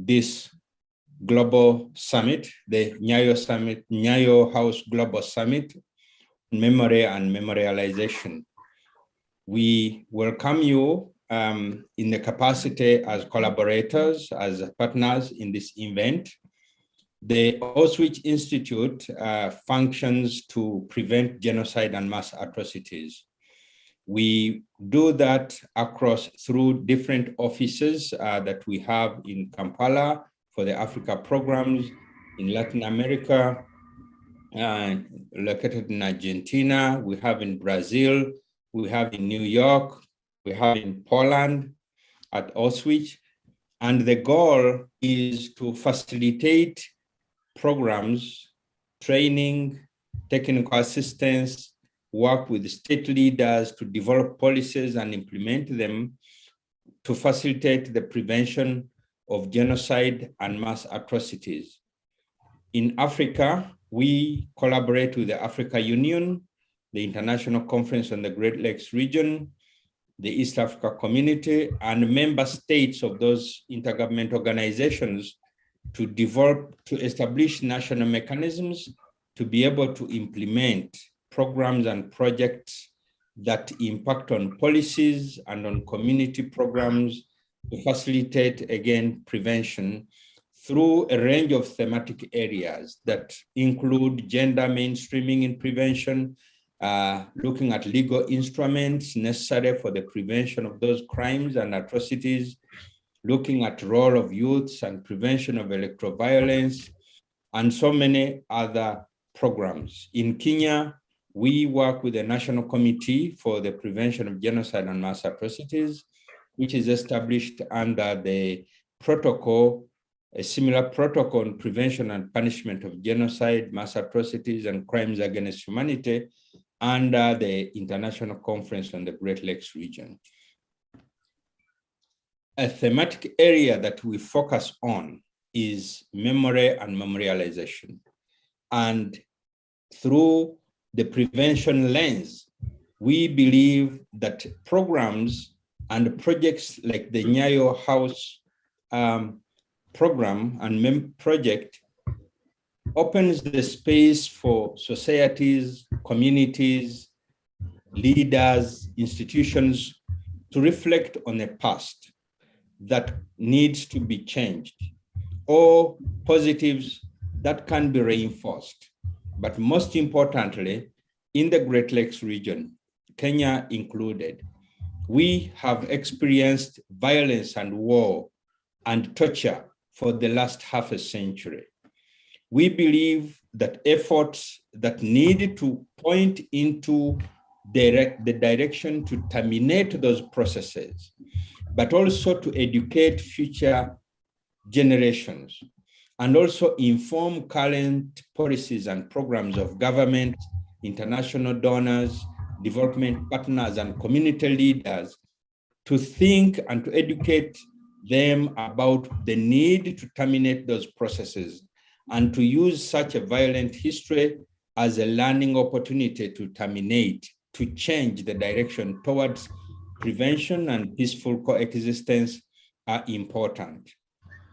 this global summit, the Nyayo Summit, Nyayo House Global Summit, Memory and Memorialization. We welcome you in the capacity as collaborators, as partners in this event. The Auschwitz Institute functions to prevent genocide and mass atrocities. We do that through different offices that we have in Kampala for the Africa programs, in Latin America, located in Argentina, we have in Brazil, we have in New York, we have in Poland at Auschwitz. And the goal is to facilitate programs, training, technical assistance, work with state leaders to develop policies and implement them to facilitate the prevention of genocide and mass atrocities. In Africa, we collaborate with the Africa Union, the International Conference on the Great Lakes region, the East Africa Community, and member states of those intergovernmental organizations to establish national mechanisms to be able to implement programs and projects that impact on policies and on community programs to facilitate, again, prevention through a range of thematic areas that include gender mainstreaming in prevention, looking at legal instruments necessary for the prevention of those crimes and atrocities, looking at role of youths and prevention of electroviolence, and so many other programs. In Kenya, we work with the National Committee for the Prevention of Genocide and Mass Atrocities, which is established under the protocol, a similar protocol on prevention and punishment of genocide, mass atrocities, and crimes against humanity under the International Conference on the Great Lakes region. A thematic area that we focus on is memory and memorialization. And through the prevention lens, we believe that programs and projects like the Nyayo House program and project opens the space for societies, communities, leaders, institutions to reflect on a past that needs to be changed, or positives that can be reinforced. But most importantly, in the Great Lakes region, Kenya included, we have experienced violence and war and torture for the last half a century. We believe that efforts that need to point into the direction to terminate those processes, but also to educate future generations, and also inform current policies and programs of government, international donors, development partners, and community leaders to think and to educate them about the need to terminate those processes and to use such a violent history as a learning opportunity to terminate, to change the direction towards prevention and peaceful coexistence are important.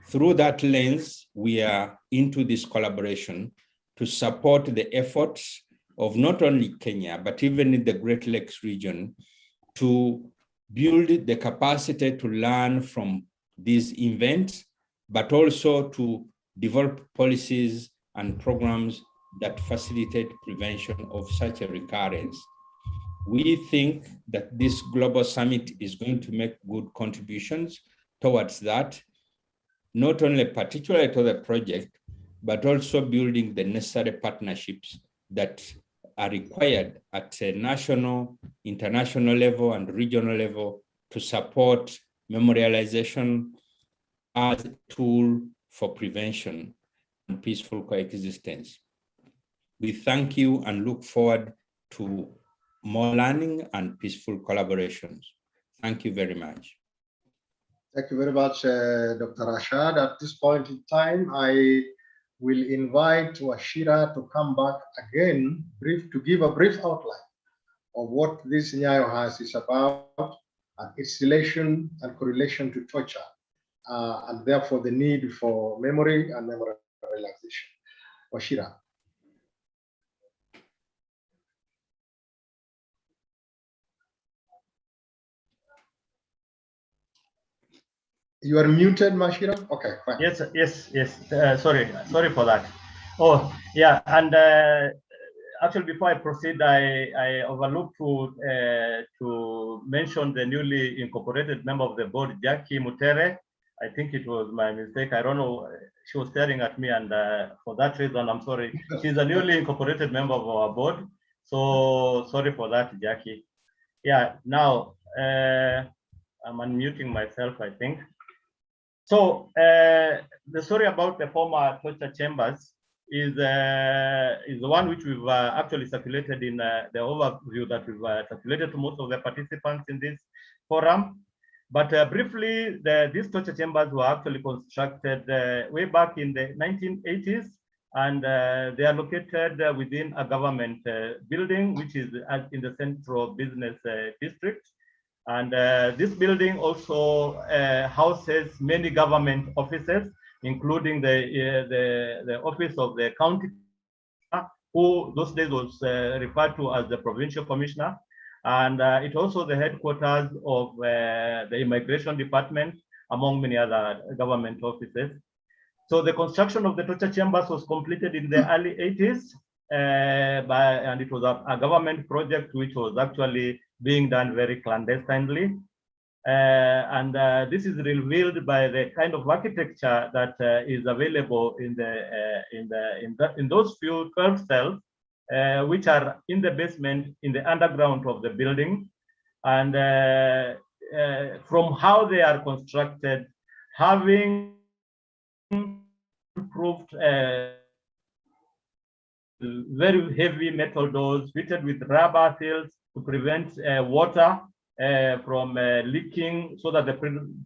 Through that lens, we are into this collaboration to support the efforts of not only Kenya, but even in the Great Lakes region to build the capacity to learn from these events, but also to develop policies and programs that facilitate prevention of such a recurrence. We think that this global summit is going to make good contributions towards that, not only particularly to the project, but also building the necessary partnerships that are required at a national, international level, and regional level to support memorialization as a tool for prevention and peaceful coexistence. We thank you and look forward to more learning and peaceful collaborations. Thank you very much. Thank you very much, Dr. Rashad. At this point in time, I will invite Washira to come back again to give a brief outline of what this Nyayo House is about and its relation and correlation to torture and therefore the need for memory and memory relaxation. Wachira. You are muted, Mashira. Okay, fine. Yes. Sorry for that. Oh, yeah, and actually, before I proceed, I overlooked to mention the newly incorporated member of the board, Jackie Mutere. I think it was my mistake. I don't know. She was staring at me, and for that reason, I'm sorry. She's a newly incorporated member of our board. So sorry for that, Jackie. Yeah. Now I'm unmuting myself, I think. So the story about the former torture chambers is the one which we've actually circulated in the overview that we've circulated to most of the participants in this forum. But briefly, these torture chambers were actually constructed way back in the 1980s, and they are located within a government building, which is in the central business district. And this building also houses many government offices, including the office of the county, who those days was referred to as the provincial commissioner. And it also the headquarters of the immigration department, among many other government offices. So the construction of the torture chambers was completed in the early 80s, and it was a government project which was actually being done very clandestinely. And this is revealed by the kind of architecture that is available in those few 12 cells, which are in the basement, in the underground of the building. And from how they are constructed, having proved very heavy metal doors fitted with rubber seals to prevent water from leaking, so that the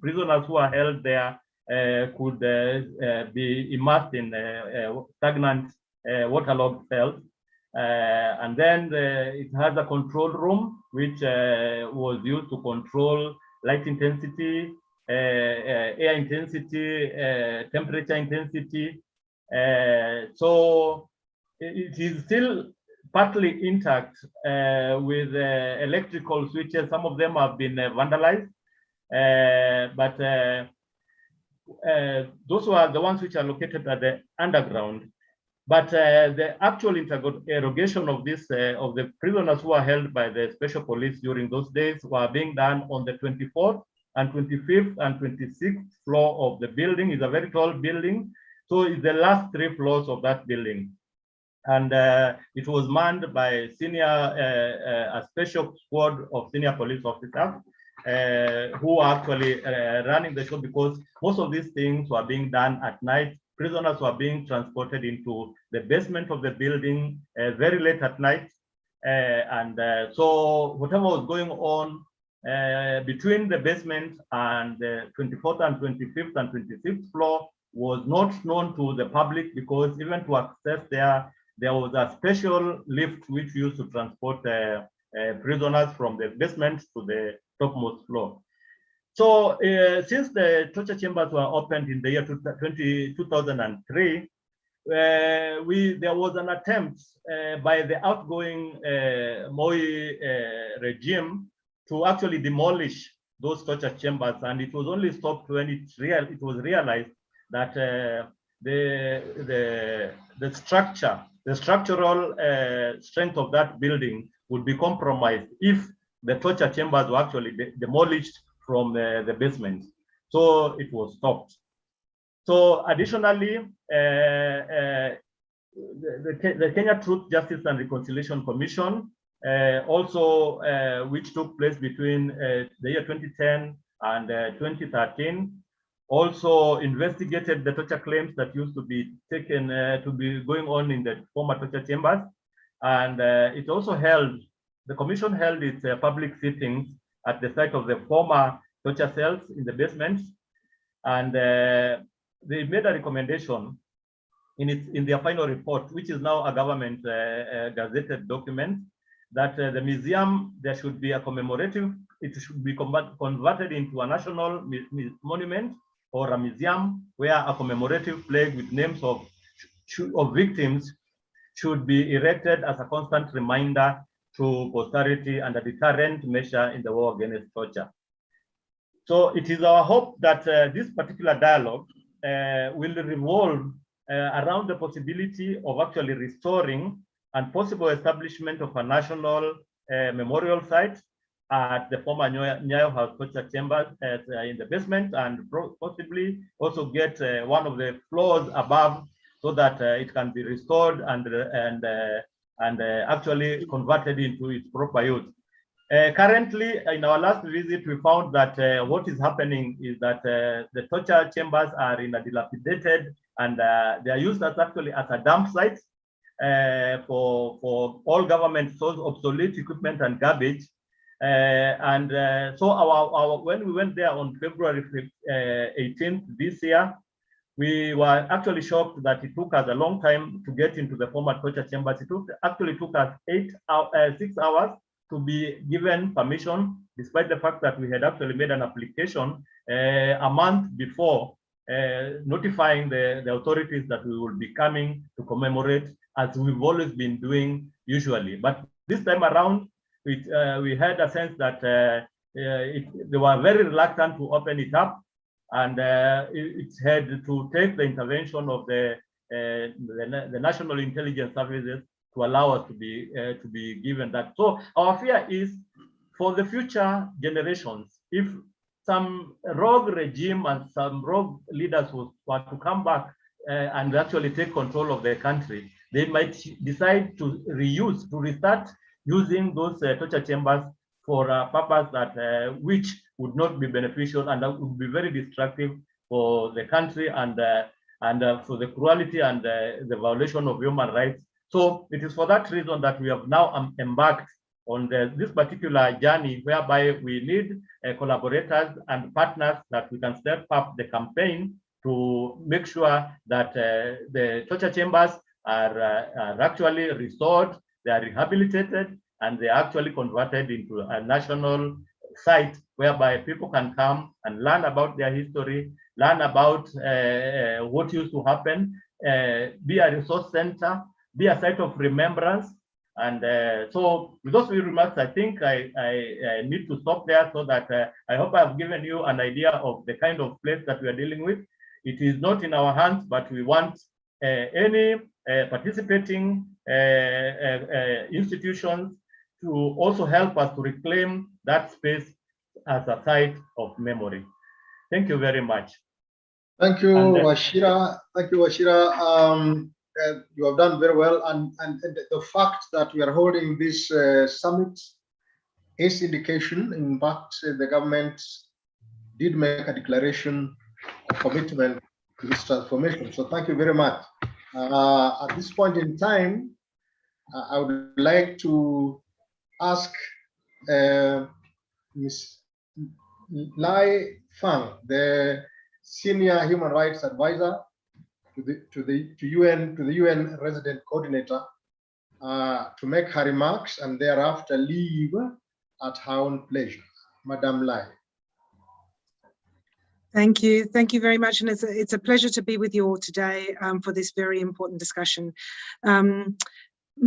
prisoners who are held there could be immersed in stagnant waterlogged cells. And then it has a control room, which was used to control light intensity, air intensity, temperature intensity. So it is still partly intact with electrical switches. Some of them have been vandalized, but those were the ones which are located at the underground. But the actual interrogation of this of the prisoners who are held by the special police during those days were being done on the 24th and 25th and 26th floor of the building. It's a very tall building, so it's the last 3 floors of that building. And it was manned by a special squad of senior police officers who are actually running the show, because most of these things were being done at night. Prisoners were being transported into the basement of the building very late at night. And so whatever was going on between the basement and the 24th and 25th and 26th floor was not known to the public, because even to access there was a special lift which used to transport prisoners from the basement to the topmost floor. So since the torture chambers were opened in the year 2003, there was an attempt by the outgoing Moi regime to actually demolish those torture chambers, and it was only stopped when it was realized that the structural strength of that building would be compromised if the torture chambers were actually demolished from the basement. So it was stopped. So additionally, the Kenya Truth, Justice and Reconciliation Commission, also which took place between the year 2010 and 2013, also investigated the torture claims that used to be taken to be going on in the former torture chambers. And it also the commission held its public sittings at the site of the former torture cells in the basement. And they made a recommendation in their final report, which is now a government gazetted document, that the museum, there should be a commemorative, it should be converted into a national monument or a museum where a commemorative plaque with names of victims should be erected as a constant reminder to posterity and a deterrent measure in the war against torture. So it is our hope that this particular dialogue will revolve around the possibility of actually restoring and possible establishment of a national memorial site at the former Nyayo House torture chambers in the basement, and possibly also get one of the floors above so that it can be restored and actually converted into its proper use. Currently, in our last visit, we found that what is happening is that the torture chambers are in a dilapidated, and they are used as actually as a dump site for all government source obsolete equipment and garbage. So when we went there on February 18th this year, we were actually shocked that it took us a long time to get into the former torture chambers. It actually took us 6 hours to be given permission, despite the fact that we had actually made an application a month before, notifying the authorities that we will be coming to commemorate, as we've always been doing usually. But this time around, we had a sense that they were very reluctant to open it up, and it had to take the intervention of the National Intelligence Services to allow us to be given that. So our fear is for the future generations, if some rogue regime and some rogue leaders were to come back and actually take control of the country, they might decide to restart using those torture chambers for a purpose that which would not be beneficial, and that would be very destructive for the country and for the cruelty and the violation of human rights. So it is for that reason that we have now embarked on this particular journey, whereby we need collaborators and partners that we can step up the campaign to make sure that the torture chambers are actually restored, they are rehabilitated, and they are actually converted into a national site whereby people can come and learn about their history, learn about what used to happen, be a resource center, be a site of remembrance. And so with those few remarks, I think I need to stop there, so that I hope I've given you an idea of the kind of place that we are dealing with. It is not in our hands, but we want any participating institutions to also help us to reclaim that space as a site of memory. Thank you very much. Thank you, Wachira. Thank you, Wachira. You have done very well, and the fact that we are holding this summit is indication. In fact, the government did make a declaration of commitment to this transformation. So thank you very much. At this point in time, I would like to ask Ms. Lai Fang, the Senior Human Rights Advisor to the UN Resident Coordinator, to make her remarks and thereafter leave at her own pleasure. Madam Lai. Thank you very much, and it's a pleasure to be with you all today for this very important discussion.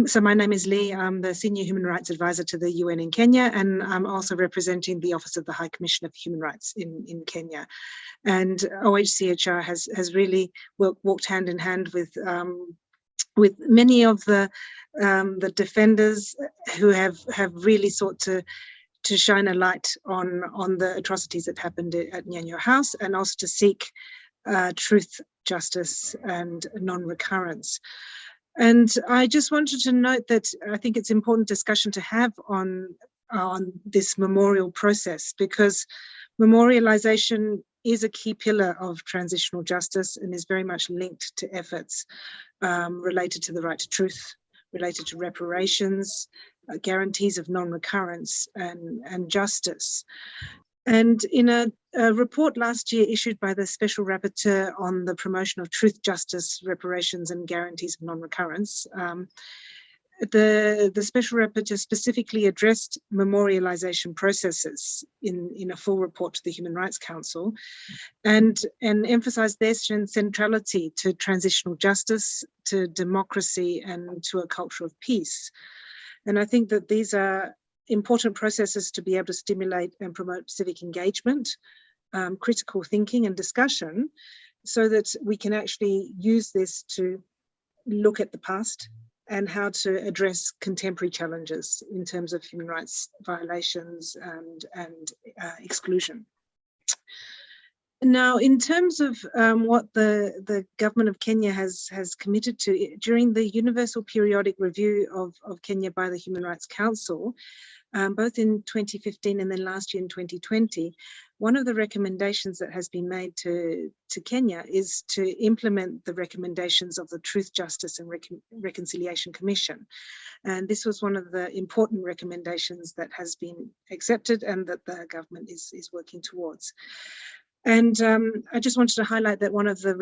So my name is Lee. I'm the Senior Human Rights Advisor to the UN in Kenya, and I'm also representing the Office of the High Commissioner for Human Rights in Kenya. And OHCHR has really walked hand in hand with many of the defenders who have really sought to shine a light on the atrocities that happened at Nyayo House, and also to seek truth, justice, and non-recurrence. And I just wanted to note that I think it's important discussion to have on this memorial process, because memorialization is a key pillar of transitional justice and is very much linked to efforts related to the right to truth, related to reparations, guarantees of non-recurrence and justice. And in a report last year issued by the Special Rapporteur on the promotion of truth, justice, reparations and guarantees of non-recurrence, the Special Rapporteur specifically addressed memorialization processes in a full report to the Human Rights Council, and emphasized their centrality to transitional justice, to democracy, and to a culture of peace. And I think that these are important processes to be able to stimulate and promote civic engagement, critical thinking and discussion, so that we can actually use this to look at the past and how to address contemporary challenges in terms of human rights violations and exclusion. Now, in terms of what the government of Kenya has committed to, during the Universal Periodic Review of Kenya by the Human Rights Council, both in 2015 and then last year in 2020, one of the recommendations that has been made to Kenya is to implement the recommendations of the Truth, Justice and Reconciliation Commission. And this was one of the important recommendations that has been accepted and that the government is working towards. And I just wanted to highlight that one of the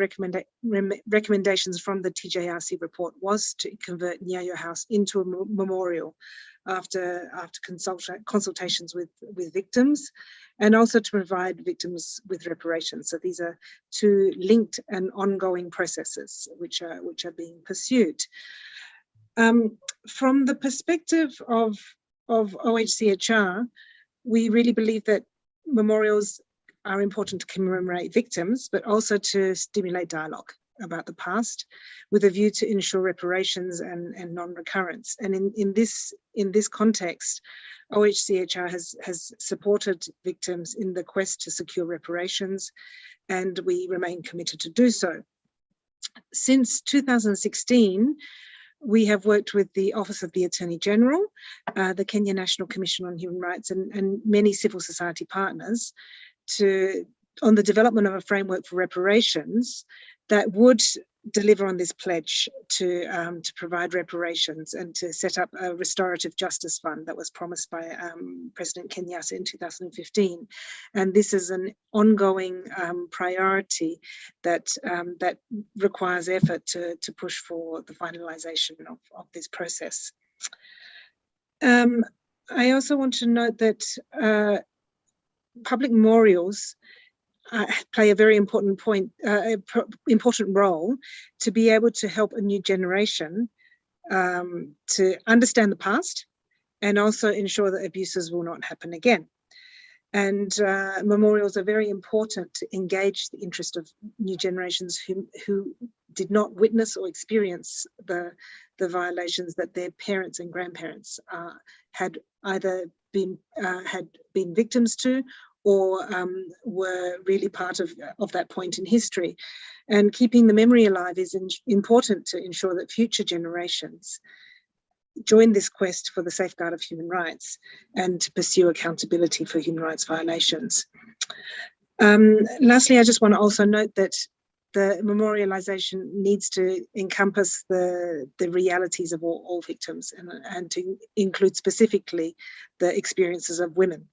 recommendations from the TJRC report was to convert Nyayo House into a memorial after consultations with victims, and also to provide victims with reparations. So these are two linked and ongoing processes which are being pursued. From the perspective of OHCHR, we really believe that memorials are important to commemorate victims, but also to stimulate dialogue about the past with a view to ensure reparations and non-recurrence. And in this context, OHCHR has supported victims in the quest to secure reparations, and we remain committed to do so. Since 2016, we have worked with the Office of the Attorney General, the Kenya National Commission on Human Rights, and many civil society partners on the development of a framework for reparations that would deliver on this pledge to provide reparations and to set up a restorative justice fund that was promised by President Kenyatta in 2015. And this is an ongoing priority that requires effort to push for the finalization of this process. I also want to note that public memorials play a very important role to be able to help a new generation to understand the past and also ensure that abuses will not happen again. And memorials are very important to engage the interest of new generations who did not witness or experience the violations that their parents and grandparents had either been victims to, or were really part of that point in history. And keeping the memory alive is important to ensure that future generations join this quest for the safeguard of human rights and to pursue accountability for human rights violations. Lastly, I just want to also note that the memorialization needs to encompass the realities of all victims and to include specifically the experiences of women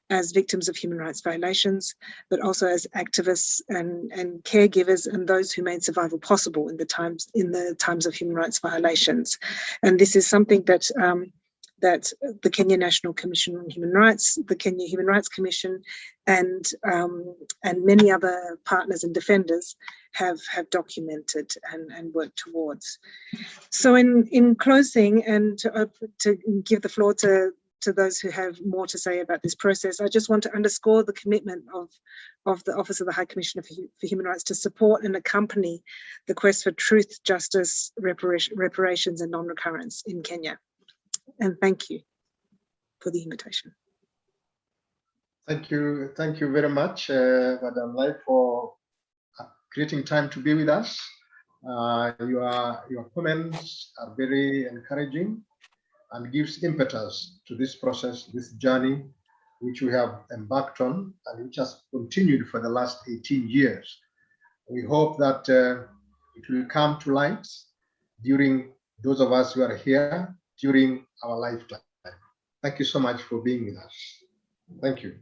as victims of human rights violations, but also as activists and caregivers and those who made survival possible in the times of human rights violations. And this is something that that the Kenya National Commission on Human Rights, the Kenya Human Rights Commission, and many other partners and defenders have documented and worked towards. So in closing, and to give the floor to those who have more to say about this process, I just want to underscore the commitment of the Office of the High Commissioner for Human Rights to support and accompany the quest for truth, justice, reparations and non-recurrence in Kenya. And thank you for the invitation. Thank you very much, Madam Lai, for creating time to be with us. Your comments are very encouraging and gives impetus to this process, this journey, which we have embarked on and which has continued for the last 18 years. We hope that it will come to light during those of us who are here during our lifetime. Thank you so much for being with us. Thank you.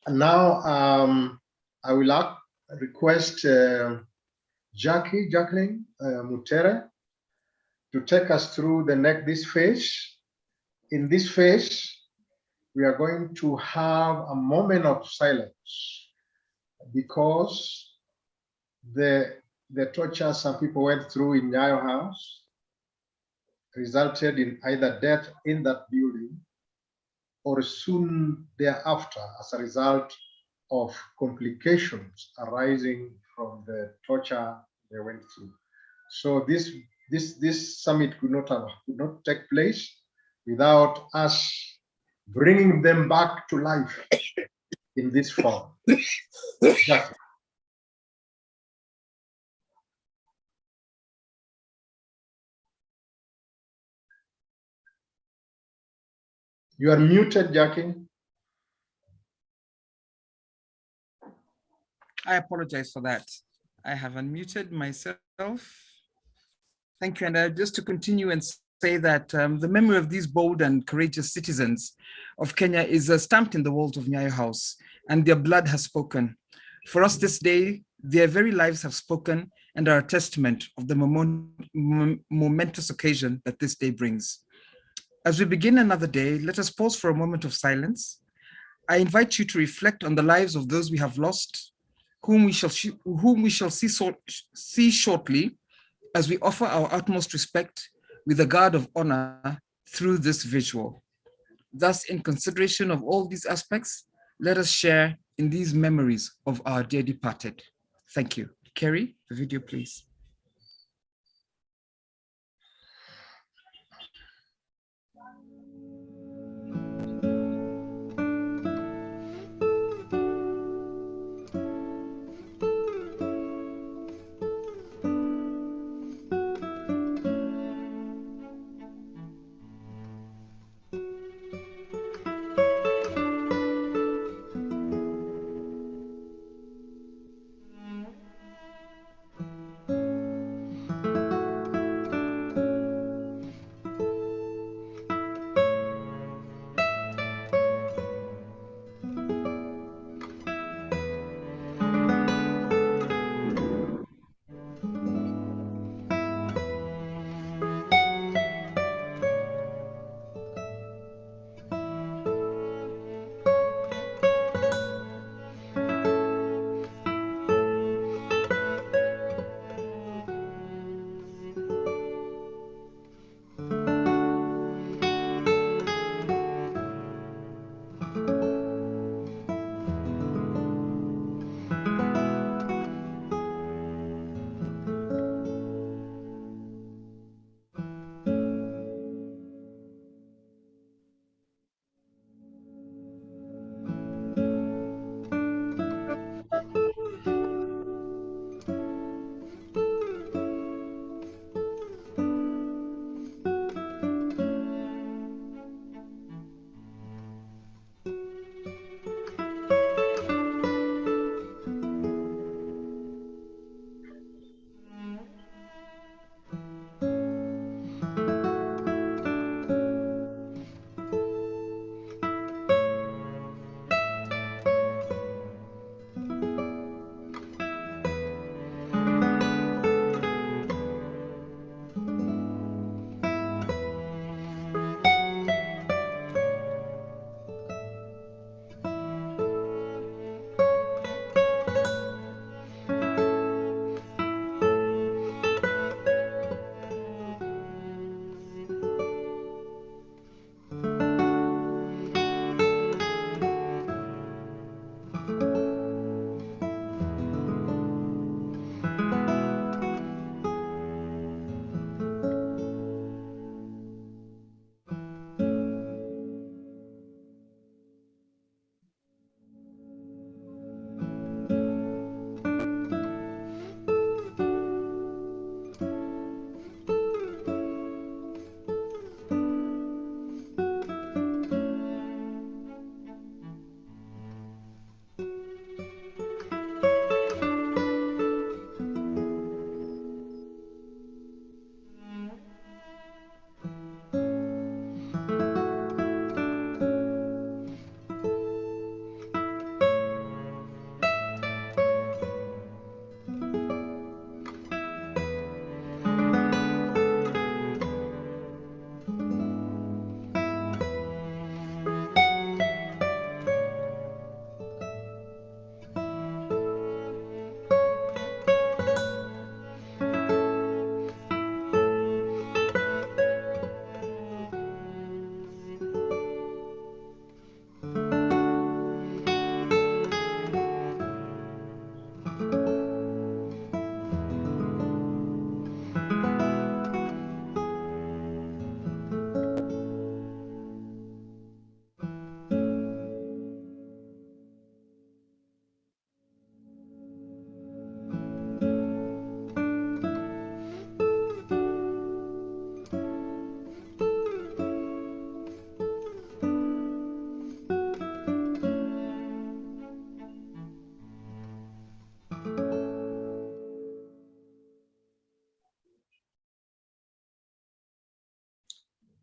And now I will request Jacqueline Mutere to take us through this phase. In this phase, we are going to have a moment of silence because the torture some people went through in Nyayo house resulted in either death in that building or soon thereafter as a result of complications arising from the torture they went through. So this summit could not take place without us bringing them back to life in this form. Just you are muted, Jackie. I apologize for that. I have unmuted myself. Thank you. And just to continue and say that the memory of these bold and courageous citizens of Kenya is stamped in the walls of Nyayo House, and their blood has spoken. For us this day, their very lives have spoken and are a testament of the momentous occasion that this day brings. As we begin another day, let us pause for a moment of silence. I invite you to reflect on the lives of those we have lost, whom we shall see shortly, as we offer our utmost respect with a guard of honor through this visual. Thus, in consideration of all these aspects, let us share in these memories of our dear departed. Thank you. Kerry, the video, please.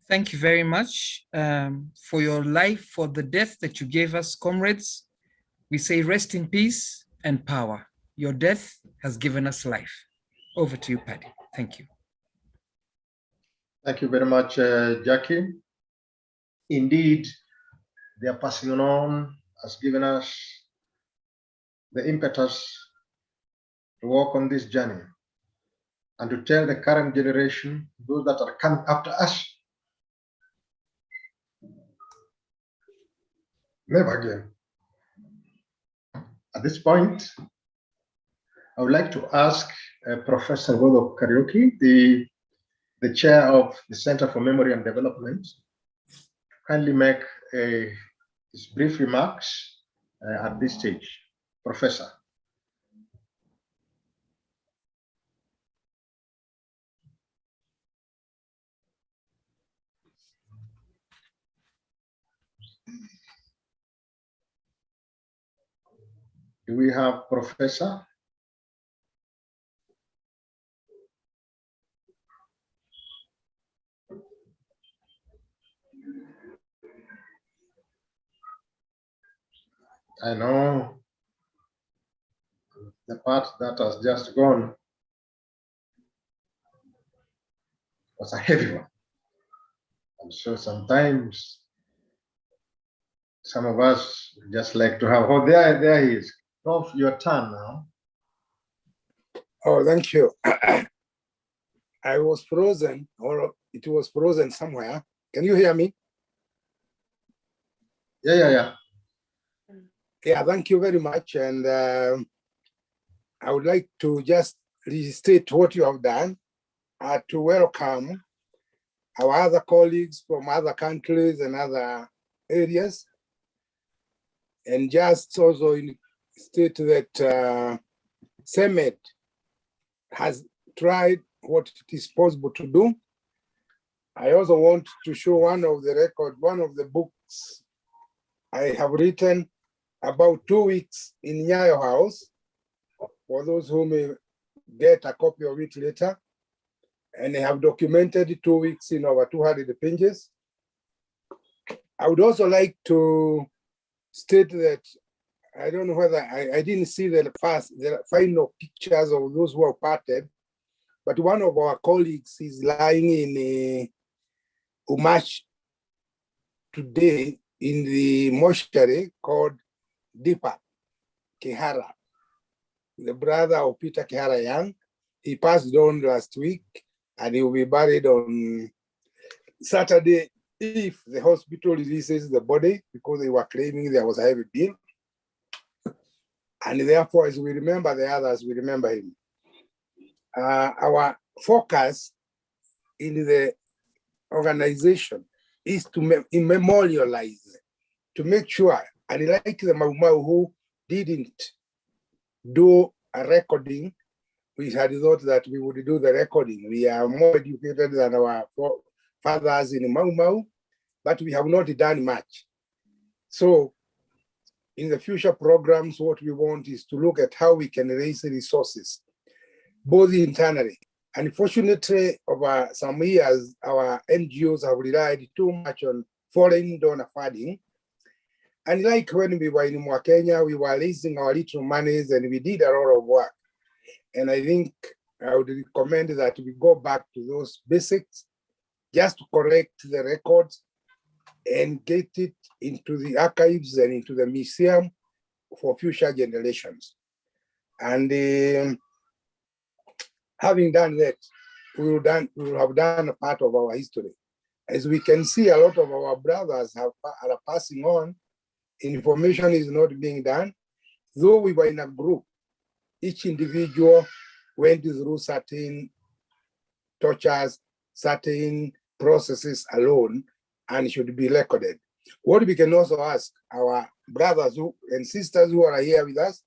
Thank you very much for your life, for the death that you gave us, comrades. We say rest in peace and power. Your death has given us life. Over to you, Paddy. Thank you. Thank you very much, Jackie. Indeed, their passing on has given us the impetus to walk on this journey and to tell the current generation, those that are coming after us, never again. At this point, I would like to ask Professor Godo Kariuki, the chair of the Center for Memory and Development, to kindly make his brief remarks at this stage. Professor. Do we have Professor? I know the part that has just gone was a heavy one. And so sometimes some of us just like to have, oh, there he is. Prof, your turn now. Oh, thank you. I was frozen, or it was frozen somewhere. Can you hear me? Yeah. Yeah, thank you very much. And I would like to just restate what you have done to welcome our other colleagues from other countries and other areas. And just also state that CEMED has tried what it is possible to do. I also want to show one of the books I have written about 2 weeks in Nyayo House, for those who may get a copy of it later. And I have documented 2 weeks in over 200 pages. I would also like to state that I don't know whether I didn't see the final pictures of those who have parted, but one of our colleagues is lying in Umash today in the mortuary called Deepak Kihara, the brother of Peter Kihara Young. He passed on last week and he will be buried on Saturday if the hospital releases the body, because they were claiming there was a heavy bill. And therefore, as we remember the others, we remember him. Our focus in the organization is to memorialize, to make sure, and like the Mau Mau who didn't do a recording, we had thought that we would do the recording. We are more educated than our fathers in Mau Mau, but we have not done much. So in the future programs, what we want is to look at how we can raise resources, both internally. Unfortunately, over some years, our NGOs have relied too much on foreign donor funding. And like when we were in Kenya, we were raising our little monies and we did a lot of work. And I think I would recommend that we go back to those basics, just to correct the records and get it into the archives and into the museum for future generations. And having done that, we will have done a part of our history. As we can see, a lot of our brothers are passing on. Information is not being done. Though we were in a group, each individual went through certain tortures, certain processes alone, and should be recorded. What we can also ask our brothers and sisters who are here with us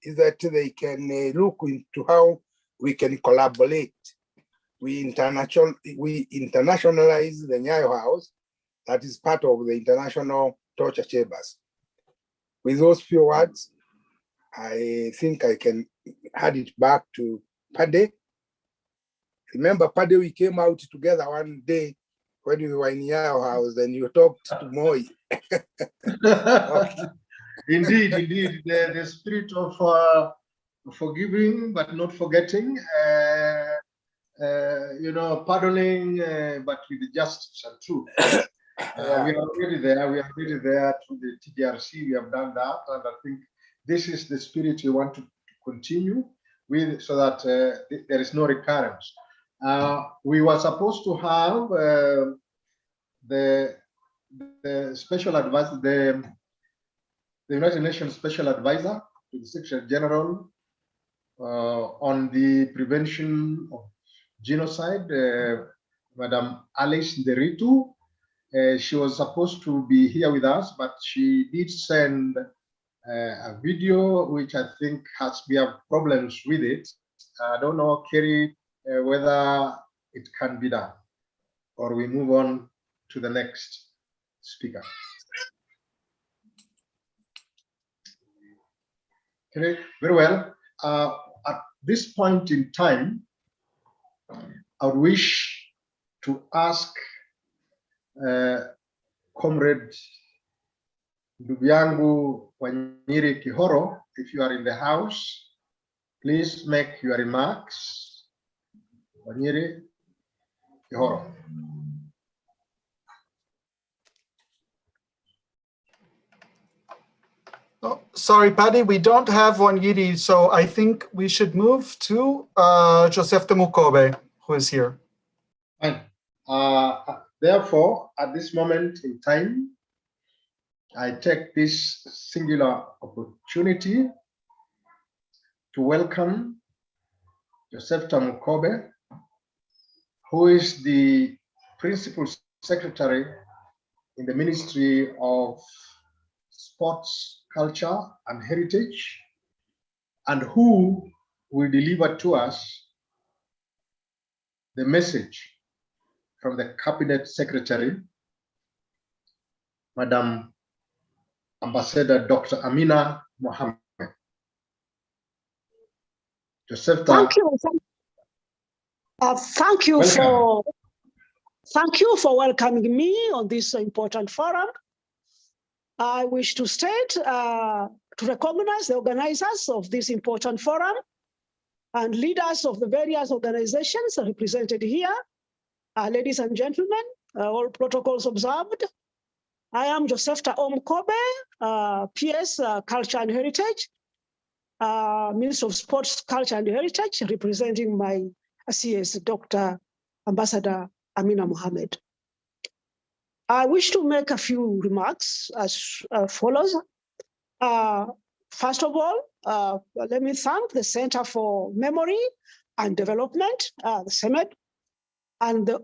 is that they can look into how we can collaborate. We internationalize the Nyayo House, that is part of the International Torture Chambers. With those few words, I think I can hand it back to Paddy. Remember, Paddy, we came out together one day when you were in Nyayo house, then you talked to Moi. Okay. Indeed, indeed, the spirit of forgiving but not forgetting, pardoning but with justice and truth. Yeah. We are already there. We are already there through the TDRC. We have done that, and I think this is the spirit we want to continue with, so that there is no recurrence. We were supposed to have the special advisor, the United Nations Special Advisor to the Secretary General on the prevention of genocide, Madam Alice Nderitu. She was supposed to be here with us, but she did send a video, which I think we have problems with it. I don't know, Kerry, whether it can be done, or we move on to the next speaker. Okay, very well. At this point in time, I would wish to ask Comrade ndugu yangu Wanyiri Kihoro, if you are in the house, please make your remarks. Wanyiri Kihoro. Oh, sorry, Paddy, we don't have Wanyiri, so I think we should move to Joseph Temukobe, who is here. Fine. Therefore, at this moment in time, I take this singular opportunity to welcome Joseph Temukobe, who is the Principal Secretary in the Ministry of Sports, Culture and Heritage, and who will deliver to us the message from the Cabinet Secretary, Madam Ambassador Dr. Amina Mohammed. Joseph, thank you. Thank you for welcoming me on this important forum. I wish to state to recognize the organizers of this important forum and leaders of the various organizations represented here. Ladies and gentlemen, all protocols observed. I am Joseph Temukobe, PS Culture and Heritage, Minister of Sports, Culture and Heritage, representing my CS, Dr. Ambassador Amina Mohammed. I wish to make a few remarks as follows. First of all, let me thank the Center for Memory and Development, the CEMED, and the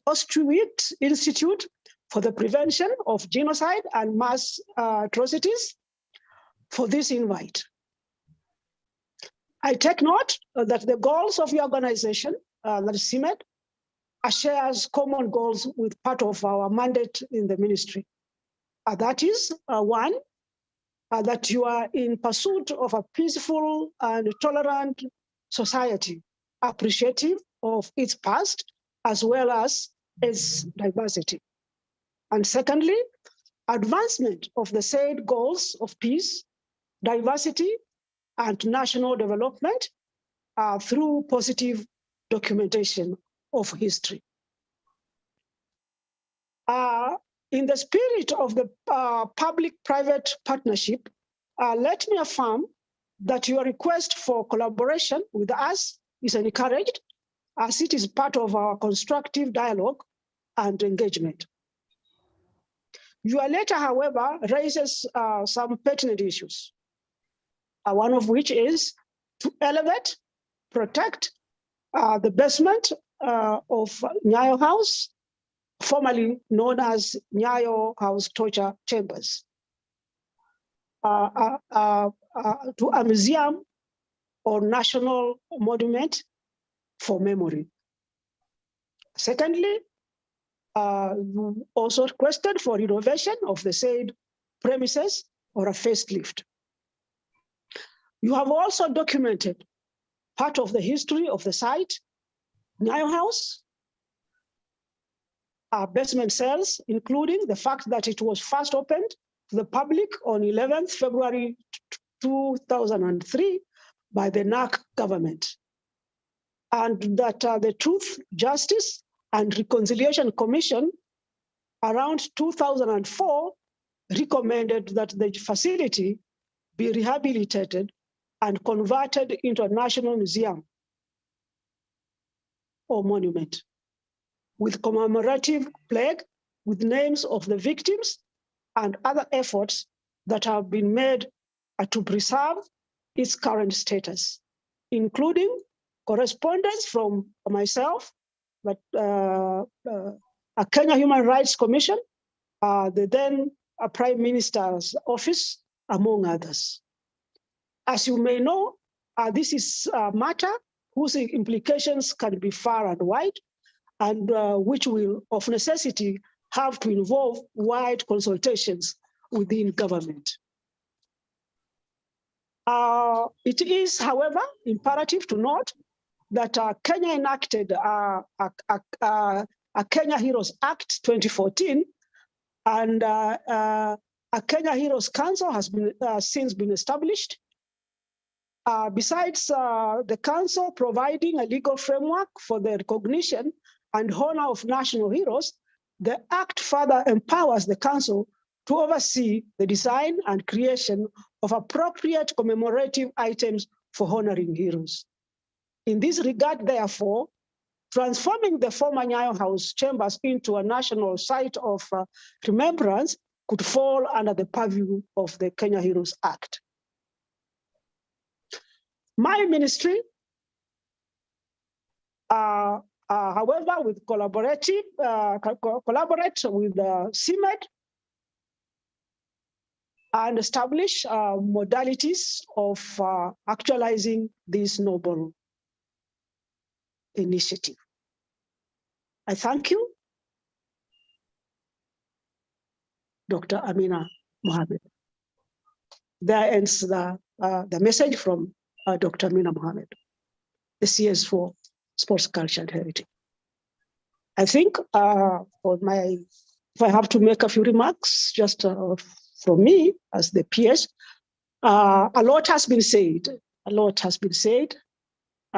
Auschwitz Institute for the Prevention of Genocide and Mass Atrocities for this invite. I take note that the goals of your organization, that is CEMED, shares common goals with part of our mandate in the ministry. That is, one, that you are in pursuit of a peaceful and tolerant society, appreciative of its past as well as its diversity. And secondly, advancement of the said goals of peace, diversity, and national development through positive documentation of history. In the spirit of the public-private partnership, let me affirm that your request for collaboration with us is encouraged, as it is part of our constructive dialogue and engagement. Your letter, however, raises some pertinent issues, one of which is to elevate, protect the basement of Nyayo House, formerly known as Nyayo House Torture Chambers, to a museum or national monument for memory. Secondly, you also requested for renovation of the said premises or a facelift. You have also documented part of the history of the site, Nyayo House, basement cells, including the fact that it was first opened to the public on 11th February 2003 by the NAC government. And that the Truth, Justice, and Reconciliation Commission around 2004 recommended that the facility be rehabilitated and converted into a national museum or monument with commemorative plaque with names of the victims and other efforts that have been made to preserve its current status, including correspondence from myself, but a Kenya Human Rights Commission, the then Prime Minister's office, among others. As you may know, this is a matter whose implications can be far and wide, and which will, of necessity, have to involve wide consultations within government. It is, however, imperative to note that Kenya enacted a Kenya Heroes Act 2014, and a Kenya Heroes Council has been since been established. Besides the council providing a legal framework for the recognition and honor of national heroes, the Act further empowers the council to oversee the design and creation of appropriate commemorative items for honoring heroes. In this regard, therefore, transforming the former Nyayo House chambers into a national site of remembrance could fall under the purview of the Kenya Heroes Act. My ministry, however, with collaborate with CMED and establish modalities of actualizing this noble initiative. I thank you, Dr. Amina Mohammed. There ends the message from Dr. Amina Mohammed, the CS for Sports, Culture, and Heritage. I think if I have to make a few remarks, just from me as the PS, a lot has been said. A lot has been said.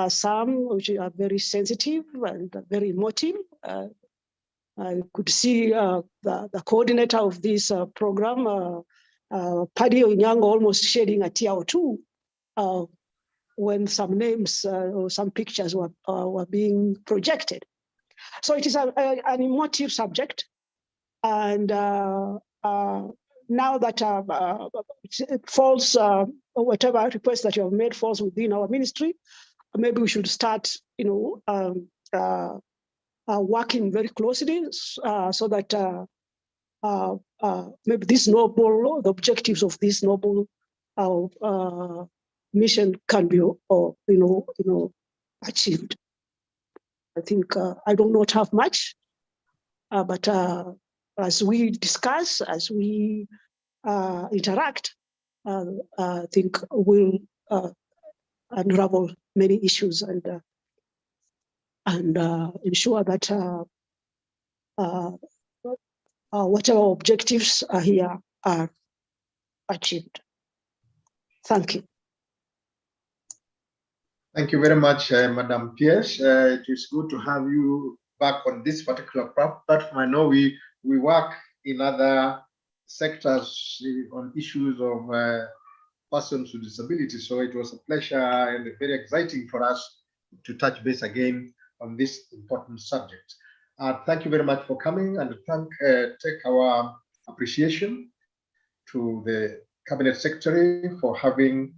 Some which are very sensitive and very emotive. I could see the coordinator of this program, Paddy Onyango, almost shedding a tear or two when some names or some pictures were being projected. So it is an emotive subject. And now that it falls, whatever request that you have made falls within our ministry, maybe we should start, working very closely so that maybe the objectives of this noble mission can be, achieved. I think I do not have much, but as we discuss, as we interact, I think we'll unravel many issues and ensure that whatever objectives are here are achieved. Thank you. Thank you very much, Madam Pierce. It is good to have you back on this particular platform. I know we work in other sectors on issues of persons with disabilities, so it was a pleasure and very exciting for us to touch base again on this important subject. Thank you very much for coming, and take our appreciation to the Cabinet Secretary for having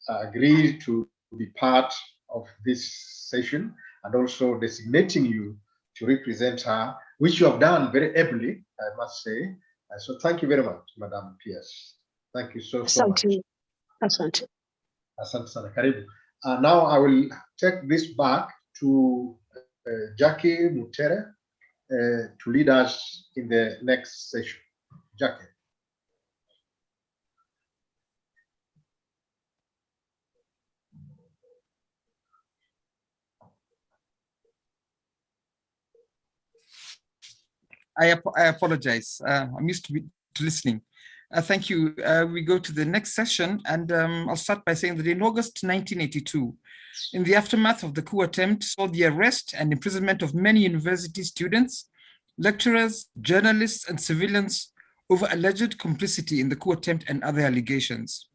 agreed to be part of this session, and also designating you to represent her, which you have done very ably, I must say. So thank you very much, Madam Pierce. Thank you so much. Asante. Asante sana, karibu. Now I will take this back to Jackie Mutere to lead us in the next session. Jackie. I apologize. I'm used to listening. Thank you. We go to the next session, and I'll start by saying that in August 1982, in the aftermath of the coup attempt, saw the arrest and imprisonment of many university students, lecturers, journalists, and civilians over alleged complicity in the coup attempt and other allegations.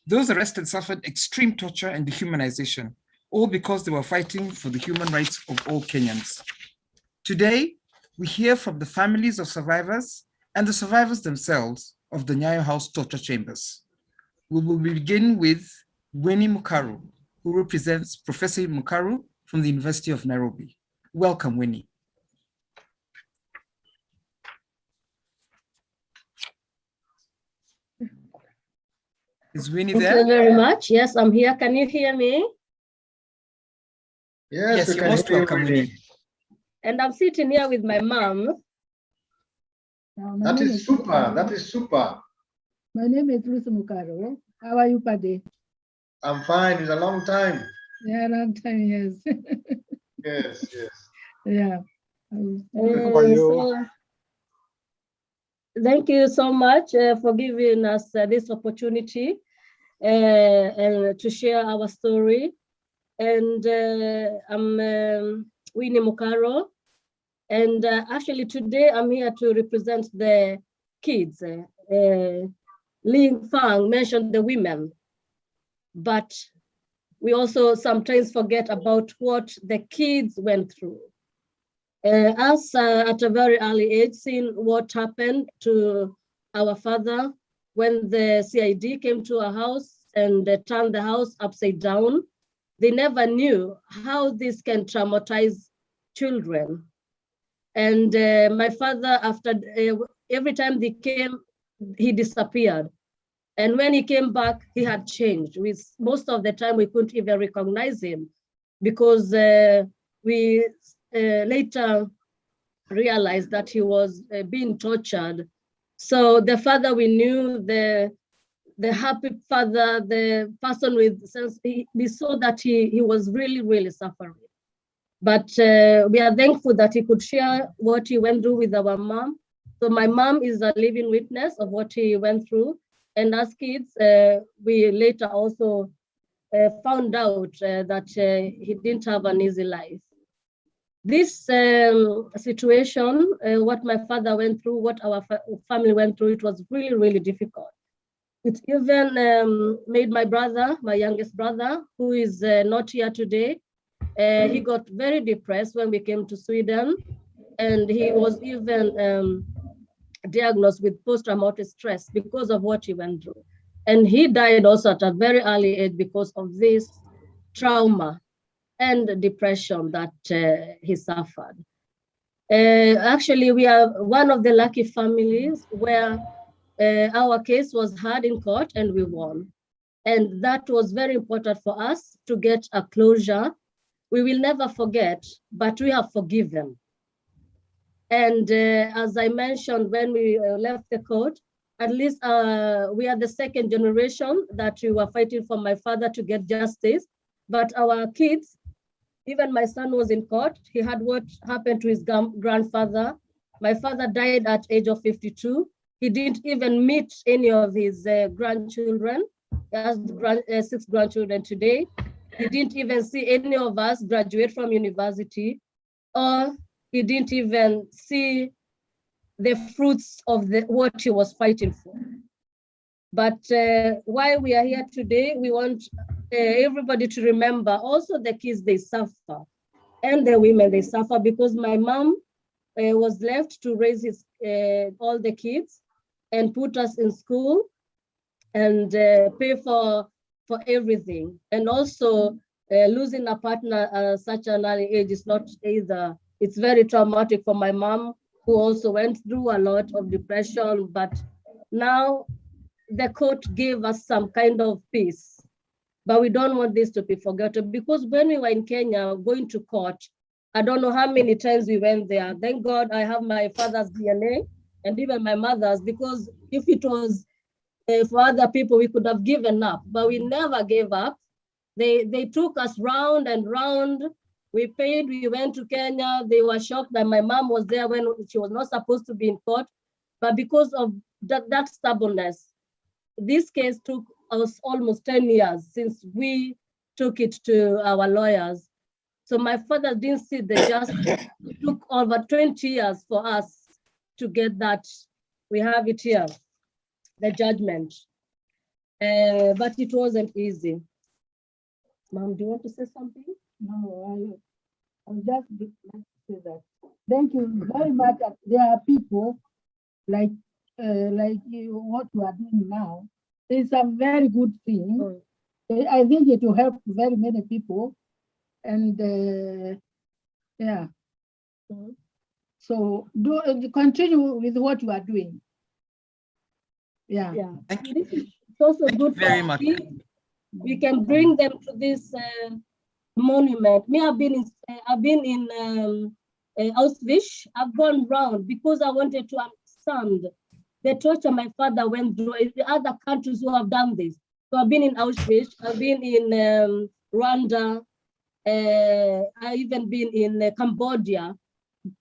Those arrested suffered extreme torture and dehumanization, all because they were fighting for the human rights of all Kenyans. Today, we hear from the families of survivors and the survivors themselves of the Nyayo House torture chambers. We will begin with Winnie Mukaru, who represents Professor Mukaru from the University of Nairobi. Welcome, Winnie. Is Winnie there? Thank you very much. Yes, I'm here. Can you hear me? Yes, you're most welcome, Winnie. And I'm sitting here with my mom. That is super. That is super. My name is Ruth Mukaro. How are you, Paddy? I'm fine. It's a long time. Yeah, long time, yes. Yes, yes. Yeah. How are you? So, thank you so much for giving us this opportunity and to share our story. And I'm Winnie Mukaro. And actually today I'm here to represent the kids. Ling Fang mentioned the women, but we also sometimes forget about what the kids went through. Us at a very early age, seeing what happened to our father when the CID came to our house and turned the house upside down. They never knew how this can traumatize children. And my father, after every time they came, he disappeared. And when he came back, he had changed. Most of the time, we couldn't even recognize him because we later realized that he was being tortured. So the father we knew, the happy father, the person with sense, we saw that he was really, really suffering. But we are thankful that he could share what he went through with our mom. So my mom is a living witness of what he went through. And as kids, we later also found out that he didn't have an easy life. This situation, what my father went through, what our family went through, it was really, really difficult. It even made my brother, my youngest brother, who is not here today, he got very depressed when we came to Sweden, and he was even diagnosed with post-traumatic stress because of what he went through. And he died also at a very early age because of this trauma and depression that he suffered. Actually, we are one of the lucky families where our case was heard in court and we won. And that was very important for us to get a closure. We will never forget, but we have forgiven. And as I mentioned, when we left the court, at least we are the second generation that we were fighting for my father to get justice. But our kids, even my son was in court. He had what happened to his grandfather. My father died at age of 52. He didn't even meet any of his grandchildren. He has 6 grandchildren today. He didn't even see any of us graduate from university, or he didn't even see the fruits of what he was fighting for. But while we are here today, we want everybody to remember also the kids, they suffer, and the women, they suffer, because my mom was left to raise all the kids and put us in school and pay for everything. And also losing a partner at such an early age is not either. It's very traumatic for my mom, who also went through a lot of depression, but now the court gave us some kind of peace. But we don't want this to be forgotten, because when we were in Kenya going to court, I don't know how many times we went there. Thank God I have my father's DNA and even my mother's, because if it was for other people, we could have given up, but we never gave up. They took us round and round We paid, we went to Kenya. They were shocked that my mom was there when she was not supposed to be in court. But because of that stubbornness, this case took us almost 10 years since we took it to our lawyers. So my father didn't see the justice. It took over 20 years for us to get that. We have it here, the judgment. But it wasn't easy. Mom, do you want to say something? No, I'll just like to say that. Thank you very much. There are people like you, what you are doing now. It's a very good thing. I think it will help very many people. And yeah. So continue with what you are doing. Yeah. Yeah. Thank you. This is also good very for much. We can bring them to this monument. Me, I've been in Auschwitz. I've gone round because I wanted to understand the torture my father went through in the other countries who have done this. So I've been in Auschwitz. I've been in Rwanda. I even been in Cambodia.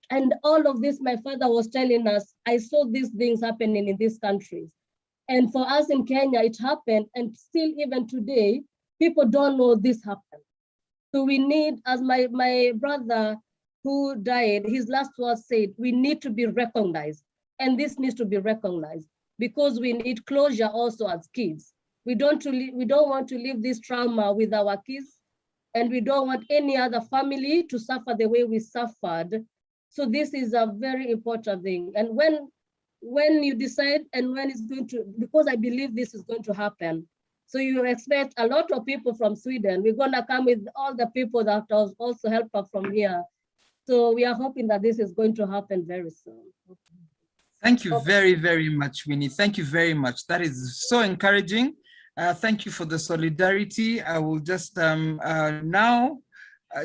And all of this, my father was telling us, I saw these things happening in these countries. And for us in Kenya, it happened. And still, even today, people don't know this happened. So we need, as my brother who died, his last words said, we need to be recognized. And this needs to be recognized because we need closure also as kids. We don't want to leave this trauma with our kids, and we don't want any other family to suffer the way we suffered. So this is a very important thing. And when you decide and when it's going to, because I believe this is going to happen. So you expect a lot of people from Sweden. We're gonna come with all the people that also help us from here. So we are hoping that this is going to happen very soon. Thank you very, very much, Winnie. Thank you very much. That is so encouraging. Thank you for the solidarity. I will just now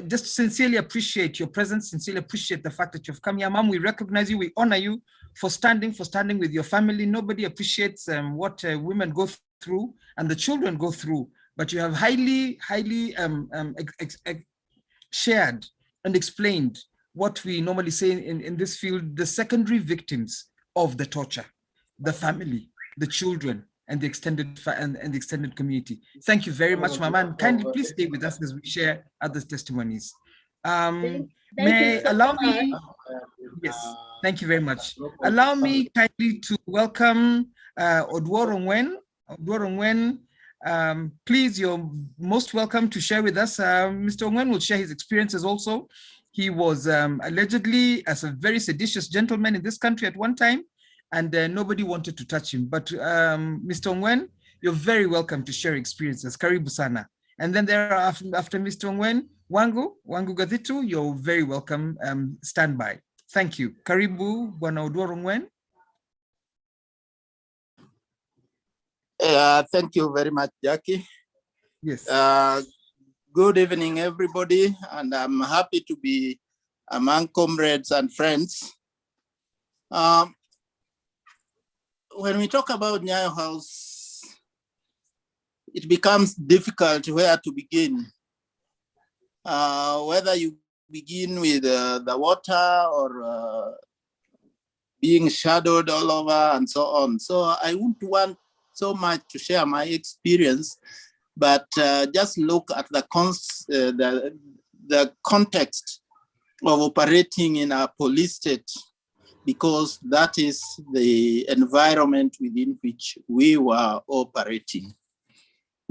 just sincerely appreciate your presence, sincerely appreciate the fact that you've come here. Mom, we recognize you, we honor you for standing with your family. Nobody appreciates what women go through and the children go through, but you have highly shared and explained what we normally say in this field, the secondary victims of the torture, the family, the children, and the extended community. Thank you very much, Mama, and kindly please stay with us as we share other testimonies. Allow me, yes, thank you very much. Allow me kindly to welcome Odworo Ngwen. Odworo Ngwen, please, you're most welcome to share with us. Mr. Ngwen will share his experiences also. He was allegedly as a very seditious gentleman in this country at one time, and nobody wanted to touch him. But Mr. Ngwen, you're very welcome to share experiences. Karibu sana. And then there after Mr. Ngwen, Wangu Gathitu, you're very welcome. Stand by. Thank you. Karibu, Bwana Odworo Ngwen. Thank you very much, Jackie. Yes. Good evening, everybody, and I'm happy to be among comrades and friends. When we talk about Nyayo House, it becomes difficult where to begin. Whether you begin with the water or being shadowed all over and so on. So I wouldn't want so much to share my experience, but just look at the context of operating in a police state, because that is the environment within which we were operating.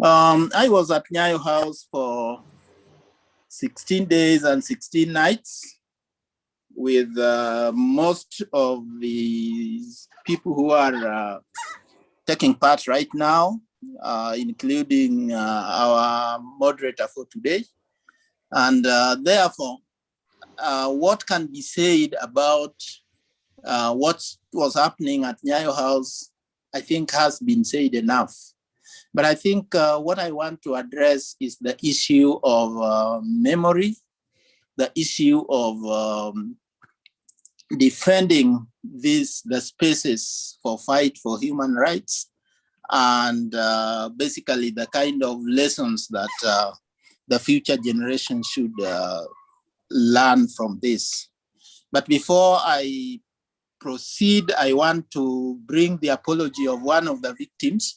I was at Nyayo House for 16 days and 16 nights with most of the people who are taking part right now, including our moderator for today. And therefore, what can be said about what was happening at Nyayo House, I think has been said enough. But I think what I want to address is the issue of memory, the issue of defending the spaces for fight for human rights, and basically the kind of lessons that the future generation should learn from this. But before I proceed, I want to bring the apology of one of the victims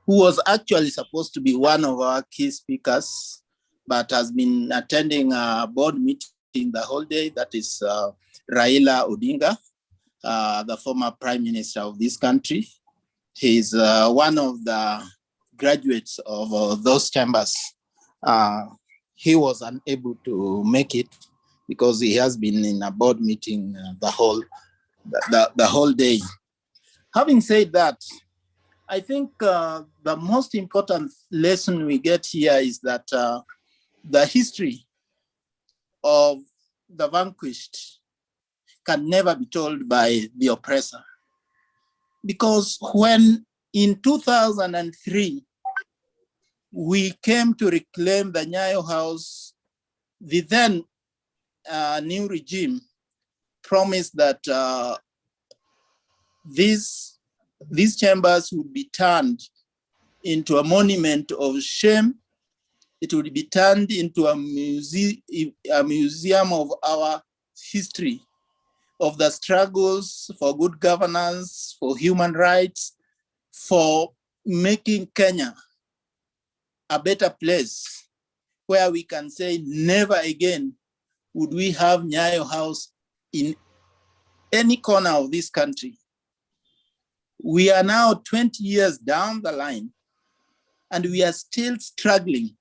who was actually supposed to be one of our key speakers, but has been attending a board meeting the whole day. That is Raila Odinga, the former prime minister of this country. He's one of the graduates of those chambers. He was unable to make it because he has been in a board meeting the whole day. Having said that, I think the most important lesson we get here is that the history of the vanquished can never be told by the oppressor. Because when in 2003, we came to reclaim the Nyayo House, the then new regime promised that these chambers would be turned into a monument of shame. It would be turned into a museum of our history, of the struggles for good governance, for human rights, for making Kenya a better place where we can say never again would we have Nyayo House in any corner of this country. We are now 20 years down the line and we are still struggling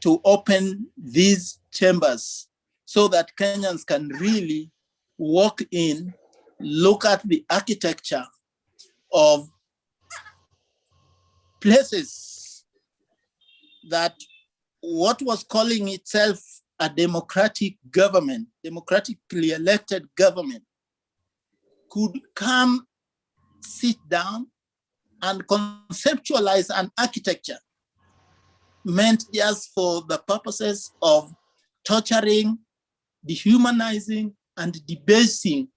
to open these chambers so that Kenyans can really walk in, look at the architecture of places that what was calling itself a democratic government, democratically elected government, could come, sit down, and conceptualize an architecture meant just for the purposes of torturing, dehumanizing, and debasing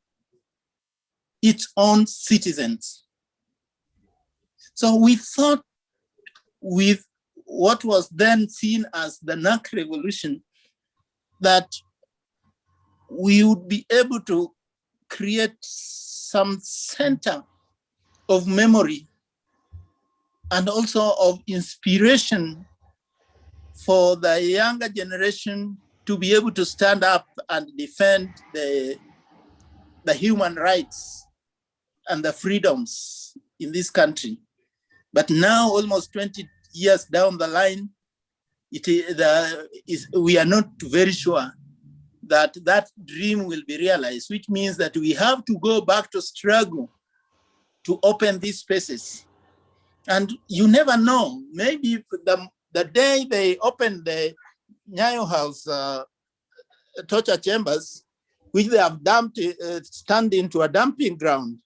its own citizens. So we thought with what was then seen as the NAC revolution that we would be able to create some center of memory and also of inspiration for the younger generation to be able to stand up and defend the human rights and the freedoms in this country. But now, almost 20 years down the line, we are not very sure that that dream will be realized, which means that we have to go back to struggle to open these spaces. And you never know, maybe the day they open the Nyayo House torture chambers, which they have turned into a dumping ground.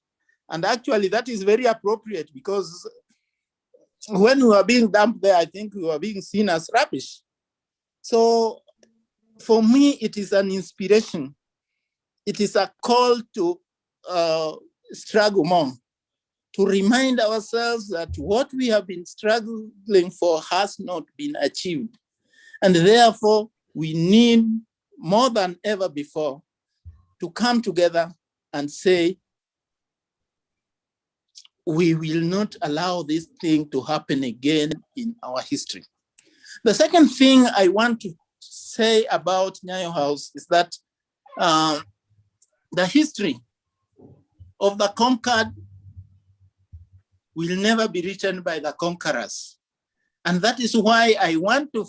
And actually that is very appropriate because when we were being dumped there, I think we were being seen as rubbish. So for me, it is an inspiration. It is a call to struggle more, to remind ourselves that what we have been struggling for has not been achieved. And therefore, we need more than ever before to come together and say, we will not allow this thing to happen again in our history. The second thing I want to say about Nyayo House is that the history of the conquered will never be written by the conquerors. And that is why I want to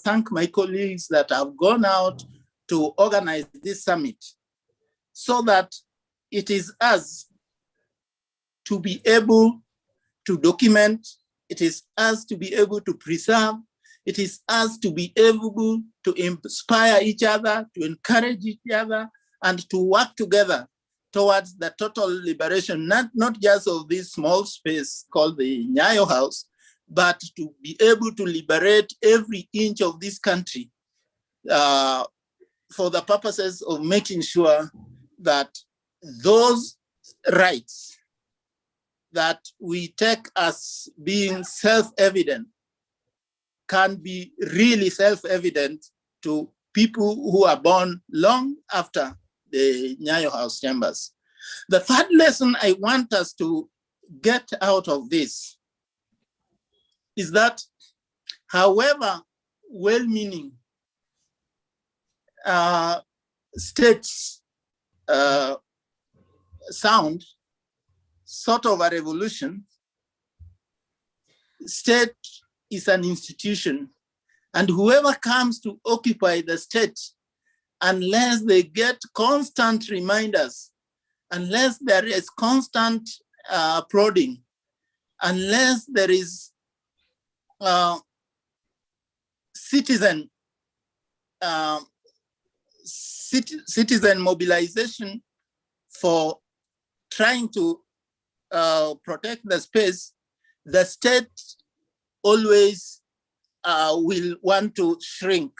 thank my colleagues that have gone out to organize this summit, so that it is us to be able to document, it is us to be able to preserve, it is us to be able to inspire each other, to encourage each other, and to work together towards the total liberation, not just of this small space called the Nyayo House, but to be able to liberate every inch of this country for the purposes of making sure that those rights that we take as being self-evident can be really self-evident to people who are born long after the Nyayo House chambers. The third lesson I want us to get out of this is that however well-meaning states sound sort of a revolution, state is an institution, and whoever comes to occupy the state, unless they get constant reminders, unless there is constant prodding, unless there is citizen mobilization for trying to protect the space, the state always will want to shrink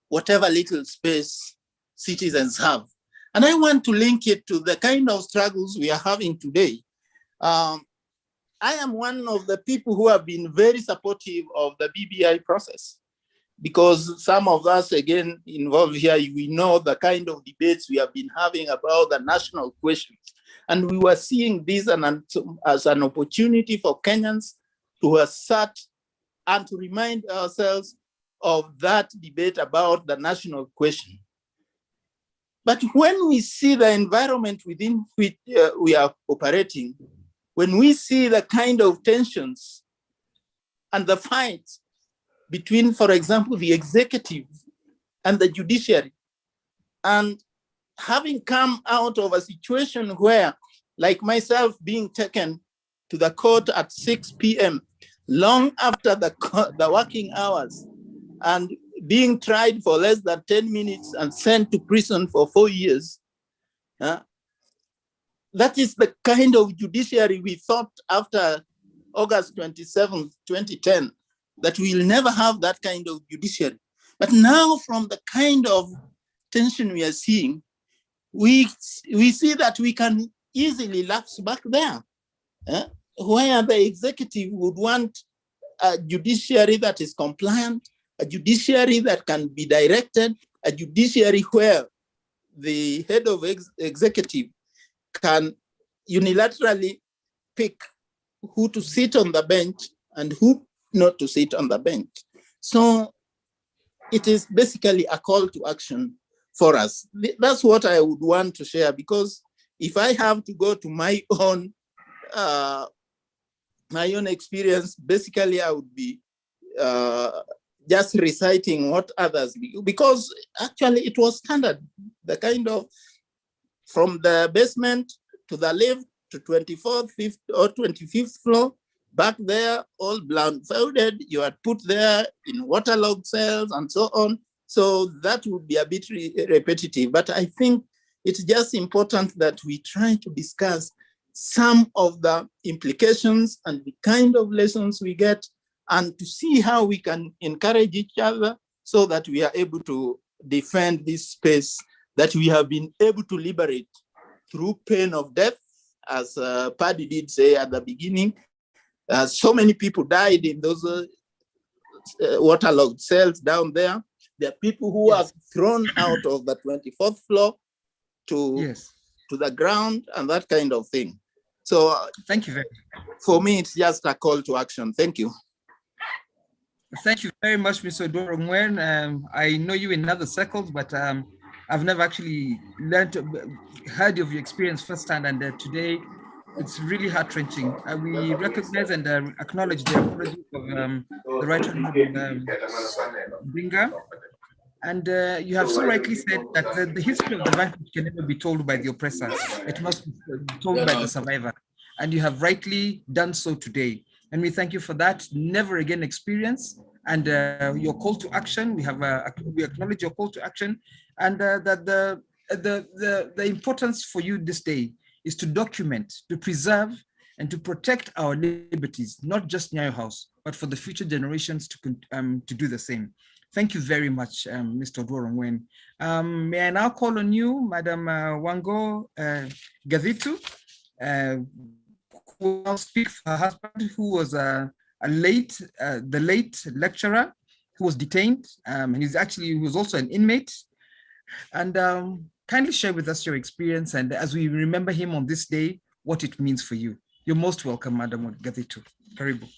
whatever little space citizens have. And I want to link it to the kind of struggles we are having today. I am one of the people who have been very supportive of the BBI process, because some of us, again, involved here, we know the kind of debates we have been having about the national questions. And we were seeing this as an opportunity for Kenyans to assert and to remind ourselves of that debate about the national question. But when we see the environment within which we are operating, when we see the kind of tensions and the fights between, for example, the executive and the judiciary, and having come out of a situation where, like myself, being taken to the court at 6 p.m., long after the working hours, and being tried for less than 10 minutes and sent to prison for 4 years, that is the kind of judiciary we thought after August 27, 2010, that we'll never have that kind of judiciary. But now, from the kind of tension we are seeing, we see that we can easily lapse back there, where the executive would want a judiciary that is compliant, a judiciary that can be directed, a judiciary where the head of executive can unilaterally pick who to sit on the bench and who not to sit on the bench. So it is basically a call to action for us. That's what I would want to share, because if I have to go to my own experience, basically I would be just reciting what others do, because actually it was standard, the kind of from the basement to the lift to 24th, 5th or 25th floor, back there, all blindfolded, you are put there in waterlogged cells and so on. So that would be a bit repetitive, but I think it's just important that we try to discuss some of the implications and the kind of lessons we get, and to see how we can encourage each other so that we are able to defend this space that we have been able to liberate through pain of death, as Paddy did say at the beginning. So many people died in those waterlogged cells down there. There are people who are thrown out of the 24th floor to the ground and that kind of thing. So thank you very much. For me, it's just a call to action. Thank you. Thank you very much, Mr. Odorongwen. I know you in other circles, but I've never actually heard of your experience firsthand, and today it's really heart-wrenching. We recognize and acknowledge the apology of the Right Honorable Binga. And you have so rightly said that the history of the vanquished can never be told by the oppressor. It must be told by the survivor. And you have rightly done so today. And we thank you for that never again experience and your call to action. We acknowledge your call to action, and that the importance for you this day is to document, to preserve, and to protect our liberties, not just Nyayo House, but for the future generations to do the same. Thank you very much, Mr. Odorongwen. May I now call on you, Madam Wango Gavitu, who will speak for her husband, who was the late lecturer who was detained, and he was also an inmate. And kindly share with us your experience, and as we remember him on this day, what it means for you. You're most welcome, Madam Gazitu. Karibu.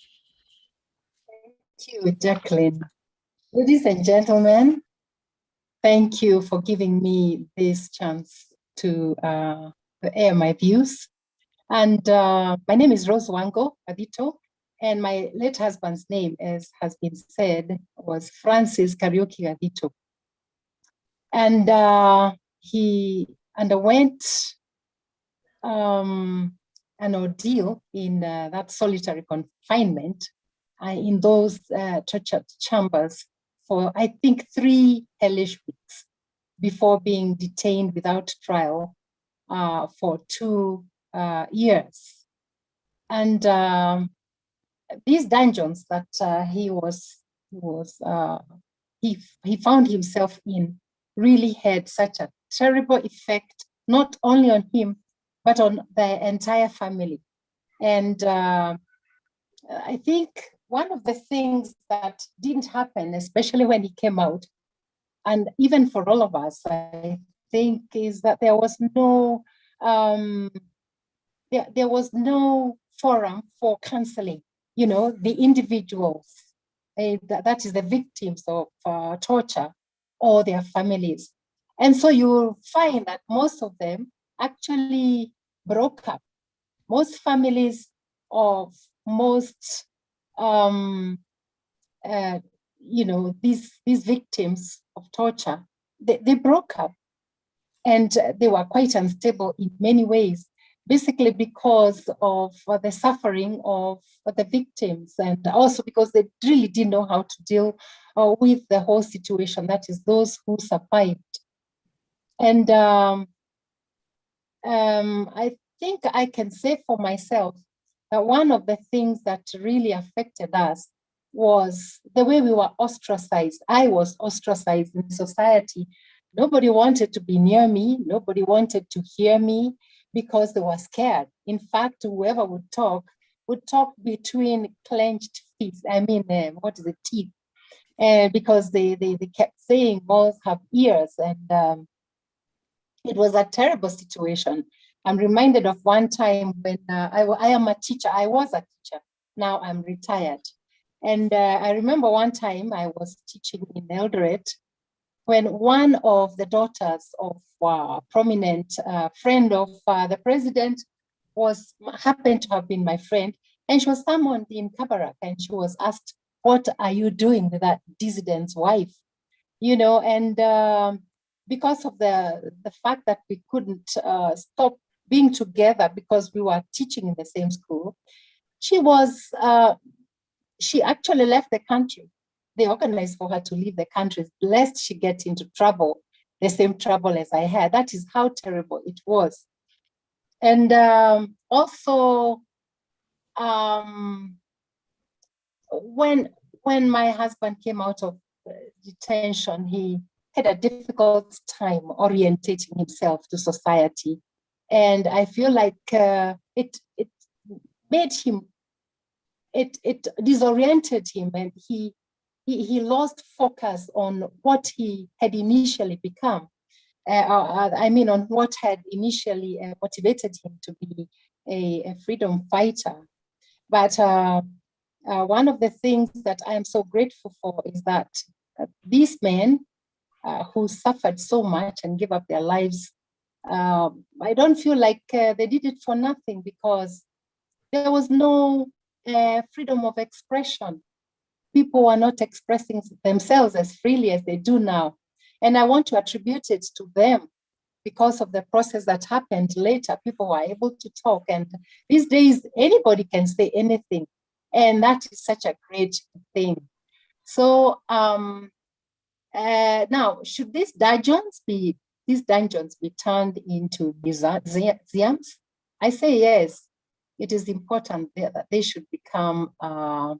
Thank you, Jacqueline. Ladies and gentlemen, thank you for giving me this chance to air my views. And my name is Rose Wango Adito, and my late husband's name, as has been said, was Francis Kariuki Adito. And he underwent an ordeal in that solitary confinement in those torture chambers for, I think, 3 hellish weeks before being detained without trial for 2 years. And these dungeons that he found himself in really had such a terrible effect, not only on him, but on the entire family. And I think one of the things that didn't happen, especially when he came out, and even for all of us, I think, is that there was no there was no forum for counseling. You know, the individuals, that is the victims of torture, or their families. And so you will find that most of them actually broke up. Most families of most, these victims of torture, they broke up, and they were quite unstable in many ways, basically because of the suffering of the victims, and also because they really didn't know how to deal with the whole situation, that is those who survived. And I think I can say for myself that one of the things that really affected us was the way we were ostracized. I was ostracized in society. Nobody wanted to be near me. Nobody wanted to hear me because they were scared. In fact, whoever would talk between clenched fists. Teeth. Because they kept saying mouths have ears, and it was a terrible situation. I'm reminded of one time when I am a teacher. I was a teacher. Now I'm retired. And I remember one time I was teaching in Eldoret when one of the daughters of a prominent friend of the president happened to have been my friend. And she was summoned in Kabarak, and she was asked, "What are you doing with that dissident's wife?" You know, and because of the fact that we couldn't stop being together because we were teaching in the same school, she actually left the country. They organized for her to leave the country lest she get into trouble, the same trouble as I had. That is how terrible it was. And also, when my husband came out of detention, he had a difficult time orientating himself to society. And I feel like it made him, it disoriented him, and he lost focus on what he had initially become. On what had initially motivated him to be a freedom fighter. But one of the things that I am so grateful for is that these men who suffered so much and gave up their lives, I don't feel like they did it for nothing, because there was no freedom of expression. People were not expressing themselves as freely as they do now. And I want to attribute it to them because of the process that happened later. People were able to talk, and these days anybody can say anything. And that is such a great thing. So now, should these dungeons be turned into museums? I say yes. It is important that they should become a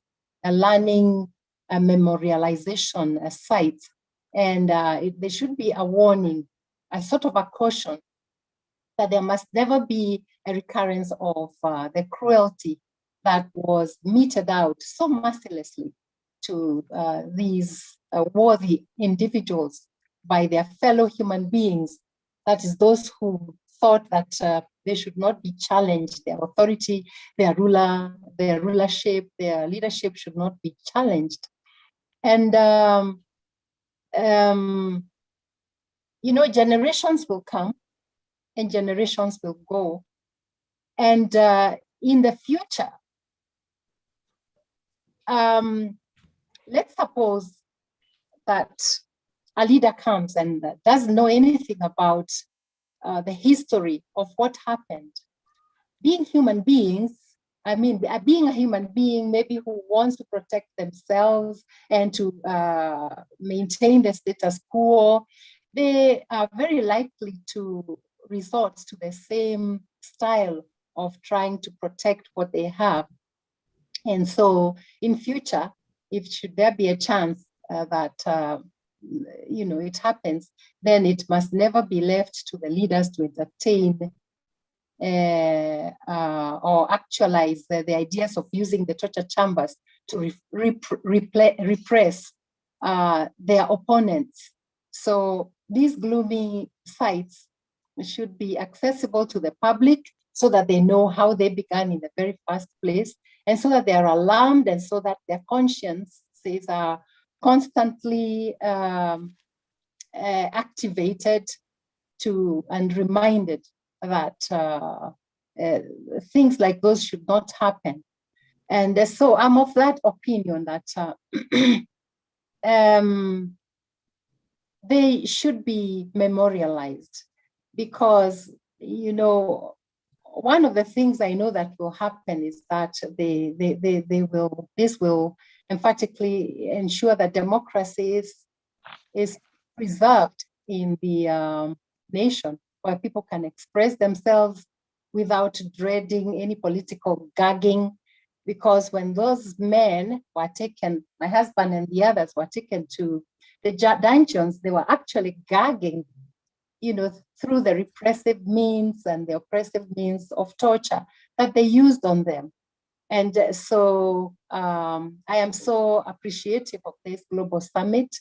learning, a memorialization site, and there should be a warning, a sort of a caution that there must never be a recurrence of the cruelty that was meted out so mercilessly to these worthy individuals by their fellow human beings. That is, those who thought that they should not be challenged, their authority, their rulership, their leadership should not be challenged. And, you know, generations will come and generations will go. And in the future, let's suppose that a leader comes and doesn't know anything about the history of what happened. Being human beings, I mean, being a human being, maybe who wants to protect themselves and to maintain the status quo, they are very likely to resort to the same style of trying to protect what they have. And so in future, if should there be a chance that you know, it happens, then it must never be left to the leaders to entertain or actualize the ideas of using the torture chambers to repress their opponents. So these gloomy sites should be accessible to the public so that they know how they began in the very first place, and so that they are alarmed, and so that their consciences are constantly activated to and reminded that things like those should not happen. And so I'm of that opinion that they should be memorialized, because, you know, one of the things I know that will happen is that this will emphatically ensure that democracy is preserved in the nation, where people can express themselves without dreading any political gagging. Because when those men were taken, my husband and the others were taken to the dungeons, they were actually gagging, you know, through the repressive means and the oppressive means of torture that they used on them. And so I am so appreciative of this global summit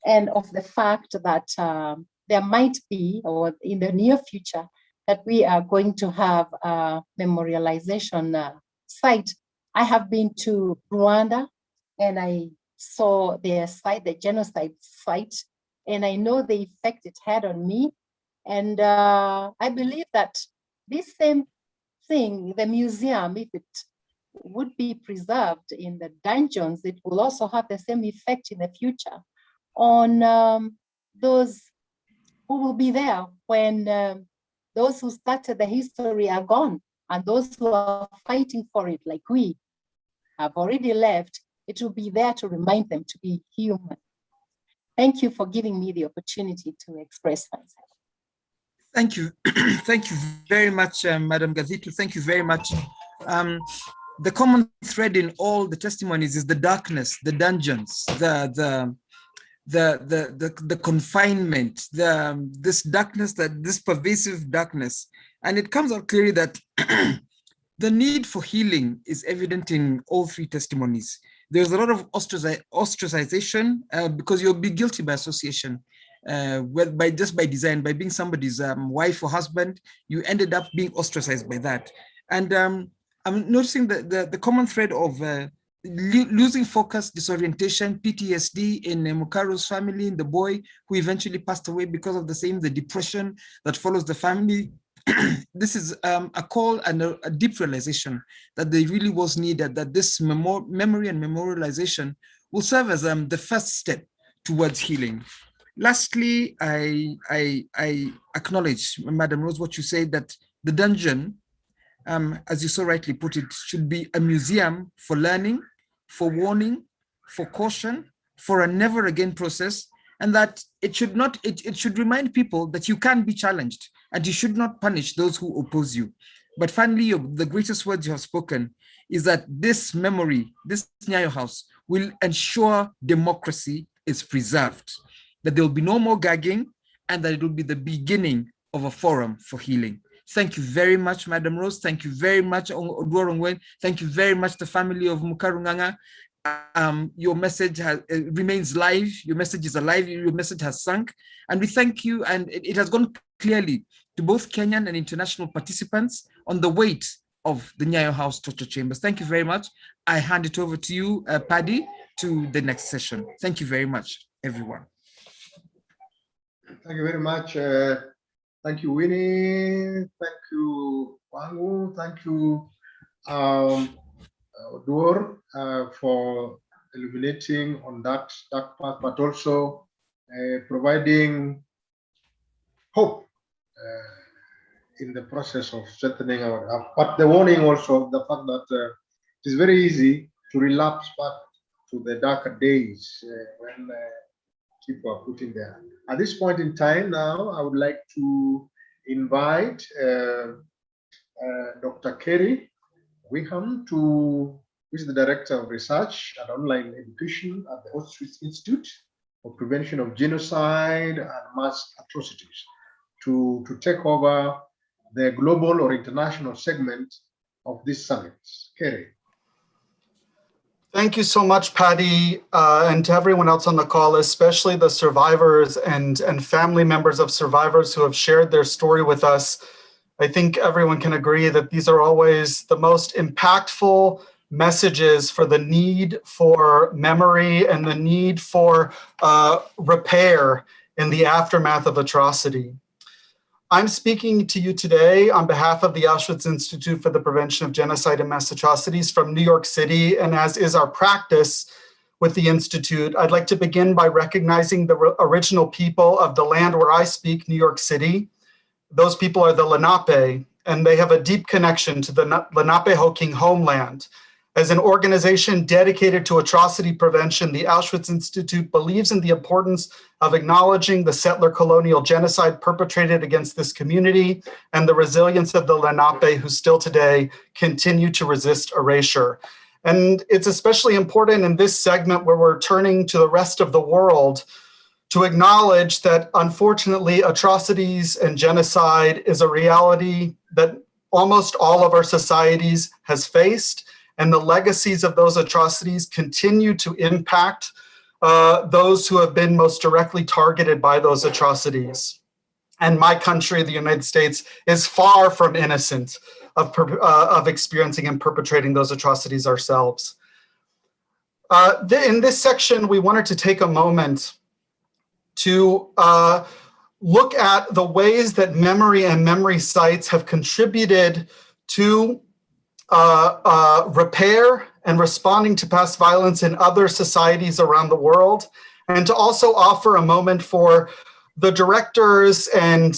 and of the fact that there might be, or in the near future, that we are going to have a memorialization site. I have been to Rwanda and I saw their site, the genocide site, and I know the effect it had on me. And I believe that this same thing, the museum, if it would be preserved in the dungeons, it will also have the same effect in the future on those who will be there when those who started the history are gone, and those who are fighting for it, like we, have already left. It will be there to remind them to be human. Thank you for giving me the opportunity to express myself. Thank you. Thank you very much, Madam Gazitu. Thank you very much. The common thread in all the testimonies is the darkness, the dungeons, the confinement, this darkness, this pervasive darkness. And it comes out clearly that the need for healing is evident in all three testimonies. There's a lot of ostracization because you'll be guilty by association. Just by design, by being somebody's wife or husband, you ended up being ostracized by that. And I'm noticing the common thread of losing focus, disorientation, PTSD in Mukaru's family, in the boy who eventually passed away because of the depression that follows the family. This is a call and a deep realization that there really was needed, that this memory and memorialization will serve as the first step towards healing. Lastly, I acknowledge, Madam Rose, what you said, that the dungeon, as you so rightly put it, should be a museum for learning, for warning, for caution, for a never again process, and that it should remind people that you can be challenged and you should not punish those who oppose you. But finally, the greatest words you have spoken is that this memory, this Nyayo House, will ensure democracy is preserved, that there will be no more gagging, and that it will be the beginning of a forum for healing. Thank you very much, Madam Rose. Thank you very much, Odworongwen. Thank you very much, the family of Mukarunganga. your message remains live. Your message is alive. Your message has sunk. And we thank you. And it has gone clearly to both Kenyan and international participants on the weight of the Nyayo House torture chambers. Thank you very much. I hand it over to you, Paddy, to the next session. Thank you very much, everyone. Thank you very much. Thank you, Winnie. Thank you, Wangu. Thank you, Duor, for illuminating on that path, but also providing hope in the process of strengthening but the warning also of the fact that it is very easy to relapse back to the darker days when people are put in there. At this point in time now, I would like to invite Dr. Kerry Wickham, who is the Director of Research and Online Education at the Auschwitz Institute for Prevention of Genocide and Mass Atrocities, to take over the global or international segment of this summit. Kerry. Thank you so much, Paddy, and to everyone else on the call, especially the survivors and family members of survivors who have shared their story with us. I think everyone can agree that these are always the most impactful messages for the need for memory and the need for repair in the aftermath of atrocity. I'm speaking to you today on behalf of the Auschwitz Institute for the Prevention of Genocide and Mass Atrocities from New York City, and as is our practice with the Institute, I'd like to begin by recognizing the original people of the land where I speak, New York City. Those people are the Lenape, and they have a deep connection to the Lenape-Hoking homeland. As an organization dedicated to atrocity prevention, the Auschwitz Institute believes in the importance of acknowledging the settler colonial genocide perpetrated against this community and the resilience of the Lenape who still today continue to resist erasure. And it's especially important in this segment where we're turning to the rest of the world to acknowledge that unfortunately atrocities and genocide is a reality that almost all of our societies has faced, and the legacies of those atrocities continue to impact those who have been most directly targeted by those atrocities. And my country, the United States, is far from innocent of experiencing and perpetrating those atrocities ourselves. In this section, we wanted to take a moment to look at the ways that memory and memory sites have contributed to repair and responding to past violence in other societies around the world, and to also offer a moment for the directors and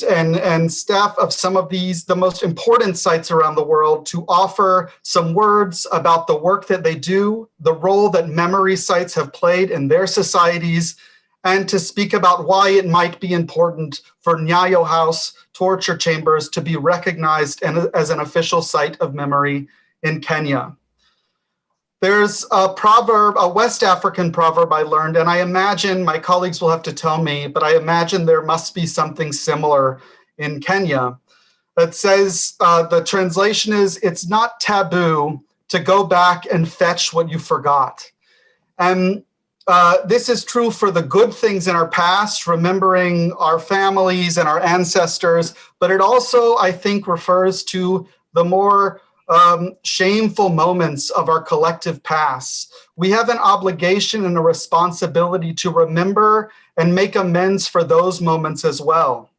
staff of some of these, the most important sites around the world, to offer some words about the work that they do, the role that memory sites have played in their societies, and to speak about why it might be important for Nyayo House torture chambers to be recognized as an official site of memory in Kenya. There's a proverb, a West African proverb I learned, and I imagine, my colleagues will have to tell me, but I imagine there must be something similar in Kenya. That says, the translation is, it's not taboo to go back and fetch what you forgot. And this is true for the good things in our past, remembering our families and our ancestors, but it also, I think, refers to the more shameful moments of our collective past. We have an obligation and a responsibility to remember and make amends for those moments as well.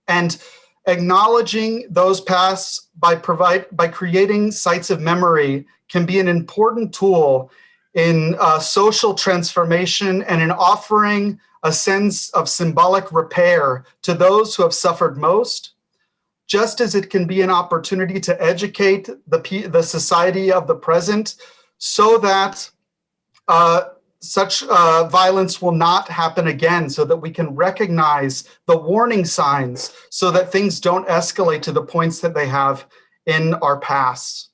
And acknowledging those pasts by creating sites of memory can be an important tool in social transformation and in offering a sense of symbolic repair to those who have suffered most, just as it can be an opportunity to educate the society of the present so that such violence will not happen again, so that we can recognize the warning signs so that things don't escalate to the points that they have in our past.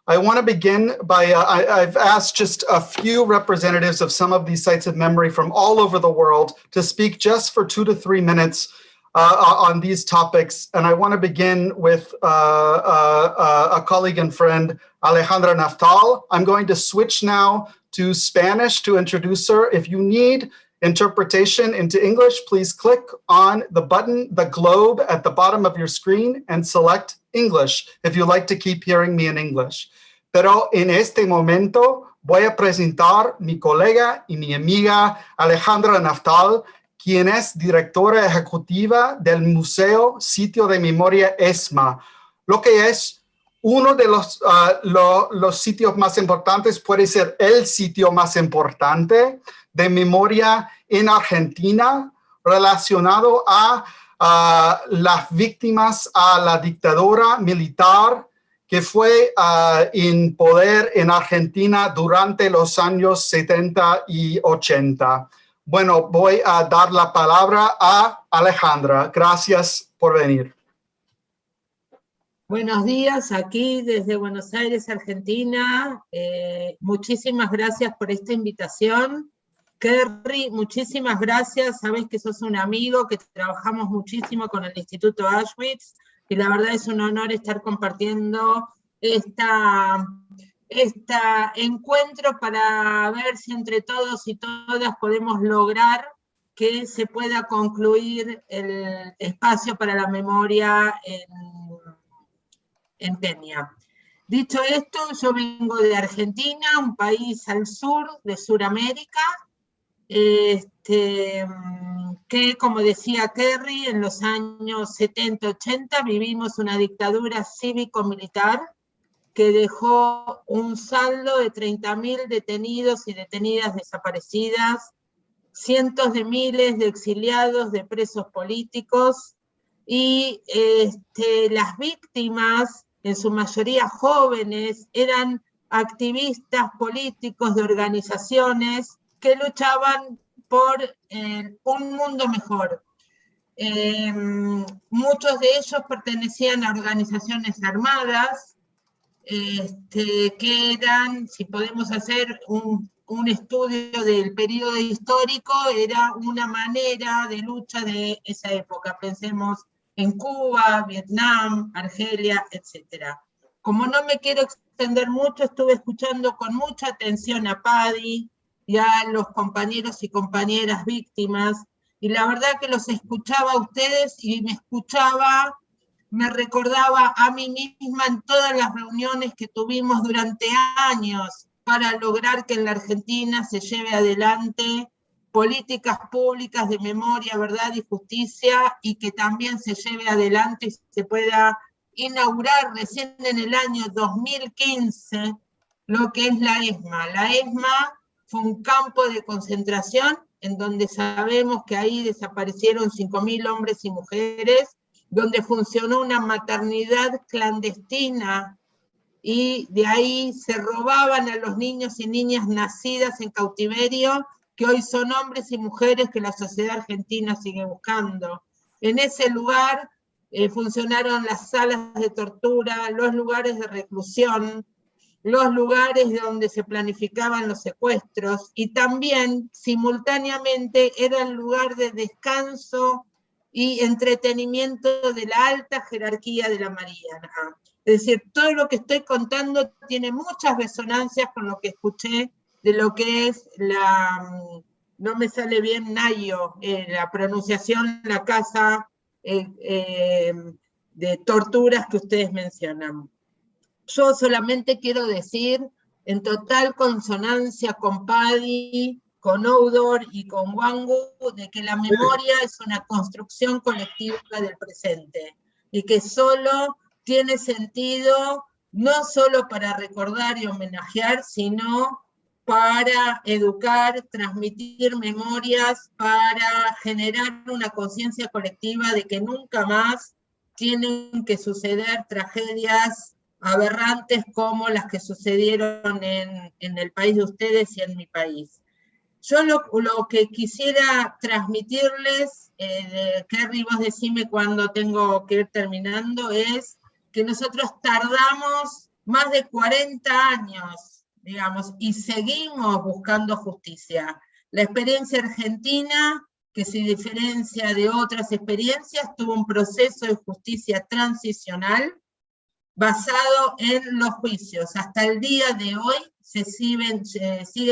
I want to begin by, I've asked just a few representatives of some of these sites of memory from all over the world to speak just for 2 to 3 minutes on these topics. And I want to begin with a colleague and friend, Alejandra Naftal. I'm going to switch now to Spanish to introduce her. If you need interpretation into English, please click on the button, the globe at the bottom of your screen, and select English if you like to keep hearing me in English. Pero en este momento voy a presentar mi colega y mi amiga Alejandra Naftal, quien es directora ejecutiva del Museo Sitio de Memoria ESMA, lo que es uno de los sitios más importantes, puede ser el sitio más importante de memoria en Argentina relacionado a las víctimas a la dictadura militar que fue en poder en Argentina durante los años 70 y 80. Bueno, voy a dar la palabra a Alejandra. Gracias por venir. Buenos días, aquí desde Buenos Aires, Argentina. Muchísimas gracias por esta invitación. Kerry, muchísimas gracias. Sabes que sos un amigo, que trabajamos muchísimo con el Instituto Auschwitz, y la verdad es un honor estar compartiendo este encuentro para ver si entre todos y todas podemos lograr que se pueda concluir el espacio para la memoria en Kenia. Dicho esto, yo vengo de Argentina, un país al sur de Sudamérica, que, como decía Kerry, en los años 70-80 vivimos una dictadura cívico-militar que dejó un saldo de 30.000 detenidos y detenidas desaparecidas, cientos de miles de exiliados, de presos políticos, y las víctimas, en su mayoría jóvenes, eran activistas políticos de organizaciones que luchaban por un mundo mejor. Muchos de ellos pertenecían a organizaciones armadas, que eran, si podemos hacer un estudio del periodo histórico, era una manera de lucha de esa época. Pensemos en Cuba, Vietnam, Argelia, etc. Como no me quiero extender mucho, estuve escuchando con mucha atención a Paddy y a los compañeros y compañeras víctimas, y la verdad que los escuchaba a ustedes y me recordaba a mí misma en todas las reuniones que tuvimos durante años para lograr que en la Argentina se lleve adelante políticas públicas de memoria, verdad y justicia, y que también se lleve adelante y se pueda inaugurar recién en el año 2015 lo que es la ESMA. La ESMA fue un campo de concentración en donde sabemos que ahí desaparecieron 5.000 hombres y mujeres, donde funcionó una maternidad clandestina, y de ahí se robaban a los niños y niñas nacidas en cautiverio, que hoy son hombres y mujeres que la sociedad argentina sigue buscando. En ese lugar funcionaron las salas de tortura, los lugares de reclusión, los lugares donde se planificaban los secuestros, y también simultáneamente era el lugar de descanso y entretenimiento de la alta jerarquía de la Marina. Es decir, todo lo que estoy contando tiene muchas resonancias con lo que escuché de lo que es no me sale bien, Nyayo, la pronunciación, la casa de torturas que ustedes mencionan. Yo solamente quiero decir, en total consonancia con Paddy, con Oudor y con Wangu, de que la memoria es una construcción colectiva del presente, y que solo tiene sentido no solo para recordar y homenajear, sino para educar, transmitir memorias, para generar una conciencia colectiva de que nunca más tienen que suceder tragedias aberrantes como las que sucedieron en el país de ustedes y en mi país. Yo lo que quisiera transmitirles, Kerry, vos decime cuando tengo que ir terminando, es que nosotros tardamos más de 40 años, digamos, y seguimos buscando justicia. La experiencia argentina, que se diferencia de otras experiencias, tuvo un proceso de justicia transicional basado en los juicios. Hasta el día de hoy se siguen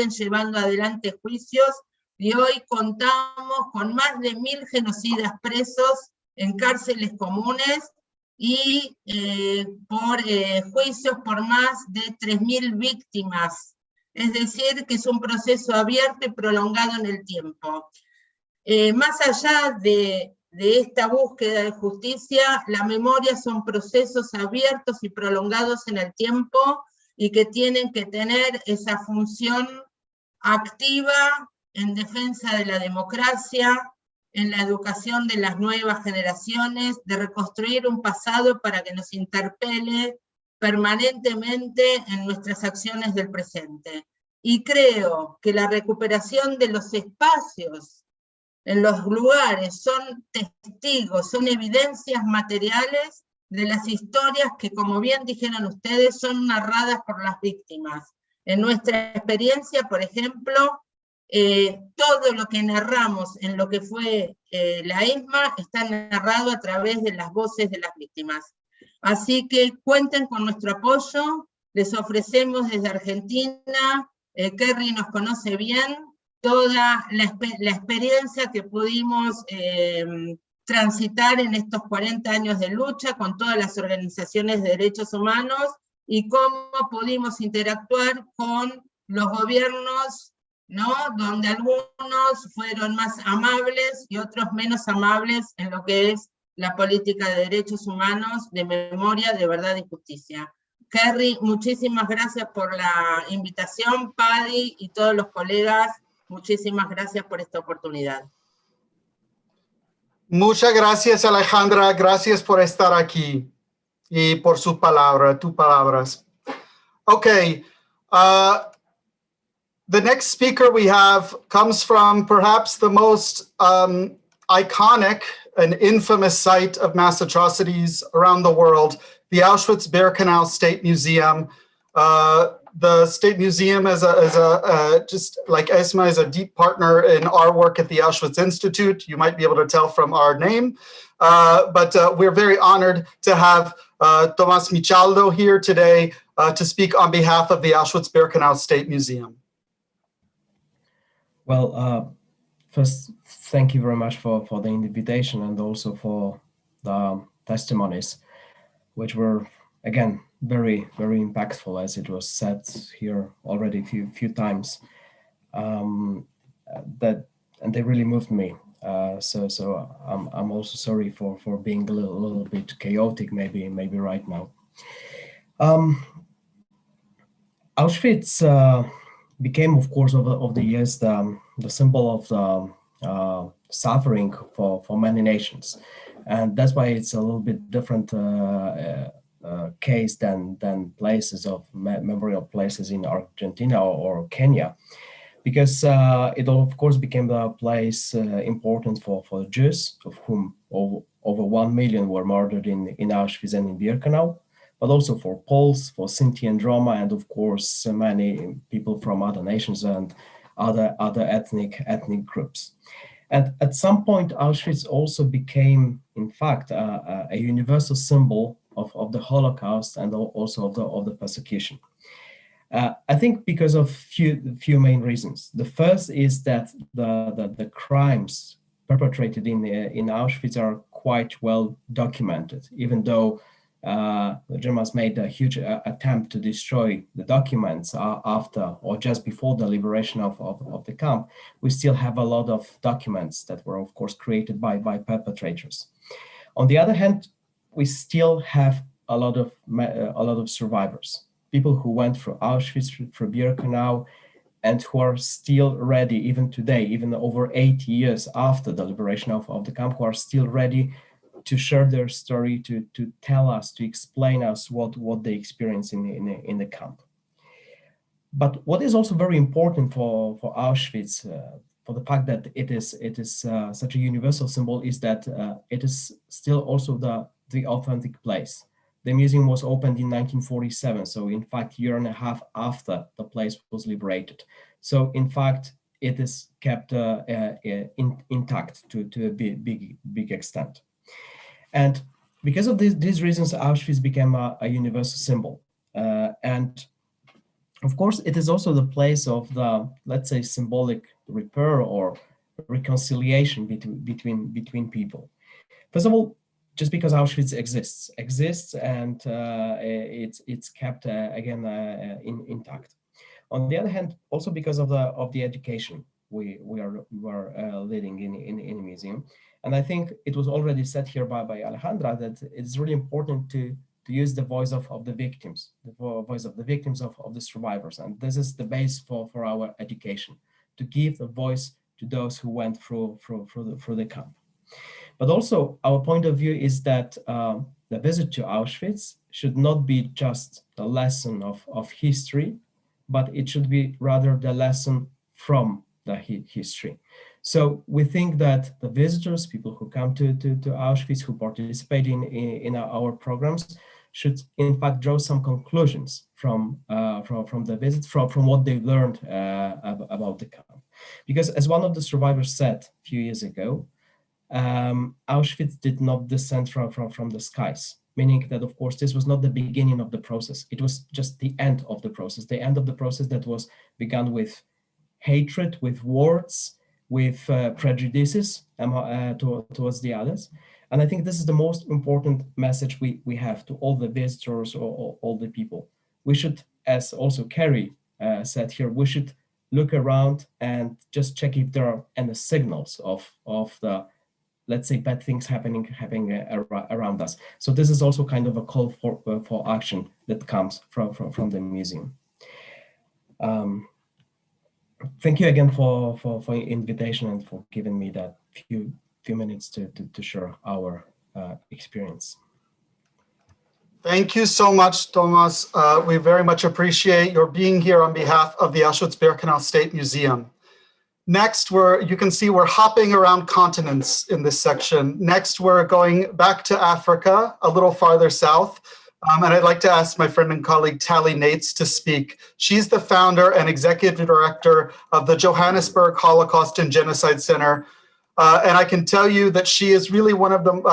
llevando adelante juicios y hoy contamos con más de 1000 genocidas presos en cárceles comunes y por juicios por más de 3000 víctimas. Es decir, que es un proceso abierto y prolongado en el tiempo. Más allá de esta búsqueda de justicia, la memoria son procesos abiertos y prolongados en el tiempo y que tienen que tener esa función activa en defensa de la democracia, en la educación de las nuevas generaciones, de reconstruir un pasado para que nos interpele permanentemente en nuestras acciones del presente. Y creo que la recuperación de los espacios en los lugares son testigos, son evidencias materiales de las historias que, como bien dijeron ustedes, son narradas por las víctimas. En nuestra experiencia, por ejemplo, todo lo que narramos en lo que fue la ESMA está narrado a través de las voces de las víctimas. Así que cuenten con nuestro apoyo, les ofrecemos desde Argentina, Kerry nos conoce bien, toda la experiencia que pudimos transitar en estos 40 años de lucha con todas las organizaciones de derechos humanos y cómo pudimos interactuar con los gobiernos, ¿no? Donde algunos fueron más amables y otros menos amables en lo que es la política de derechos humanos, de memoria, de verdad y justicia. Kerry, muchísimas gracias por la invitación, Paddy y todos los colegas. Muchísimas gracias por esta oportunidad. Muchas gracias, Alejandra. Gracias por estar aquí y por tus palabras. Okay, the next speaker we have comes from perhaps the most iconic and infamous site of mass atrocities around the world, the Auschwitz-Birkenau State Museum. The State Museum is just like ESMA, is a deep partner in our work at the Auschwitz Institute. You might be able to tell from our name, but we're very honored to have Tomás Michaldo here today to speak on behalf of the Auschwitz-Birkenau State Museum. Well, first, thank you very much for the invitation and also for the testimonies, which were, again, very, very impactful, as it was said here already a few times. And they really moved me. So I'm also sorry for being a little bit chaotic, maybe right now. Auschwitz became, of course, over the years the symbol of the suffering for many nations, and that's why it's a little bit different case than places of memorial places in Argentina or Kenya, because it of course became a place important for Jews, of whom over 1 million were murdered in Auschwitz and in Birkenau, but also for Poles, for Sinti and Roma, and of course many people from other nations and other ethnic groups. And at some point, Auschwitz also became, in fact, a universal symbol of the Holocaust and also of the persecution. I think because of few main reasons. The first is that the crimes perpetrated in Auschwitz are quite well documented, even though the Germans made a huge attempt to destroy the documents after or just before the liberation of the camp. We still have a lot of documents that were, of course, created by perpetrators. On the other hand, we still have a lot of survivors, people who went through Auschwitz, through Birkenau, and who are still ready, even today, even over 80 years after the liberation of the camp, who are still ready to share their story, to tell us, to explain us what they experienced in the camp. But what is also very important for Auschwitz, for the fact that it is such a universal symbol, is that it is still also the authentic place. The museum was opened in 1947, so in fact, a year and a half after the place was liberated. So in fact, it is kept intact to a big extent. And because of these reasons, Auschwitz became a universal symbol. And of course, it is also the place of the, let's say, symbolic repair or reconciliation between people. First of all, just because Auschwitz exists, and it's kept again intact. On the other hand, also because of the education we are leading in the museum, and I think it was already said here by Alejandra that it's really important to use the voice of the victims, the voice of the victims of the survivors, and this is the base for our education, to give a voice to those who went through the camp. But also our point of view is that the visit to Auschwitz should not be just the lesson of history, but it should be rather the lesson from the history. So we think that the visitors, people who come to Auschwitz, who participate in our programs, should in fact draw some conclusions from the visit, from what they learned about the camp. Because as one of the survivors said a few years ago, Auschwitz did not descend from the skies, meaning that, of course, this was not the beginning of the process. It was just the end of the process that was begun with hatred, with words, with prejudices towards the others. And I think this is the most important message we have to all the visitors or all the people. We should, as also Kerry said here, we should look around and just check if there are any signals of the, let's say, bad things happening around us. So this is also kind of a call for action that comes from the museum. Thank you again for your invitation and for giving me that few minutes to share our experience. Thank you so much, Thomas. We very much appreciate your being here on behalf of the Auschwitz-Birkenau State Museum. Next, you can see we're hopping around continents in this section. Next, we're going back to Africa, a little farther south. And I'd like to ask my friend and colleague Tally Nates to speak. She's the founder and executive director of the Johannesburg Holocaust and Genocide Center. And I can tell you that she is really one of them,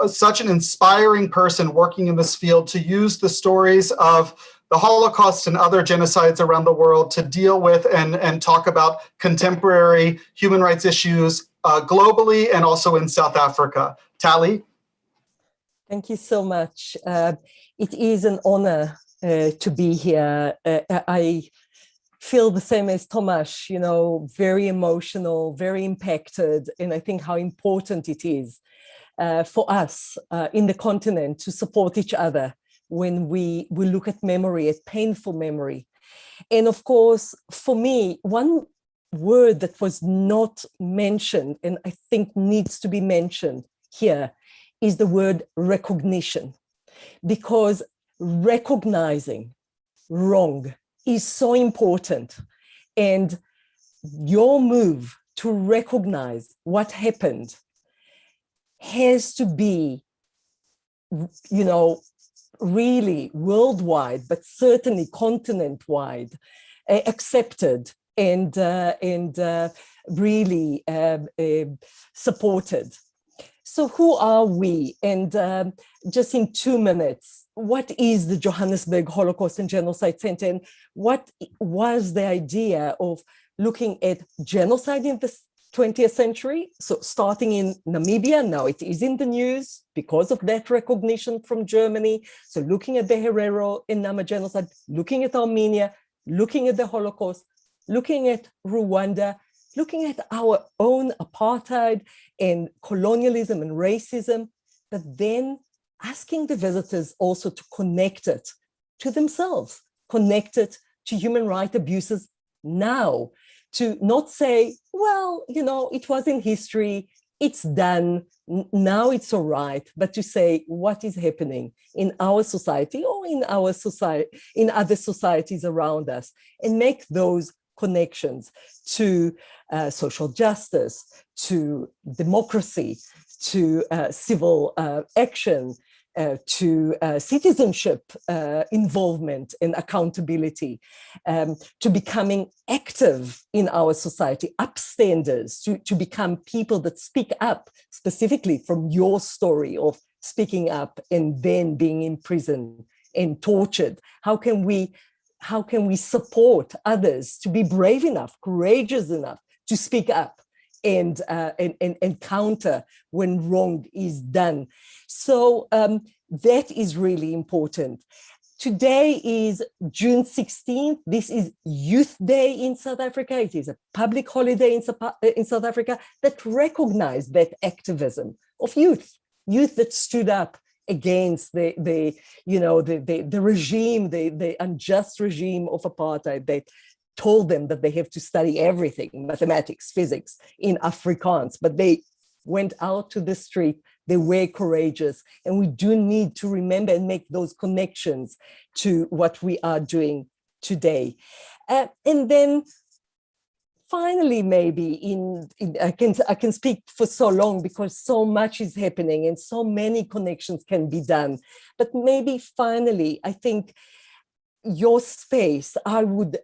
such an inspiring person working in this field to use the stories of the Holocaust and other genocides around the world to deal with and talk about contemporary human rights issues globally and also in South Africa. Tally? Thank you so much. It is an honor to be here. I feel the same as Tomasz, you know, very emotional, very impacted, and I think how important it is for us in the continent to support each other when we look at memory, at painful memory. And of course, for me, one word that was not mentioned, and I think needs to be mentioned here, is the word recognition, because recognizing wrong is so important. And your move to recognize what happened has to be, you know, really worldwide, but certainly continent-wide, accepted and really supported. So who are we? And just in 2 minutes, what is the Johannesburg Holocaust and Genocide Center? And what was the idea of looking at genocide in the 20th century? So starting in Namibia, now it is in the news because of that recognition from Germany. So looking at the Herero and Nama genocide, looking at Armenia, looking at the Holocaust, looking at Rwanda, looking at our own apartheid and colonialism and racism, but then asking the visitors also to connect it to themselves, connect it to human rights abuses now, to not say, well, you know, it was in history, it's done, now it's all right, but to say what is happening in our society or in our society, in other societies around us, and make those connections to social justice, to democracy, to civil action, to citizenship involvement and accountability, to becoming active in our society, upstanders, to become people that speak up, specifically from your story of speaking up and then being imprisoned and tortured. How can we support others to be brave enough, courageous enough to speak up and counter when wrong is done? So that is really important. Today is June 16th. This is Youth Day in South Africa. It is a public holiday in South Africa that recognized that activism of youth that stood up against the regime, the unjust regime of apartheid that told them that they have to study everything, mathematics, physics, in Afrikaans, but they went out to the street, they were courageous, and we do need to remember and make those connections to what we are doing today. And then finally, maybe I can speak for so long because so much is happening and so many connections can be done. But maybe finally, I think your space, I would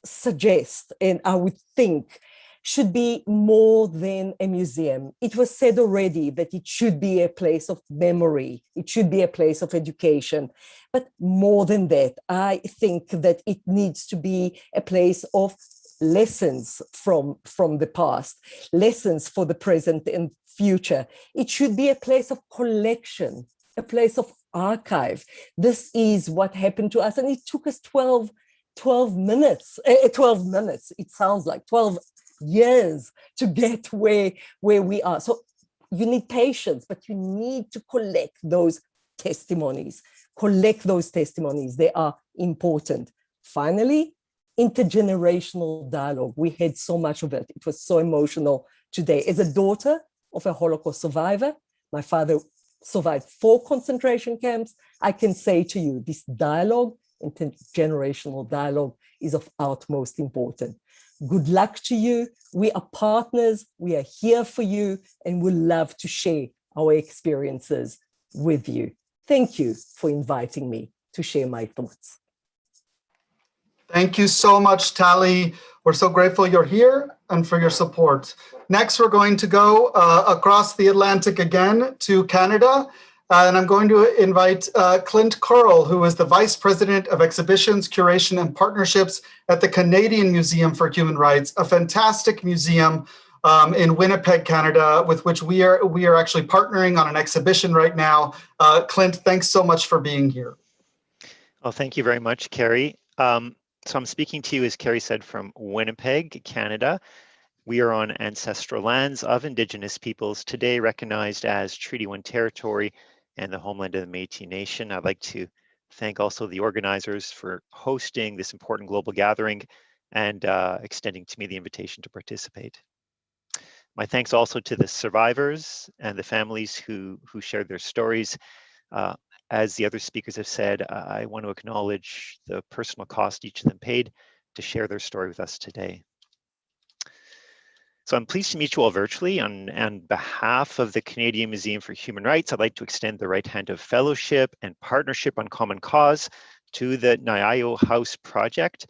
suggest and I would think should be more than a museum. It was said already that it should be a place of memory. It should be a place of education. But more than that, I think that it needs to be a place of lessons from the past, lessons for the present and future. It should be a place of collection, a place of archive. This is what happened to us. And it took us 12 minutes, it sounds like 12 years to get where we are. So you need patience, but you need to collect those testimonies. They are important. Finally, intergenerational dialogue. We had so much of it. It was so emotional today. As a daughter of a Holocaust survivor, my father survived 4 concentration camps. I can say to you, this dialogue, intergenerational dialogue, is of utmost importance. Good luck to you. We are partners. We are here for you, and we love to share our experiences with you. Thank you for inviting me to share my thoughts. Thank you so much, Tali. We're so grateful you're here and for your support. Next, we're going to go across the Atlantic again to Canada. And I'm going to invite Clint Curl, who is the Vice President of Exhibitions, Curation, and Partnerships at the Canadian Museum for Human Rights, a fantastic museum in Winnipeg, Canada, with which we are actually partnering on an exhibition right now. Clint, thanks so much for being here. Well, thank you very much, Carrie. So I'm speaking to you, as Carrie said, from Winnipeg, Canada. We are on ancestral lands of Indigenous peoples, today recognized as Treaty 1 territory and the homeland of the Métis Nation. I'd like to thank also the organizers for hosting this important global gathering and extending to me the invitation to participate. My thanks also to the survivors and the families who shared their stories. As the other speakers have said, I want to acknowledge the personal cost each of them paid to share their story with us today. So I'm pleased to meet you all virtually. On behalf of the Canadian Museum for Human Rights, I'd like to extend the right hand of fellowship and partnership on common cause to the Nyayo House project.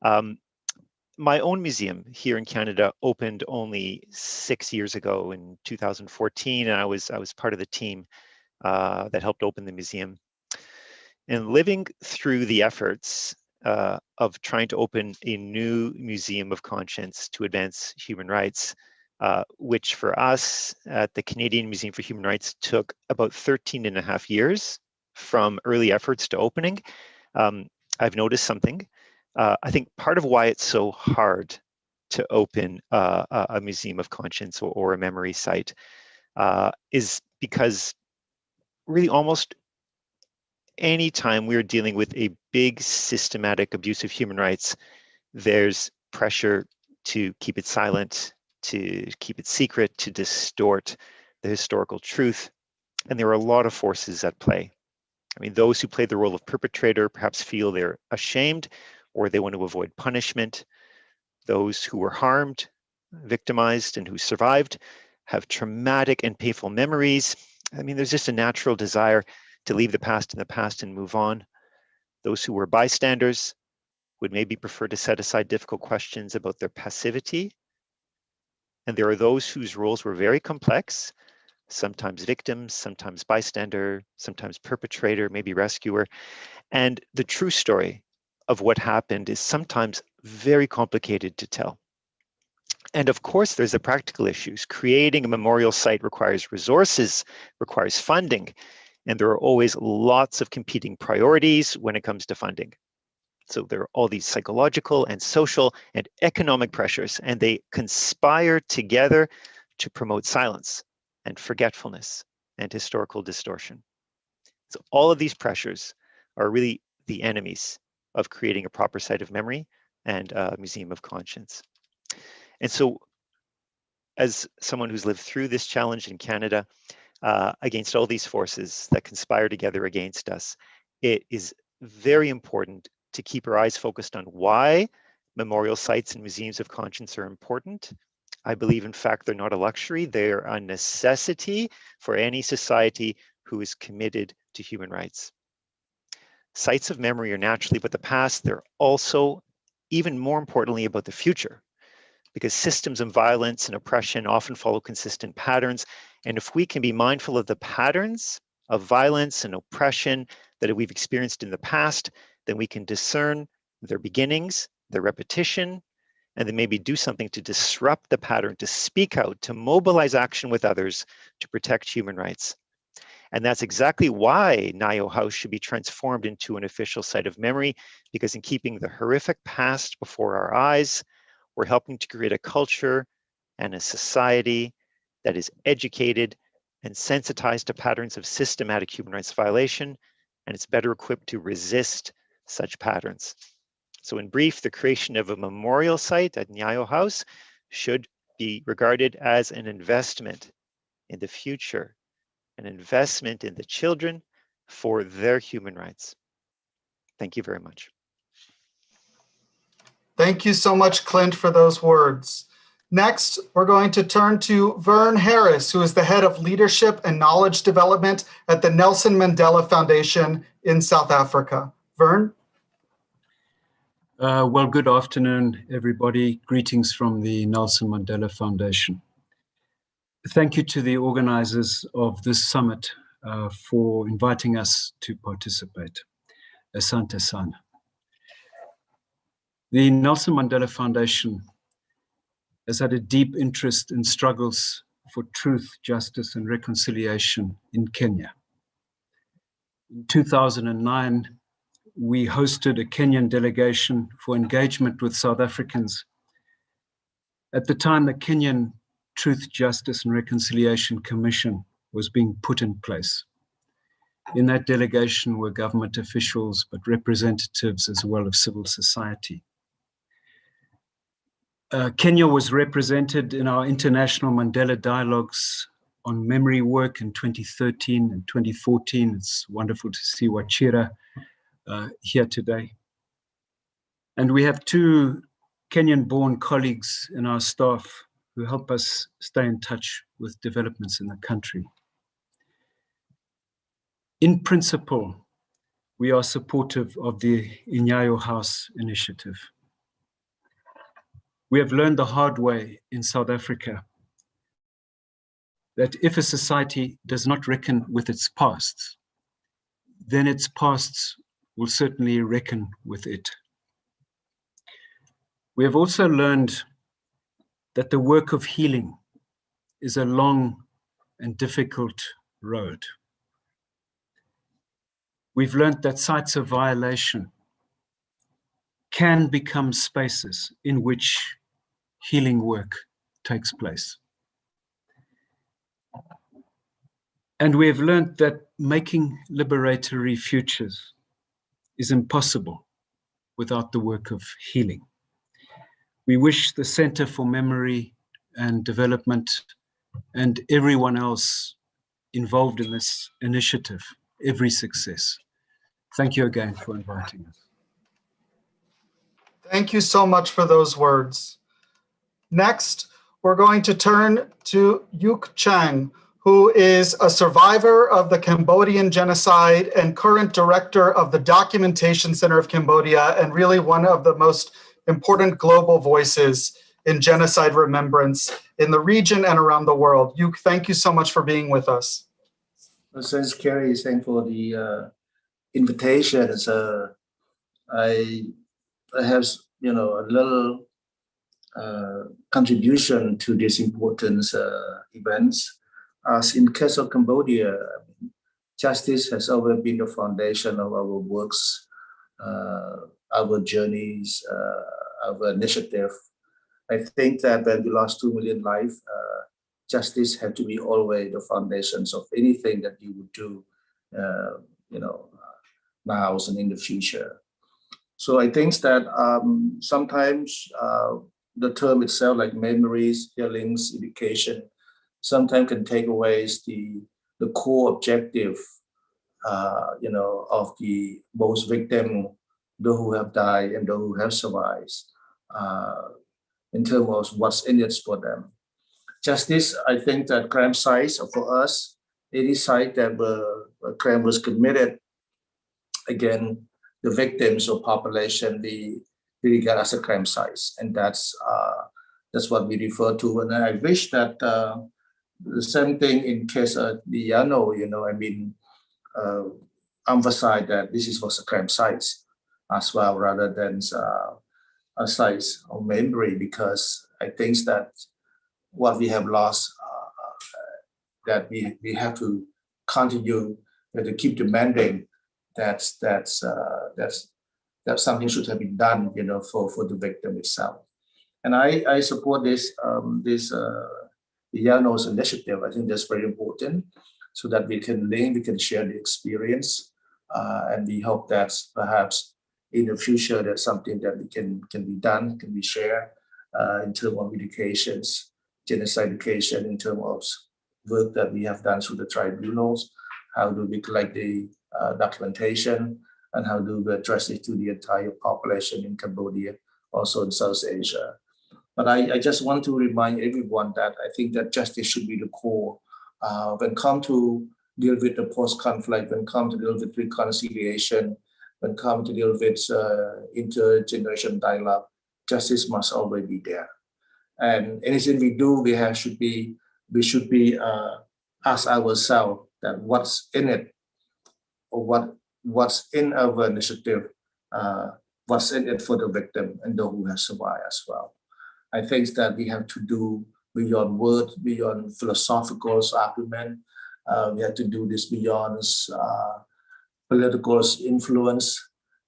My own museum here in Canada opened only 6 years ago in 2014, and I was part of the team that helped open the museum. And living through the efforts of trying to open a new museum of conscience to advance human rights, which for us at the Canadian Museum for Human Rights took about 13.5 years from early efforts to opening, I've noticed something. I think part of why it's so hard to open a museum of conscience or a memory site is because really almost any time we're dealing with a big systematic abuse of human rights, there's pressure to keep it silent, to keep it secret, to distort the historical truth. And there are a lot of forces at play. I mean, those who play the role of perpetrator perhaps feel they're ashamed or they want to avoid punishment. Those who were harmed, victimized, and who survived have traumatic and painful memories. I mean, there's just a natural desire to leave the past in the past and move on. Those who were bystanders would maybe prefer to set aside difficult questions about their passivity. And there are those whose roles were very complex, sometimes victims, sometimes bystander, sometimes perpetrator, maybe rescuer. And the true story of what happened is sometimes very complicated to tell. And of course, there's the practical issues. Creating a memorial site requires resources, requires funding, and there are always lots of competing priorities when it comes to funding. So there are all these psychological and social and economic pressures, and they conspire together to promote silence and forgetfulness and historical distortion. So all of these pressures are really the enemies of creating a proper site of memory and a museum of conscience. And so as someone who's lived through this challenge in Canada, against all these forces that conspire together against us, it is very important to keep our eyes focused on why memorial sites and museums of conscience are important. I believe, in fact, they're not a luxury, they're a necessity for any society who is committed to human rights. Sites of memory are naturally about the past, they're also, even more importantly, about the future, because systems of violence and oppression often follow consistent patterns. And if we can be mindful of the patterns of violence and oppression that we've experienced in the past, then we can discern their beginnings, their repetition, and then maybe do something to disrupt the pattern, to speak out, to mobilize action with others to protect human rights. And that's exactly why Nyayo House should be transformed into an official site of memory, because in keeping the horrific past before our eyes, we're helping to create a culture and a society that is educated and sensitized to patterns of systematic human rights violation, and it's better equipped to resist such patterns. So in brief, the creation of a memorial site at Nyayo House should be regarded as an investment in the future, an investment in the children for their human rights. Thank you very much. Thank you so much, Clint, for those words. Next, we're going to turn to Vern Harris, who is the head of leadership and knowledge development at the Nelson Mandela Foundation in South Africa. Vern? Well, good afternoon, everybody. Greetings from the Nelson Mandela Foundation. Thank you to the organizers of this summit for inviting us to participate. Asante sana. The Nelson Mandela Foundation has had a deep interest in struggles for truth, justice, and reconciliation in Kenya. In 2009, we hosted a Kenyan delegation for engagement with South Africans. At the time, the Kenyan Truth, Justice, and Reconciliation Commission was being put in place. In that delegation were government officials, but representatives as well of civil society. Kenya was represented in our international Mandela dialogues on memory work in 2013 and 2014. It's wonderful to see Wachira here today. And we have two Kenyan-born colleagues in our staff who help us stay in touch with developments in the country. In principle, we are supportive of the Nyayo House initiative. We have learned the hard way in South Africa that if a society does not reckon with its pasts, then its pasts will certainly reckon with it. We have also learned that the work of healing is a long and difficult road. We've learned that sites of violation can become spaces in which healing work takes place. And we have learned that making liberatory futures is impossible without the work of healing. We wish the Center for Memory and Development and everyone else involved in this initiative every success. Thank you again for inviting us. Thank you so much for those words. Next, we're going to turn to Yuk Chang, who is a survivor of the Cambodian genocide and current director of the Documentation Center of Cambodia, and really one of the most important global voices in genocide remembrance in the region and around the world. Yuk, thank you so much for being with us. Well, thanks, Kerry. Thanks for the invitation. I have, a little contribution to this important events. As in case of Cambodia, justice has always been the foundation of our works, our journeys, our initiative. I think that when we lost 2 million lives, justice had to be always the foundations of anything that you would do, now and in the future. So I think that sometimes the term itself, like memories, healings, education, sometimes can take away the core objective, of the both victim, those who have died and those who have survived, in terms of what's in it for them. Justice, I think that crime sites for us, any site that a crime was committed, again, the victims or population, we regard as a crime sites, and that's what we refer to. And I wish that the same thing in case of the Nyayo, emphasize that this was a crime sites as well, rather than a sites of memory, because I think that what we have lost, that we have to continue to keep demanding that something should have been done, for the victim itself. And I support this Nyayo's initiative. I think that's very important, so that we can link, we can share the experience, and we hope that perhaps in the future that's something that we can be done, can be shared in terms of educations, genocide education, in terms of work that we have done through the tribunals. How do we collect the documentation, and how do we address it to the entire population in Cambodia, also in South Asia. But I just want to remind everyone that I think that justice should be the core. When it comes to deal with the post-conflict, when it comes to deal with reconciliation, when it comes to deal with intergenerational dialogue, justice must always be there. And anything we do, we should be ask ourselves that what's in it, or what's in our initiative, what's in it for the victim and those who have survived as well. I think that we have to do beyond words, beyond philosophical argument. We have to do this beyond political influence,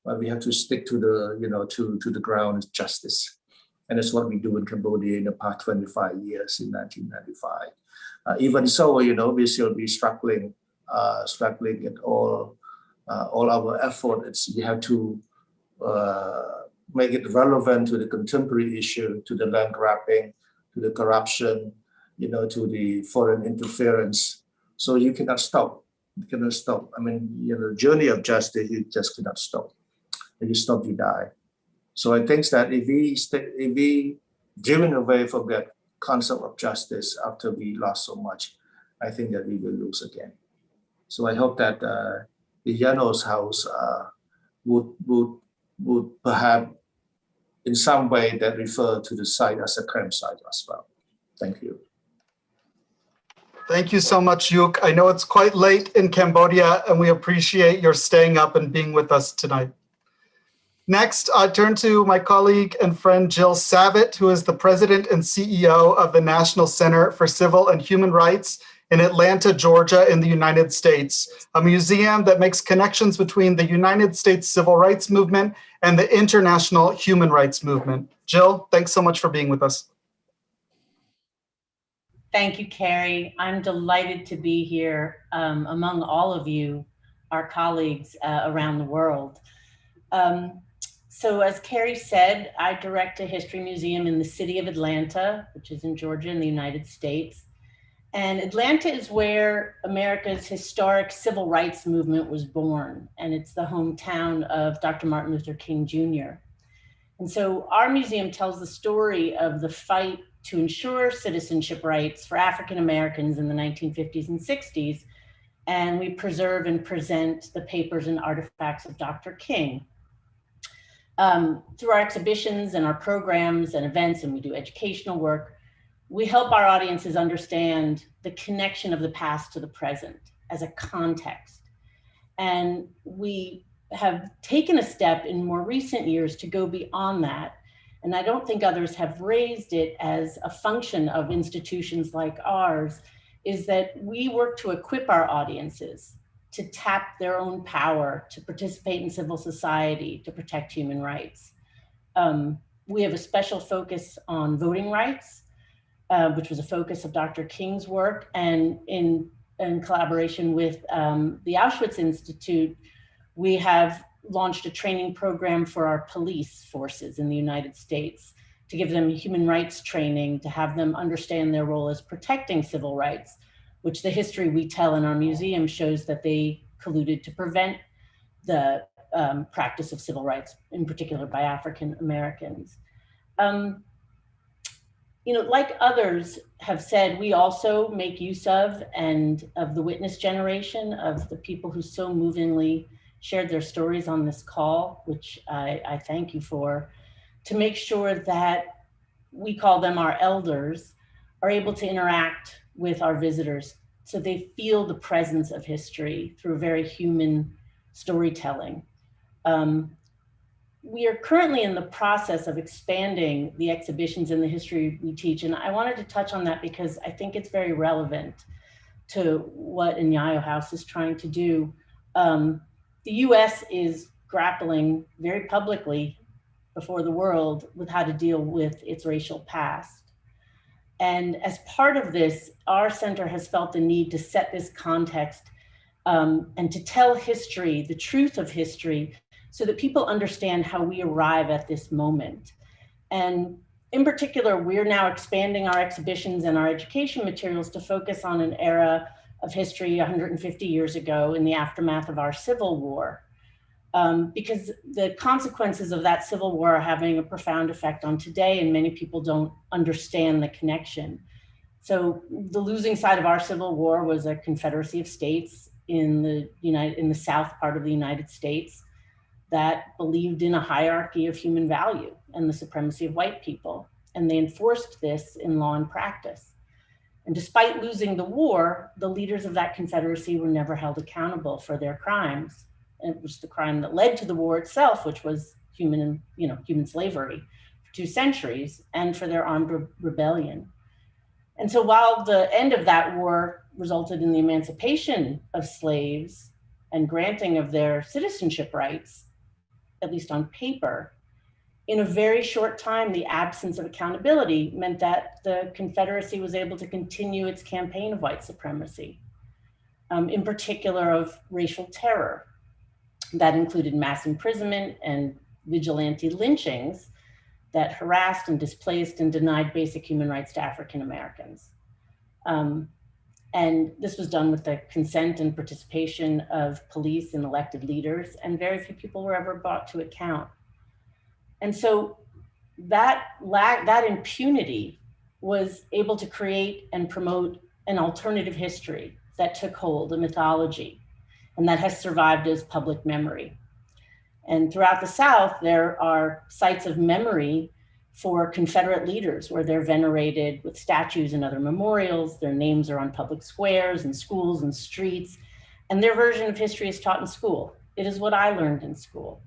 but we have to stick to the to the ground justice, and that's what we do in Cambodia in the past 25 years in 1995. Even so, we still be struggling at all our effort. We have to make it relevant to the contemporary issue, to the land grabbing, to the corruption, to the foreign interference. So you cannot stop. You cannot stop. I mean, the journey of justice, you just cannot stop. If you stop, you die. So I think that if we driven away from that concept of justice after we lost so much, I think that we will lose again. So I hope that the Nyayo's house would perhaps in some way that refer to the site as a crime site as well. Thank you. Thank you so much, Yuk. I know it's quite late in Cambodia, and we appreciate your staying up and being with us tonight. Next, I turn to my colleague and friend Jill Savitt, who is the president and CEO of the National Center for Civil and Human Rights in Atlanta, Georgia, in the United States, a museum that makes connections between the United States civil rights movement and the international human rights movement. Jill, thanks so much for being with us. Thank you, Carrie. I'm delighted to be here among all of you, our colleagues around the world. So as Carrie said, I direct a history museum in the city of Atlanta, which is in Georgia in the United States. And Atlanta is where America's historic civil rights movement was born. And it's the hometown of Dr. Martin Luther King Jr. And so our museum tells the story of the fight to ensure citizenship rights for African Americans in the 1950s and 60s. And we preserve and present the papers and artifacts of Dr. King. Through our exhibitions and our programs and events, and we do educational work, we help our audiences understand the connection of the past to the present as a context. And we have taken a step in more recent years to go beyond that. And I don't think others have raised it as a function of institutions like ours, is that we work to equip our audiences to tap their own power, to participate in civil society, to protect human rights. We have a special focus on voting rights, which was a focus of Dr. King's work, and in collaboration with the Auschwitz Institute, we have launched a training program for our police forces in the United States to give them human rights training, to have them understand their role as protecting civil rights, which the history we tell in our museum shows that they colluded to prevent the practice of civil rights, in particular by African Americans. You know, like others have said, we also make use of the witness generation, of the people who so movingly shared their stories on this call, which I thank you for, to make sure that we call them our elders, are able to interact with our visitors so they feel the presence of history through very human storytelling. We are currently in the process of expanding the exhibitions in the history we teach, and I wanted to touch on that because I think it's very relevant to what Nyayo House is trying to do. The US is grappling very publicly before the world with how to deal with its racial past. And as part of this, our center has felt the need to set this context and to tell history, the truth of history, so that people understand how we arrive at this moment. And in particular, we're now expanding our exhibitions and our education materials to focus on an era of history 150 years ago in the aftermath of our Civil War. Because the consequences of that Civil War are having a profound effect on today, and many people don't understand the connection. So the losing side of our Civil War was a confederacy of states in the South part of the United States that believed in a hierarchy of human value and the supremacy of white people. And they enforced this in law and practice. And despite losing the war, the leaders of that confederacy were never held accountable for their crimes. And it was the crime that led to the war itself, which was human slavery for 2 centuries, and for their armed rebellion. And so while the end of that war resulted in the emancipation of slaves and granting of their citizenship rights, at least on paper, in a very short time, the absence of accountability meant that the Confederacy was able to continue its campaign of white supremacy, in particular of racial terror. That included mass imprisonment and vigilante lynchings that harassed and displaced and denied basic human rights to African Americans. And this was done with the consent and participation of police and elected leaders, and very few people were ever brought to account. And so that impunity was able to create and promote an alternative history that took hold, a mythology, and that has survived as public memory. And throughout the South, there are sites of memory for Confederate leaders where they're venerated with statues and other memorials. Their names are on public squares and schools and streets, and their version of history is taught in school. It is what I learned in school.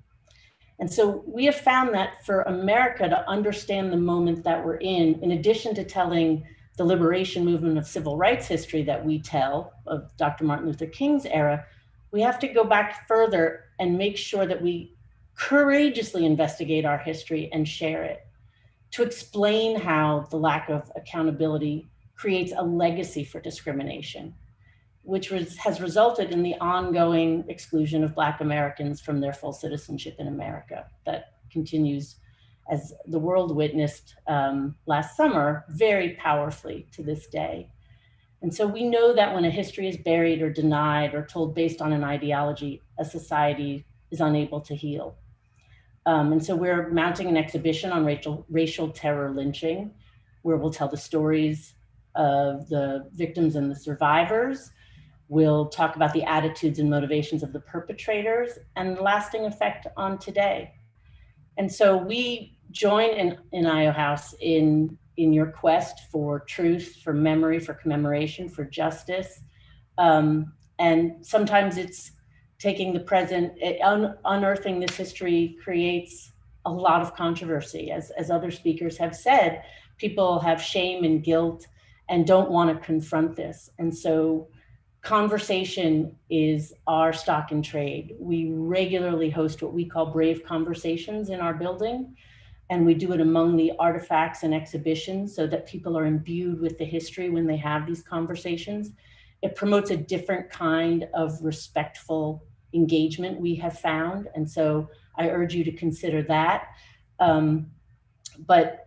And so we have found that for America to understand the moment that we're in addition to telling the liberation movement of civil rights history that we tell of Dr. Martin Luther King's era, we have to go back further and make sure that we courageously investigate our history and share it, to explain how the lack of accountability creates a legacy for discrimination, which has resulted in the ongoing exclusion of Black Americans from their full citizenship in America that continues, as the world witnessed last summer, very powerfully to this day. And so we know that when a history is buried or denied or told based on an ideology, a society is unable to heal. And so we're mounting an exhibition on racial terror lynching, where we'll tell the stories of the victims and the survivors. We'll talk about the attitudes and motivations of the perpetrators and the lasting effect on today. And so we join in Nyayo House in your quest for truth, for memory, for commemoration, for justice. And sometimes it's taking the present, unearthing this history creates a lot of controversy. As other speakers have said, people have shame and guilt and don't want to confront this. And so conversation is our stock in trade. We regularly host what we call brave conversations in our building, and we do it among the artifacts and exhibitions so that people are imbued with the history when they have these conversations. It promotes a different kind of respectful engagement we have found, and so I urge you to consider that. But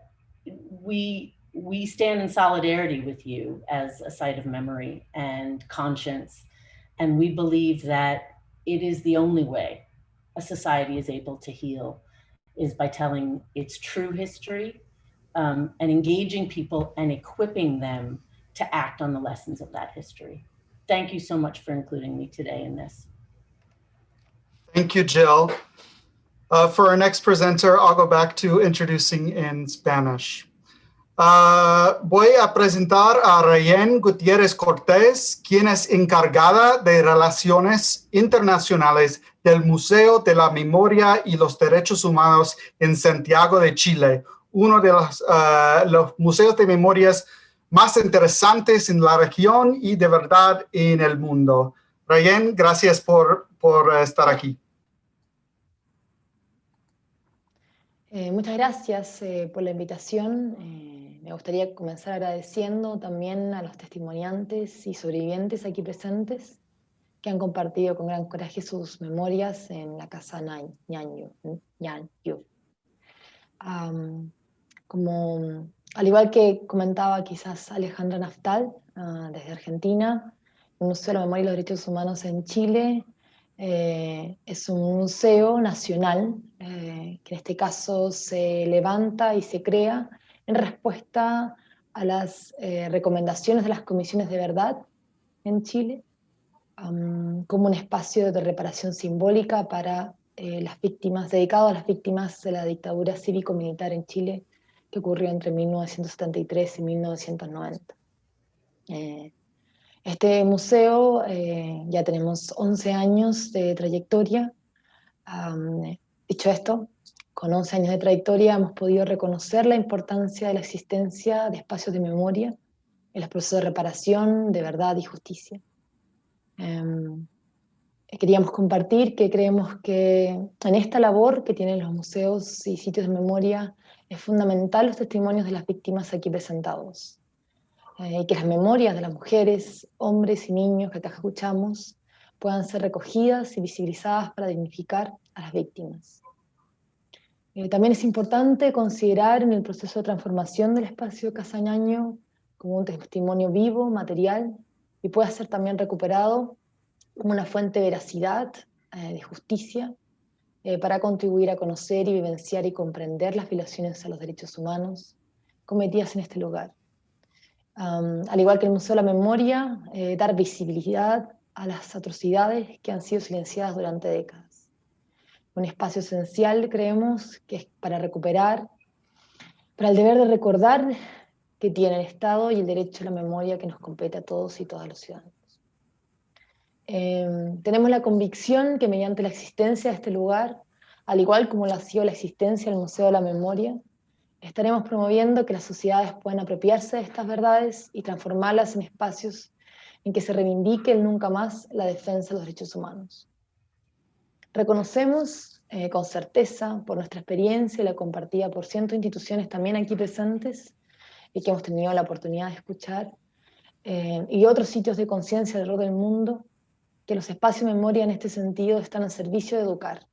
we stand in solidarity with you as a site of memory and conscience. And we believe that it is the only way a society is able to heal, is by telling its true history and engaging people and equipping them to act on the lessons of that history. Thank you so much for including me today in this. Thank you, Jill. For our next presenter, I'll go back to introducing in Spanish. Voy a presentar a Rayen Gutiérrez Cortés, quien es encargada de Relaciones Internacionales del Museo de la Memoria y los Derechos Humanos en Santiago de Chile, uno de los museos de memorias más interesantes en la región y de verdad en el mundo. Rayen, gracias por estar aquí. Muchas gracias por la invitación. Me gustaría comenzar agradeciendo también a los testimoniantes y sobrevivientes aquí presentes que han compartido con gran coraje sus memorias en la casa Nyayo. Al igual que comentaba quizás Alejandra Naftal desde Argentina, el Museo de la Memoria y los Derechos Humanos en Chile es un museo nacional que en este caso se levanta y se crea en respuesta a las recomendaciones de las comisiones de verdad en Chile, como un espacio de reparación simbólica para las víctimas, dedicado a las víctimas de la dictadura cívico-militar en Chile que ocurrió entre 1973 y 1990. Este museo ya tenemos 11 años de trayectoria. Dicho esto, con 11 años de trayectoria hemos podido reconocer la importancia de la existencia de espacios de memoria en los procesos de reparación, de verdad y justicia. Queríamos compartir que creemos que en esta labor que tienen los museos y sitios de memoria es fundamental los testimonios de las víctimas aquí presentados. Y que las memorias de las mujeres, hombres y niños que acá escuchamos puedan ser recogidas y visibilizadas para dignificar a las víctimas. También es importante considerar en el proceso de transformación del espacio Casa Nyayo como un testimonio vivo, material, y pueda ser también recuperado como una fuente de veracidad, de justicia, para contribuir a conocer y vivenciar y comprender las violaciones a los derechos humanos cometidas en este lugar. Al igual que el Museo de la Memoria, dar visibilidad a las atrocidades que han sido silenciadas durante décadas. Un espacio esencial, creemos, que es para recuperar, para el deber de recordar que tiene el Estado y el derecho a la memoria que nos compete a todos y todas los ciudadanos. Tenemos la convicción que mediante la existencia de este lugar, al igual como lo ha sido la existencia del Museo de la Memoria, estaremos promoviendo que las sociedades puedan apropiarse de estas verdades y transformarlas en espacios en que se reivindique el nunca más la defensa de los derechos humanos. Reconocemos con certeza, por nuestra experiencia y la compartida por cientos de instituciones también aquí presentes y que hemos tenido la oportunidad de escuchar, y otros sitios de conciencia alrededor del mundo, que los espacios de memoria en este sentido están al servicio de educar,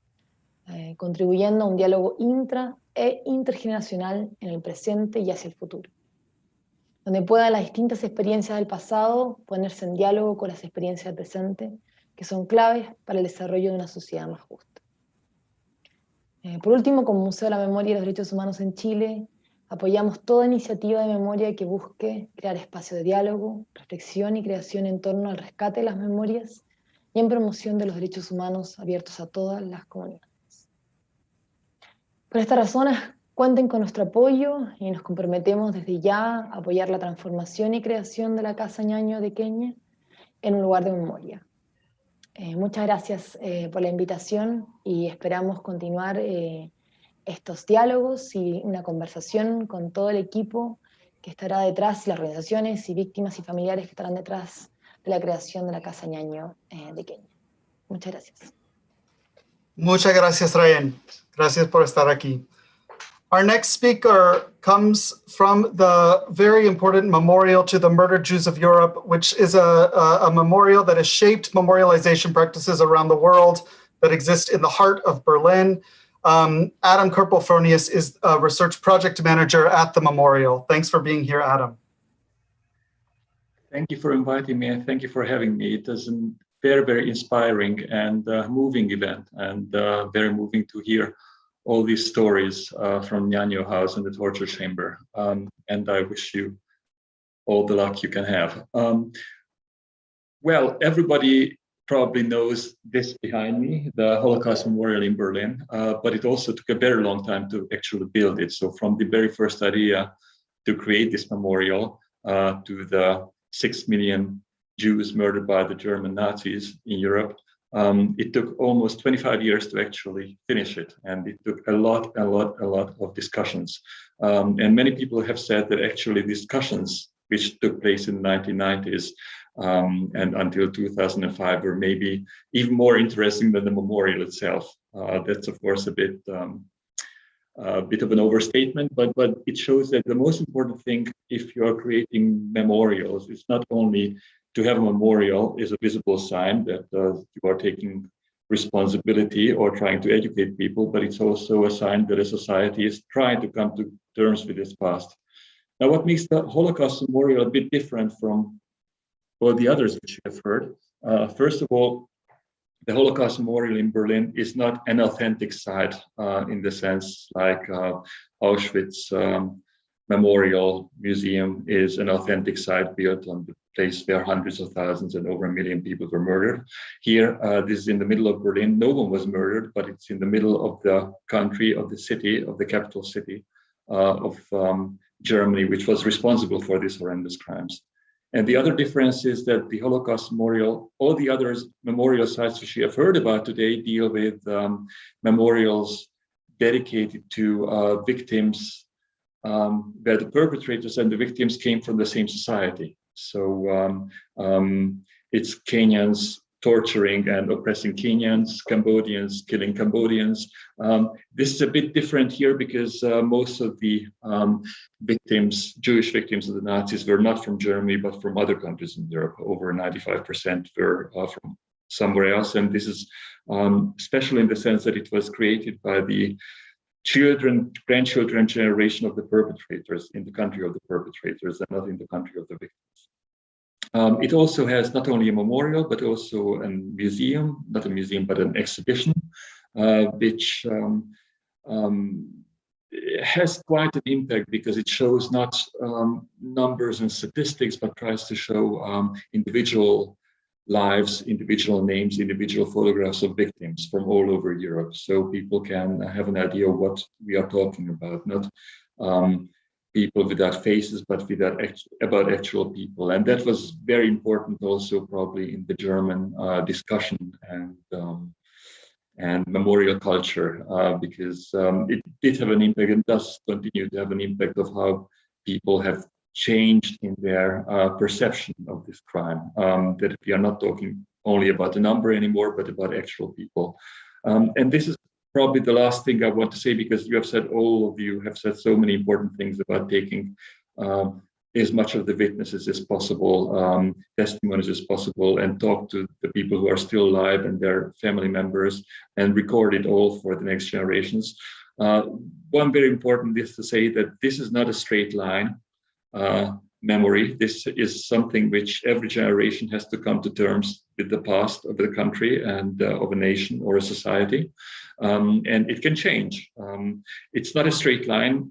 contribuyendo a un diálogo intra e intergeneracional en el presente y hacia el futuro, donde puedan las distintas experiencias del pasado ponerse en diálogo con las experiencias del presente, que son claves para el desarrollo de una sociedad más justa. Por último, como Museo de la Memoria y los Derechos Humanos en Chile, Apoyamos toda iniciativa de memoria que busque crear espacio de diálogo, reflexión y creación en torno al rescate de las memorias y en promoción de los derechos humanos abiertos a todas las comunidades. Por estas razones, cuenten con nuestro apoyo y nos comprometemos desde ya a apoyar la transformación y creación de la Casa Nyayo de Kenia en un lugar de memoria. Muchas gracias por la invitación y esperamos continuar estos diálogos y una conversación con todo el equipo que estará detrás, y las organizaciones y víctimas y familiares que estarán detrás de la creación de la Casa Nyayo de Kenia. Muchas gracias. Muchas gracias, Ryan. Gracias por estar aquí. Our next speaker comes from the very important Memorial to the Murdered Jews of Europe, which is a memorial that has shaped memorialization practices around the world that exist in the heart of Berlin. Adam Kerpel-Fronius is a research project manager at the memorial. Thanks for being here, Adam. Thank you for inviting me, and thank you for having me. It is a very, very inspiring and moving event, and very moving to hear all these stories from Nyayo House and the torture chamber. And I wish you all the luck you can have. Well, everybody probably knows this behind me, the Holocaust Memorial in Berlin, but it also took a very long time to actually build it. So from the very first idea to create this memorial to the 6 million Jews murdered by the German Nazis in Europe, it took almost 25 years to actually finish it. And it took a lot of discussions. And many people have said that actually discussions which took place in the 1990s and until 2005 were maybe even more interesting than the memorial itself. That's of course a bit of an overstatement, but it shows that the most important thing if you are creating memorials is not only to have a memorial is a visible sign that you are taking responsibility or trying to educate people, but it's also a sign that a society is trying to come to terms with its past. Now, what makes the Holocaust Memorial a bit different from all the others which you have heard? First of all, the Holocaust Memorial in Berlin is not an authentic site in the sense like Auschwitz Memorial Museum is an authentic site built on the place where hundreds of thousands and over 1 million people were murdered. Here, this is in the middle of Berlin. No one was murdered, but it's in the middle of the country, of the city, of the capital city of Germany, which was responsible for these horrendous crimes. And the other difference is that the Holocaust Memorial, all the other memorial sites which you have heard about today deal with memorials dedicated to victims where the perpetrators and the victims came from the same society. So it's Kenyans torturing and oppressing Kenyans, Cambodians killing Cambodians. This is a bit different here because most of the victims, Jewish victims of the Nazis, were not from Germany, but from other countries in Europe. Over 95% were from somewhere else. And this is special in the sense that it was created by the children, grandchildren generation of the perpetrators in the country of the perpetrators and not in the country of the victims. It also has not only a memorial, but also a museum, not a museum, but an exhibition, which has quite an impact because it shows not numbers and statistics, but tries to show individual lives, individual names, individual photographs of victims from all over Europe. So people can have an idea of what we are talking about, not people without faces, but about actual people. And that was very important also probably in the German discussion and memorial culture, because it did have an impact and does continue to have an impact of how people have changed in their perception of this crime, that we are not talking only about the number anymore, but about actual people. And this is probably the last thing I want to say, because you have said, all of you have said so many important things about taking as much of the witnesses as possible, testimonies as possible, and talk to the people who are still alive and their family members and record it all for the next generations. One very important is to say that this is not a straight line memory. This is something which every generation has to come to terms with the past of the country and of a nation or a society. And it can change. It's not a straight line.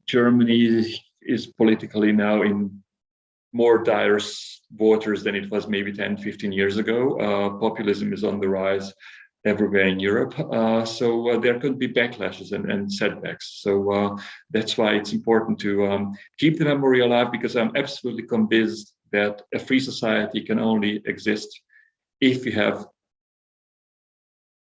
Germany is politically now in more dire waters than it was maybe 10, 15 years ago. Populism is on the rise everywhere in Europe. So there could be backlashes and setbacks. So that's why it's important to keep the memory alive, because I'm absolutely convinced that a free society can only exist if you have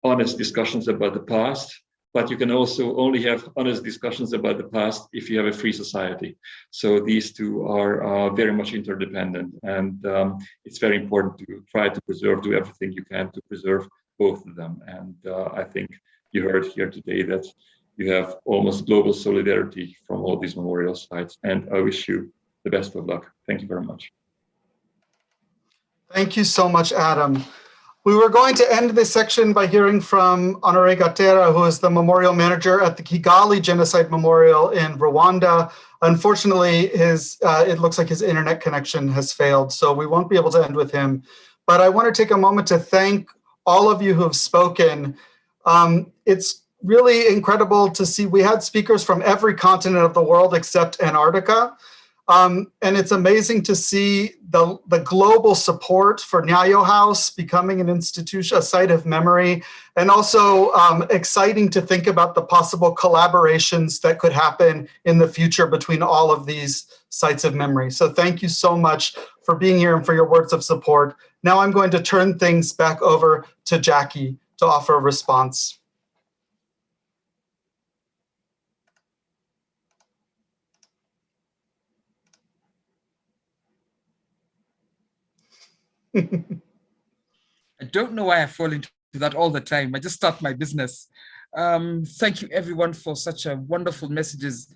honest discussions about the past, but you can also only have honest discussions about the past if you have a free society. So these two are very much interdependent, and it's very important to try to preserve, do everything you can to preserve both of them. And I think you heard here today that you have almost global solidarity from all these memorial sites, and I wish you the best of luck. Thank you very much. Thank you so much, Adam. We were going to end this section by hearing from Honoré Gatera, who is the memorial manager at the Kigali Genocide Memorial in Rwanda. Unfortunately, it looks like his internet connection has failed, so we won't be able to end with him. But I want to take a moment to thank all of you who have spoken. It's really incredible to see. We had speakers from every continent of the world except Antarctica. And it's amazing to see the global support for Nyayo House becoming an institution, a site of memory, and also exciting to think about the possible collaborations that could happen in the future between all of these sites of memory. So thank you so much for being here and for your words of support. Now I'm going to turn things back over to Jackie to offer a response. I don't know why I fall into that all the time. I just start my business. Thank you everyone for such a wonderful messages.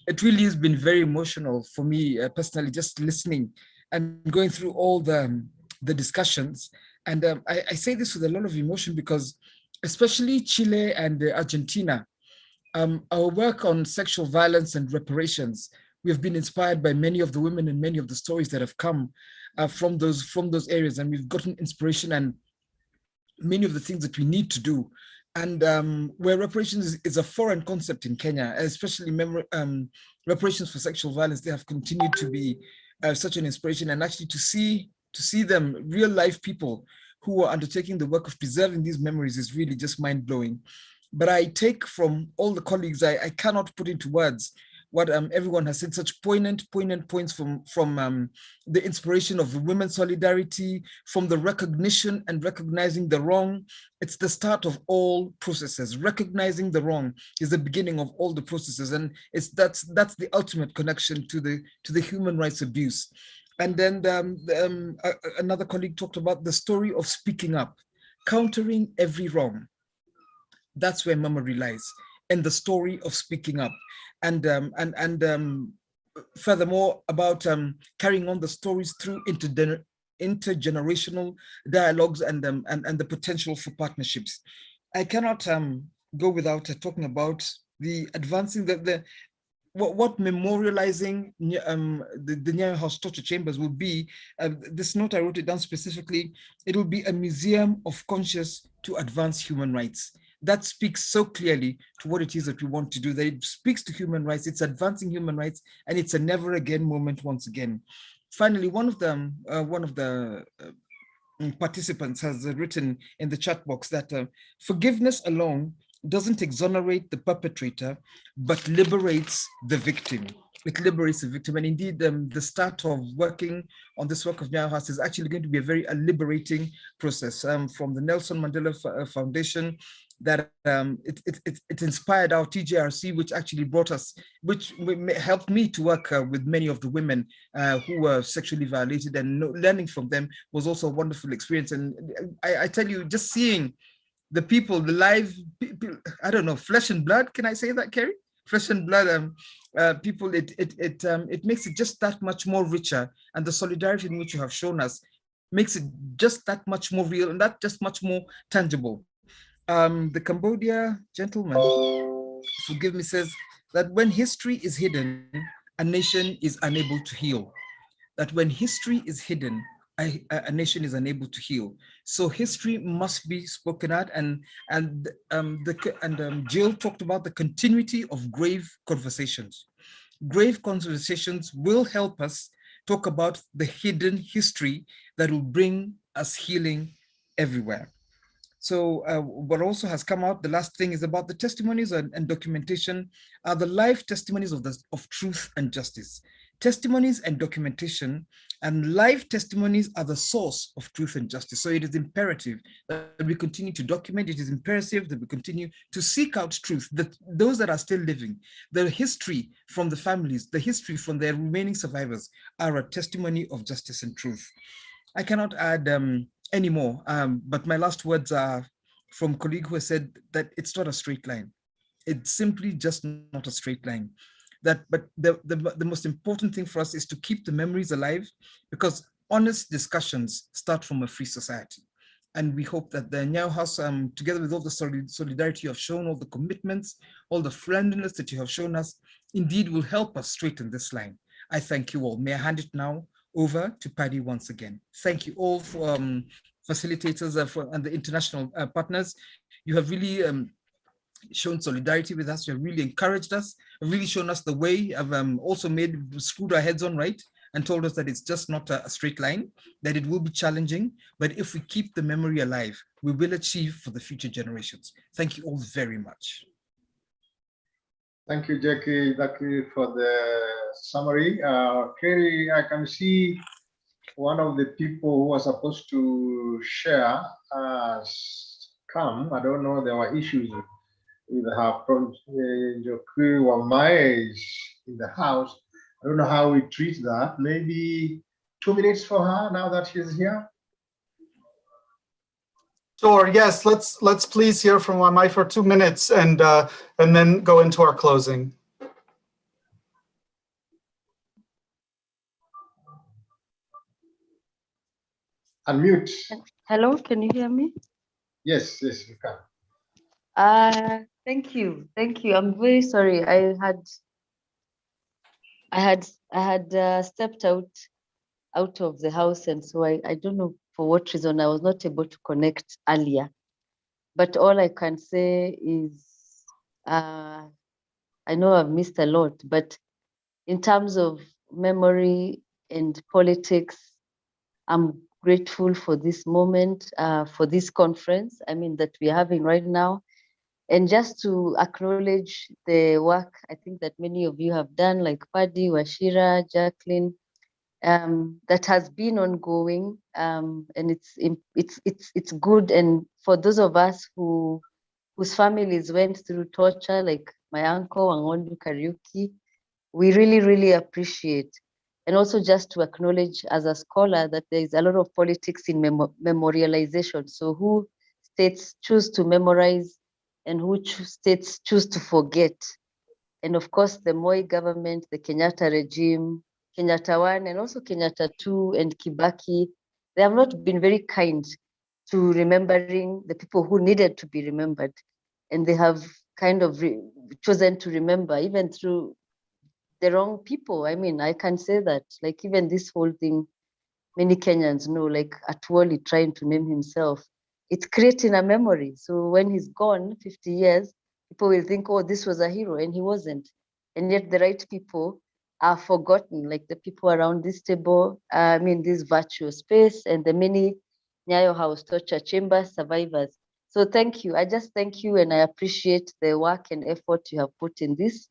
It really has been very emotional for me personally, just listening and going through all the discussions. And I say this with a lot of emotion because especially Chile and Argentina, our work on sexual violence and reparations, we have been inspired by many of the women and many of the stories that have come from those areas, and we've gotten inspiration and many of the things that we need to do. And where reparations is a foreign concept in Kenya, especially reparations for sexual violence, they have continued to be such an inspiration, and actually to see them, real life people who are undertaking the work of preserving these memories is really just mind-blowing. But I take from all the colleagues, I cannot put into words what everyone has said, such poignant points from the inspiration of women's solidarity, from the recognition and recognizing the wrong. It's the start of all processes. Recognizing the wrong is the beginning of all the processes, and that's the ultimate connection to the human rights abuse. And then another colleague talked about the story of speaking up, countering every wrong. That's where memory lies, and the story of speaking up. And furthermore, about carrying on the stories through intergenerational dialogues and the potential for partnerships. I cannot go without talking about the advancing what memorializing the Nyayo House torture chambers will be. This note, I wrote it down specifically. It will be a museum of conscience to advance human rights. That speaks so clearly to what it is that we want to do, that it speaks to human rights, it's advancing human rights, and it's a never again moment once again. Finally, one of the participants has written in the chat box that forgiveness alone doesn't exonerate the perpetrator, but liberates the victim. It liberates the victim. And indeed, the start of working on this work of Nyayo House is actually going to be a very liberating process. From the Nelson Mandela Foundation, that it inspired our TJRC, which actually brought us, which helped me to work with many of the women who were sexually violated, and learning from them was also a wonderful experience. And I tell you, just seeing the people, the live people, I don't know, flesh and blood, can I say that, Kerry? Flesh and blood people, it makes it just that much more richer, and the solidarity in which you have shown us makes it just that much more real and that just much more tangible. The Cambodia gentleman, forgive me, says that when history is hidden, a nation is unable to heal. That when history is hidden, a nation is unable to heal. So history must be spoken at, and Jill talked about the continuity of grave conversations. grave conversations will help us talk about the hidden history that will bring us healing everywhere. So what also has come out, the last thing is about the testimonies and documentation are the live testimonies of truth and justice. Testimonies and documentation and live testimonies are the source of truth and justice. So it is imperative that we continue to document. It is imperative that we continue to seek out truth, that those that are still living, the history from the families, the history from their remaining survivors are a testimony of justice and truth. I cannot add anymore, but my last words are from a colleague who has said that it's not a straight line. It's simply just not a straight line. But the most important thing for us is to keep the memories alive, because honest discussions start from a free society. And we hope that the Nyayo House, together with all the solidarity you have shown, all the commitments, all the friendliness that you have shown us, indeed will help us straighten this line. I thank you all. May I hand it now over to Paddy once again. Thank you all for facilitators and the international partners. You have really shown solidarity with us. You have really encouraged us, really shown us the way. Have also screwed our heads on right and told us that it's just not a straight line, that it will be challenging, but if we keep the memory alive, we will achieve for the future generations. Thank you all very much. Thank you, Jackie. Thank you for the summary. Kerry, I can see one of the people who was supposed to share has come. I don't know, there were issues with her from Joku Wamai is in the house. I don't know how we treat that. Maybe 2 minutes for her now that she's here. Sure. Yes. Let's please hear from Wamai for 2 minutes and then go into our closing. Unmute. Hello. Can you hear me? Yes. Yes, you can. Thank you. Thank you. I'm very sorry. I had stepped out of the house, and so I don't know for what reason I was not able to connect earlier. But all I can say is I know I've missed a lot, but in terms of memory and politics, I'm grateful for this moment, for this conference, that we're having right now. And just to acknowledge the work I think that many of you have done, like Paddy, Washira, Jacqueline, that has been ongoing, and it's good. And for those of us whose families went through torture, like my uncle Wangondu Kariuki, we really, really appreciate. And also just to acknowledge as a scholar that there is a lot of politics in memorialization. So who states choose to memorize and who states choose to forget. And of course, the Moi government, the Kenyatta regime, Kenyatta 1 and also Kenyatta 2 and Kibaki, they have not been very kind to remembering the people who needed to be remembered. And they have kind of chosen to remember even through the wrong people. I can say that, like even this whole thing, many Kenyans know, like Atwoli trying to name himself, it's creating a memory. So when he's gone 50 years, people will think, oh, this was a hero, and he wasn't. And yet the right people are forgotten, like the people around this table, this virtual space, and the many Nyayo House torture chamber survivors. So thank you. I just thank you, and I appreciate the work and effort you have put in this,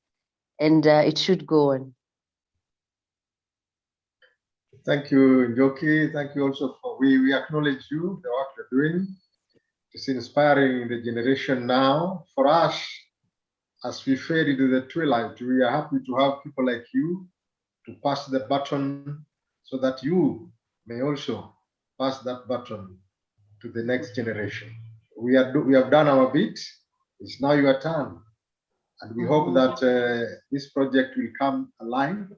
and it should go on. Thank you, Njoki. Thank you also for, we acknowledge you, the work you're doing. It's inspiring the generation now. For us, as we fade into the twilight, we are happy to have people like you to pass the baton so that you may also pass that baton to the next generation. We have done our bit. It's now your turn. And we hope that this project will come alive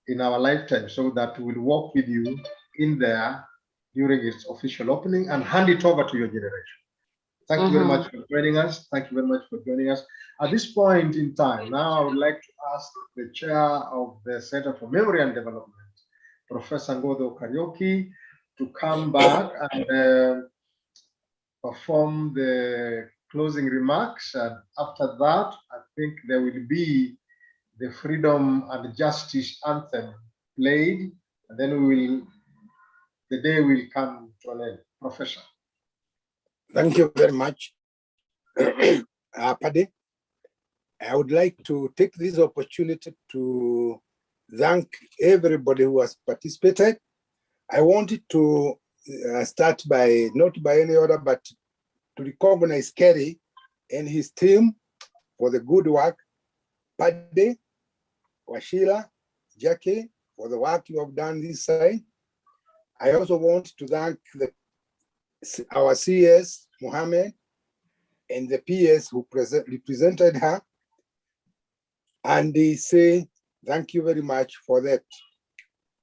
in our lifetime so that we'll walk with you in there during its official opening and hand it over to your generation. Thank you very much for joining us. Thank you very much for joining us. At this point in time, now I would like to ask the chair of the Center for Memory and Development, Professor Ngodo Kariuki, to come back and perform the closing remarks. And after that, I think there will be the freedom and justice anthem played, and then the day will come to an end. Professor. Thank you very much. Paddy, I would like to take this opportunity to thank everybody who has participated. I wanted to start by, not by any order, but to recognize Kerry and his team for the good work. Paddy, Washila, Jackie, for the work you have done this side. I also want to thank our CS, Mohammed, and the PS who represented her. And they say, thank you very much for that.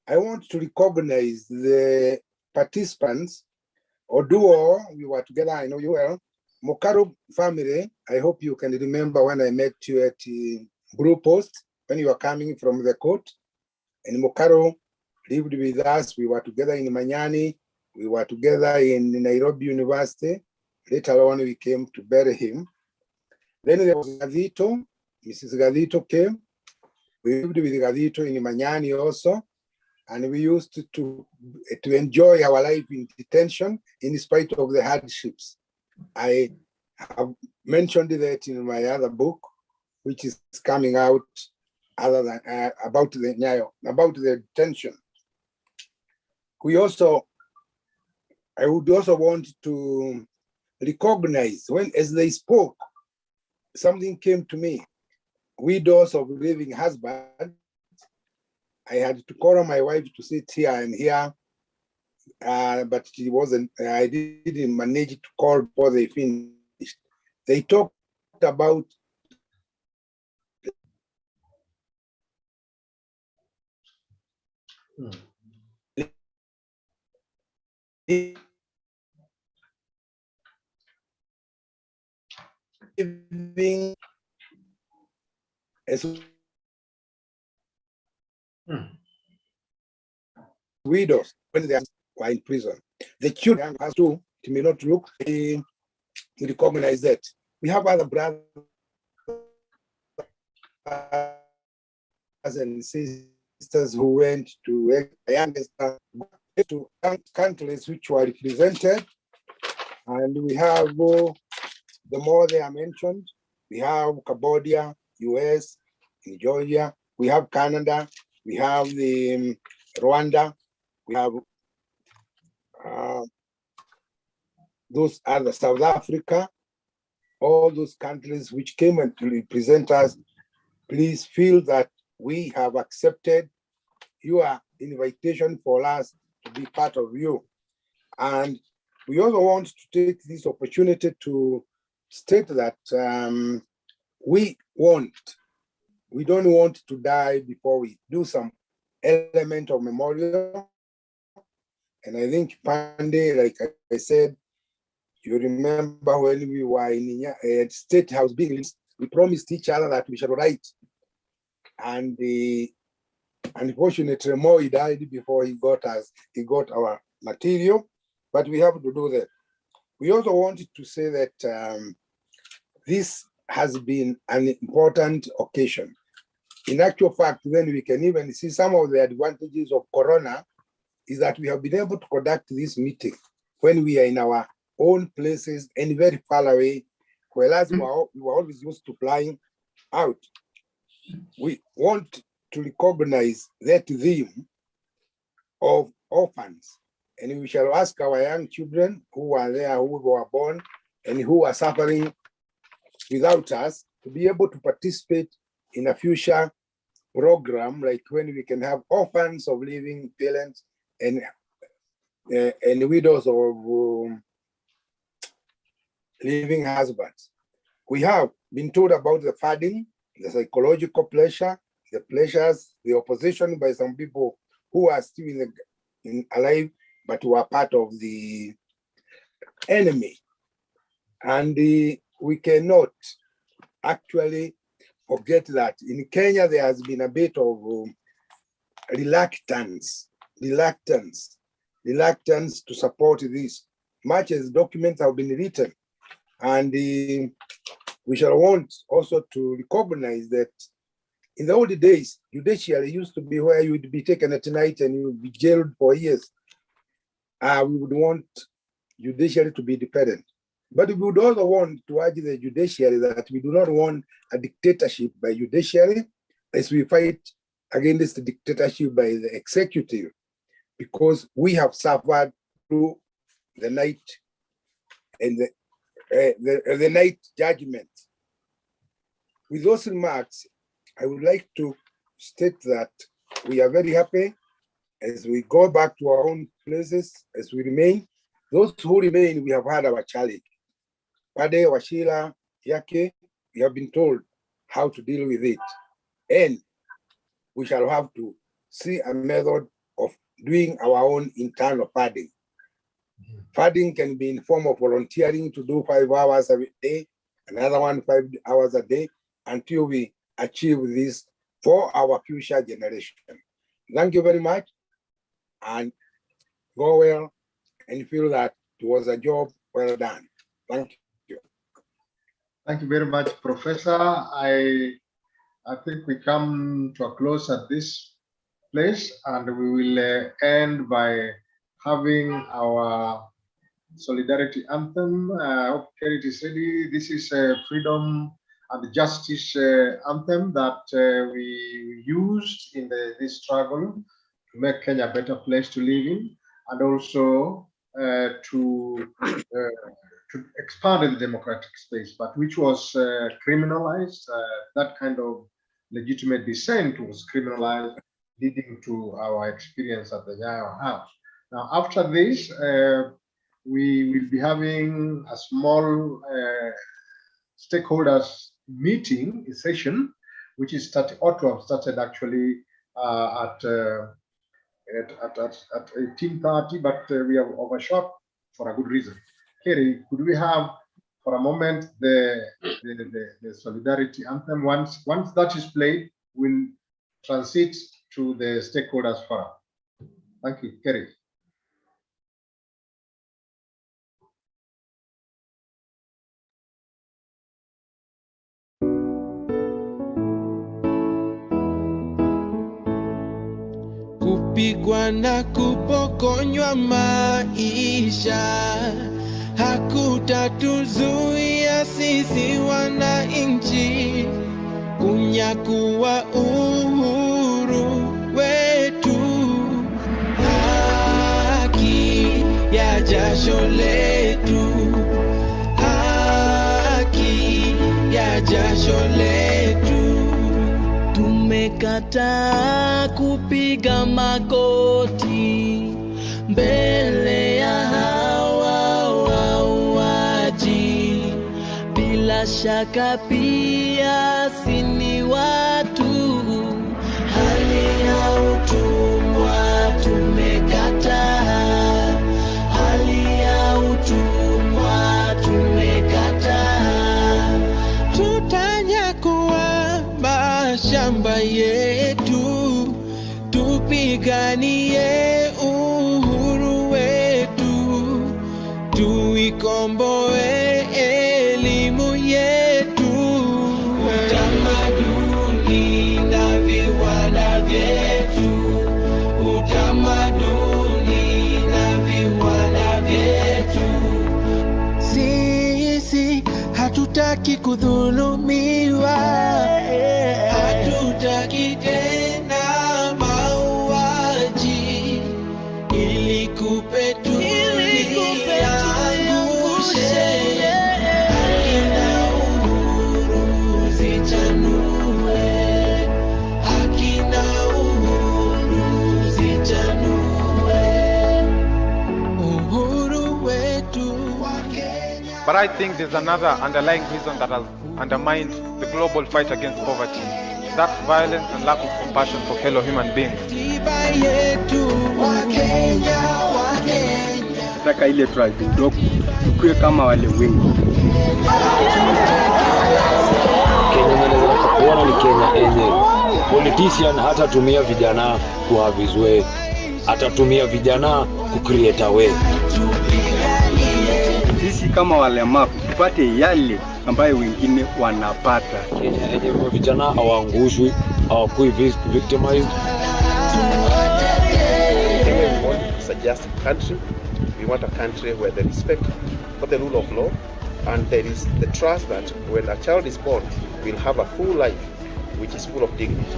I want to recognize the participants. Oduo, we were together, I know you well. Mokaro family, I hope you can remember when I met you at Blue Post, when you were coming from the court. And Mokaro lived with us. We were together in Manyani. We were together in Nairobi University. Later on, we came to bury him. Then there was Gadito. Mrs. Gadito came. We lived with Gadito in Manyani also. And we used to enjoy our life in detention in spite of the hardships. I have mentioned that in my other book, which is coming out other than about the Nyayo, about the detention. I would also want to recognize when, as they spoke, something came to me. Widows of living husband. I had to call on my wife to sit here and here, but she wasn't. I didn't manage to call before they finished. They talked about living as widows when they are in prison. The children have to, it may not look, we recognize that. We have other brothers and sisters who went to countries which were represented, and we have the more they are mentioned. We have Cambodia, US, in Georgia. We have Canada. We have the Rwanda. We have those other South Africa. All those countries which came and to represent us. Please feel that we have accepted your invitation for us to be part of you. And we also want to take this opportunity to state that we don't want to die before we do some element of memorial. And I think Pandey, like I said, you remember when we were in State House buildings, we promised each other that we shall write. And unfortunately, Moi died before he got our material, but we have to do that. We also wanted to say that this has been an important occasion. In actual fact, then we can even see some of the advantages of Corona is that we have been able to conduct this meeting when we are in our own places and very far away, whereas we were always used to flying out. We want to recognize that theme of orphans, and we shall ask our young children who are there, who were born and who are suffering without us, to be able to participate in a future program, like when we can have orphans of living parents and widows of living husbands. We have been told about the funding, the psychological pleasure, the pleasures, the opposition by some people who are still alive, but who are part of the enemy. And we cannot actually forget that in Kenya, there has been a bit of reluctance to support this, much as documents have been written. And we shall want also to recognize that In the old days, judiciary used to be where you would be taken at night and you would be jailed for years. We would want judiciary to be independent. But we would also want to urge the judiciary that we do not want a dictatorship by judiciary as we fight against the dictatorship by the executive, because we have suffered through the night and the night judgment. With those remarks, I would like to state that we are very happy as we go back to our own places, as we remain. Those who remain, we have had our challenge. Pade, Washila, Yake, we have been told how to deal with it. And we shall have to see a method of doing our own internal padding. Padding can be in form of volunteering to do 5 hours a day, another one 5 hours a day, until we achieve this for our future generation. Thank you very much, and go well and feel that it was a job well done. Thank you. Thank you very much, Professor. I think we come to a close at this place, and we will end by having our solidarity anthem. I hope Kerry is ready. This is a freedom and justice anthem that we used in this struggle to make Kenya a better place to live in, and also to expand the democratic space, but which was criminalized. That kind of legitimate dissent was criminalized, leading to our experience at the Nyayo House. Now, after this, we will be having a small stakeholders meeting session, which is ought to have started actually at 18:30, but we have overshot for a good reason. Kerry, could we have for a moment the solidarity anthem? Once that is played, we'll transit to the stakeholders forum. Thank you, Kerry. Kupigwa na kupokonywa maisha hakutatuzuia sisi wananchi kunyakua uhuru wetu. Haki ya jasho letu, haki ya jasho letu. Tumekataa kupiga magoti mbele ya hawa wauaji. Bila shaka pia si ni watu, hali ya utumwa tumekataa, hali ya utumwa tumekataa. Tutanyakua mashamba yetu, tupiganie uhuru wetu, tuikomboe elimu yetu, utamaduni na viwanda vyetu, utamaduni na viwanda vyetu. Sisi hatutaki kudhulumiwa, hatutaki tena mauaji, ili kupe tuliangushe, haki na uhuru zichanue, haki na uhuru zichanue, uhuru wetu wa Kenya. But I think there's another underlying reason that has undermined the global fight against poverty. That's violence and lack of compassion for fellow human beings. Nataka ile tribe ndogo tukue kama wale wengi. Kenya naweza kuona ni Kenya enye politician hatatumia vijana kuhavizwe, atatumia vijana kucreate way. Sisi kama walemavu tupate yale ambayo wengine wanapata. Kenya enye vijana hawaangushwi, victimized. Kenya, we want such a country. We want a country where there is respect for the rule of law, and there is the trust that when a child is born, we'll have a full life, which is full of dignity.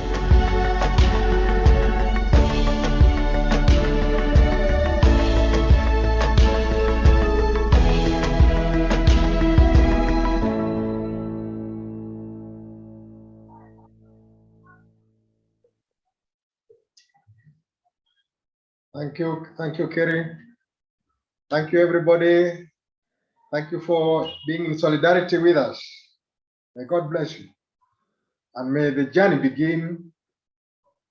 Thank you, Kerry. Thank you, everybody. Thank you for being in solidarity with us. May God bless you. And may the journey begin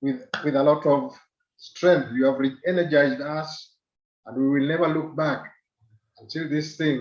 with a lot of strength. You have re-energized us, and we will never look back until this thing